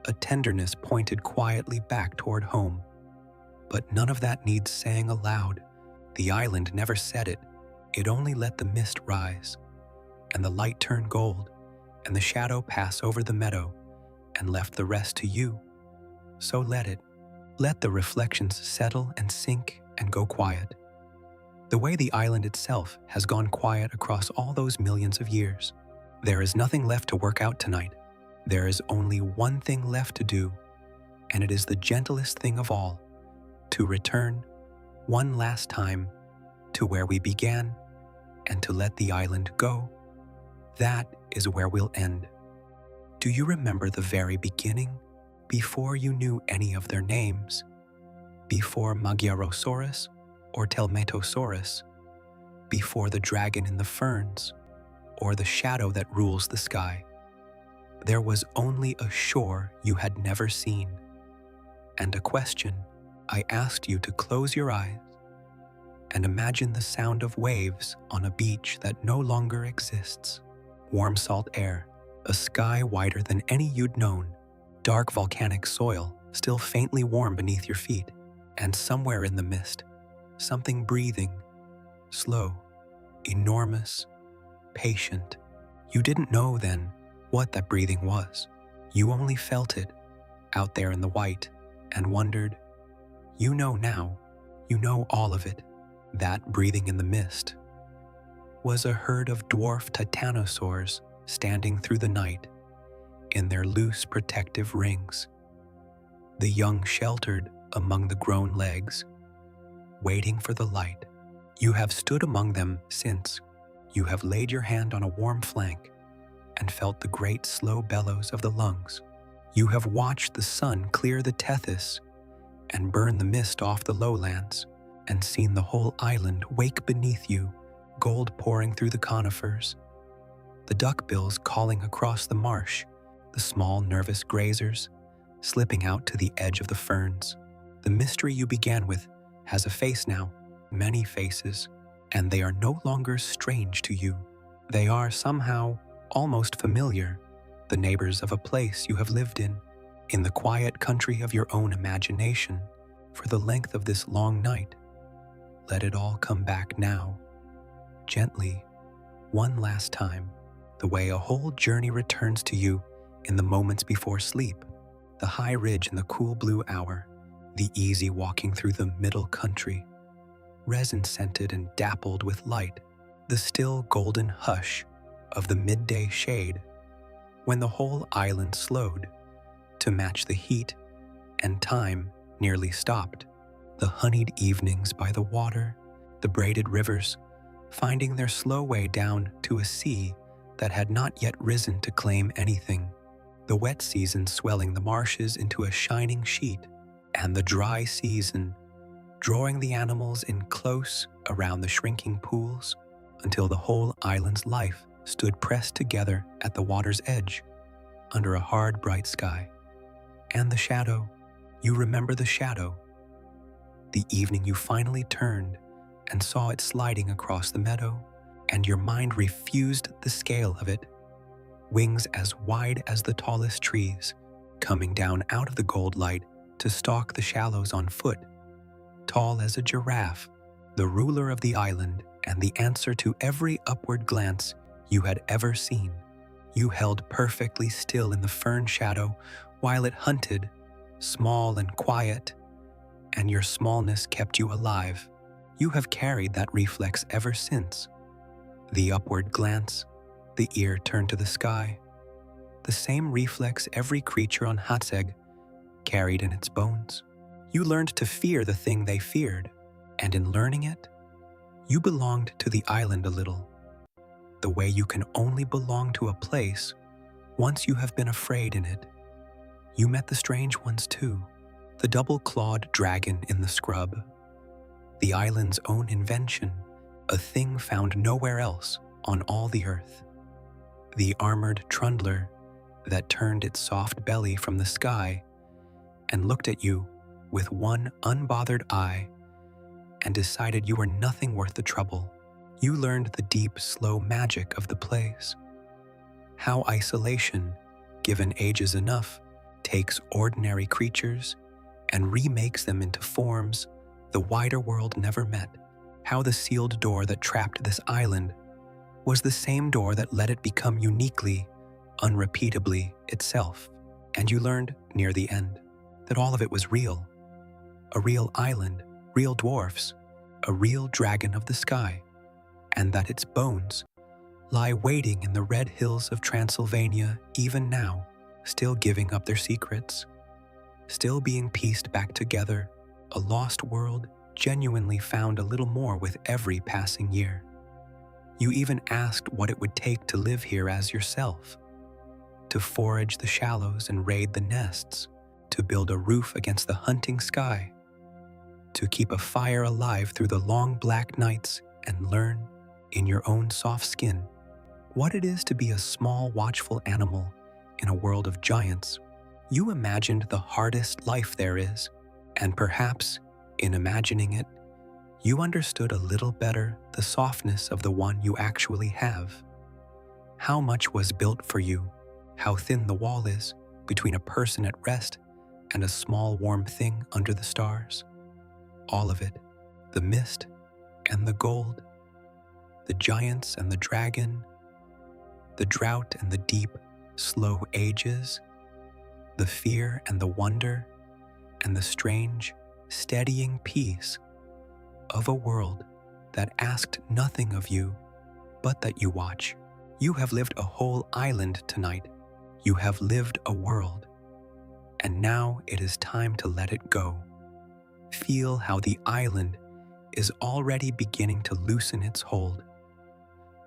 S1: a tenderness pointed quietly back toward home. But none of that needs saying aloud. The island never said it. It only let the mist rise, and the light turn gold, and the shadow pass over the meadow, and left the rest to you. So let it. Let the reflections settle and sink and go quiet. The way the island itself has gone quiet across all those millions of years. There is nothing left to work out tonight. There is only one thing left to do, and it is the gentlest thing of all, to return one last time to where we began and to let the island go. That is where we'll end. Do you remember the very beginning, before you knew any of their names? Before Magyarosaurus or Telmetosaurus? Before the dragon in the ferns or the shadow that rules the sky? There was only a shore you had never seen, and a question I asked you to close your eyes and imagine the sound of waves on a beach that no longer exists. Warm salt air, a sky wider than any you'd known, dark volcanic soil still faintly warm beneath your feet, and somewhere in the mist, something breathing, slow, enormous, patient. You didn't know then what that breathing was. You only felt it out there in the white and wondered, you know now, you know all of it. That breathing in the mist was a herd of dwarf titanosaurs standing through the night in their loose protective rings, the young sheltered among the grown legs, waiting for the light. You have stood among them since. You have laid your hand on a warm flank and felt the great slow bellows of the lungs. You have watched the sun clear the tethys and burn the mist off the lowlands, and seen the whole island wake beneath you, gold pouring through the conifers, the duckbills calling across the marsh, the small nervous grazers slipping out to the edge of the ferns. The mystery you began with has a face now, many faces, and they are no longer strange to you. They are somehow almost familiar, the neighbors of a place you have lived in the quiet country of your own imagination, for the length of this long night. Let it all come back now, gently, one last time, the way a whole journey returns to you in the moments before sleep, the high ridge in the cool blue hour, the easy walking through the middle country, resin-scented and dappled with light, the still golden hush of the midday shade, when the whole island slowed to match the heat and time nearly stopped, the honeyed evenings by the water, the braided rivers, finding their slow way down to a sea that had not yet risen to claim anything, the wet season swelling the marshes into a shining sheet, and the dry season drawing the animals in close around the shrinking pools until the whole island's life stood pressed together at the water's edge under a hard, bright sky. And the shadow, you remember the shadow, the evening you finally turned and saw it sliding across the meadow, and your mind refused the scale of it, wings as wide as the tallest trees, coming down out of the gold light to stalk the shallows on foot, tall as a giraffe, the ruler of the island and the answer to every upward glance you had ever seen. You held perfectly still in the fern shadow while it hunted, small and quiet, and your smallness kept you alive. You have carried that reflex ever since. The upward glance, the ear turned to the sky, the same reflex every creature on Hațeg carried in its bones. You learned to fear the thing they feared, and in learning it, you belonged to the island a little, the way you can only belong to a place once you have been afraid in it. You met the strange ones too, the double-clawed dragon in the scrub, the island's own invention, a thing found nowhere else on all the earth, the armored trundler that turned its soft belly from the sky and looked at you with one unbothered eye and decided you were nothing worth the trouble. You learned the deep, slow magic of the place, how isolation, given ages enough, takes ordinary creatures and remakes them into forms the wider world never met, how the sealed door that trapped this island was the same door that let it become uniquely, unrepeatably itself. And you learned, near the end, that all of it was real. A real island, real dwarfs, a real dragon of the sky, and that its bones lie waiting in the red hills of Transylvania even now, still giving up their secrets, still being pieced back together, a lost world genuinely found a little more with every passing year. You even asked what it would take to live here as yourself, to forage the shallows and raid the nests, to build a roof against the hunting sky, to keep a fire alive through the long black nights and learn, in your own soft skin, what it is to be a small, watchful animal in a world of giants. You imagined the hardest life there is, And perhaps, in imagining it, you understood a little better the softness of the one you actually have. How much was built for you, how thin the wall is between a person at rest and a small warm thing under the stars. All of it, the mist and the gold, the giants and the dragon, the drought and the deep, slow ages, the fear and the wonder, and the strange, steadying peace of a world that asked nothing of you but that you watch. You have lived a whole island tonight. You have lived a world. And now it is time to let it go. Feel how the island is already beginning to loosen its hold.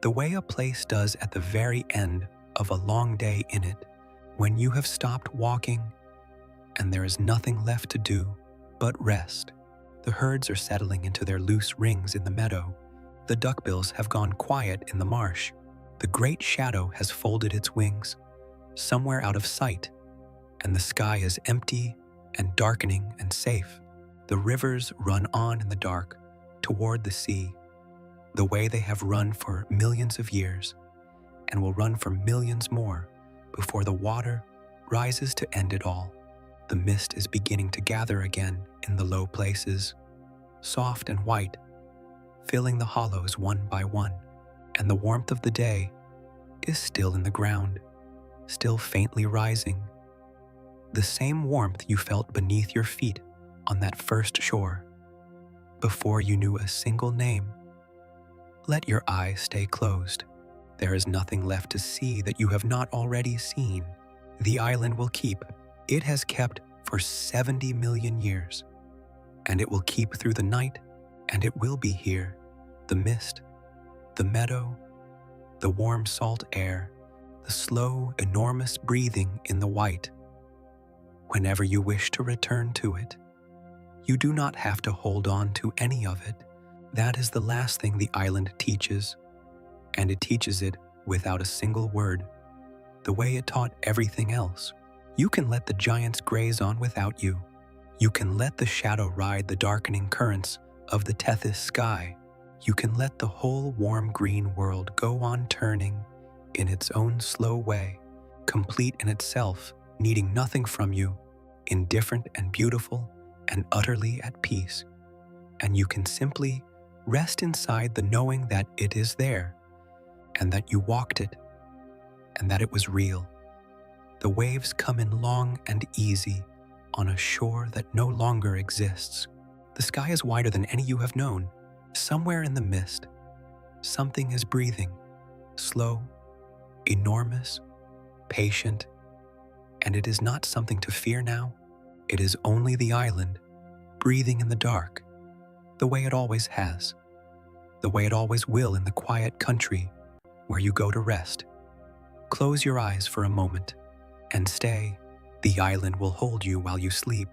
S1: The way a place does at the very end of a long day in it, when you have stopped walking and there is nothing left to do but rest. The herds are settling into their loose rings in the meadow. The duckbills have gone quiet in the marsh. The great shadow has folded its wings, somewhere out of sight, and the sky is empty and darkening and safe. The rivers run on in the dark toward the sea, the way they have run for millions of years, and will run for millions more before the water rises to end it all. The mist is beginning to gather again in the low places, soft and white, filling the hollows one by one, and the warmth of the day is still in the ground, still faintly rising. The same warmth you felt beneath your feet on that first shore, before you knew a single name. Let your eyes stay closed. There is nothing left to see that you have not already seen. The island will keep. It has kept for 70 million years, and it will keep through the night, and it will be here. The mist, the meadow, the warm salt air, the slow, enormous breathing in the white. Whenever you wish to return to it, you do not have to hold on to any of it. That is the last thing the island teaches, and it teaches it without a single word, the way it taught everything else. You can let the giants graze on without you. You can let the shadow ride the darkening currents of the Tethys sky. You can let the whole warm green world go on turning in its own slow way, complete in itself, needing nothing from you, indifferent and beautiful and utterly at peace. And you can simply rest inside the knowing that it is there, and that you walked it, and that it was real. The waves come in long and easy on a shore that no longer exists. The sky is wider than any you have known. Somewhere in the mist, something is breathing, slow, enormous, patient, and it is not something to fear now. It is only the island, breathing in the dark, the way it always has, the way it always will in the quiet country where you go to rest. Close your eyes for a moment and stay. The island will hold you while you sleep.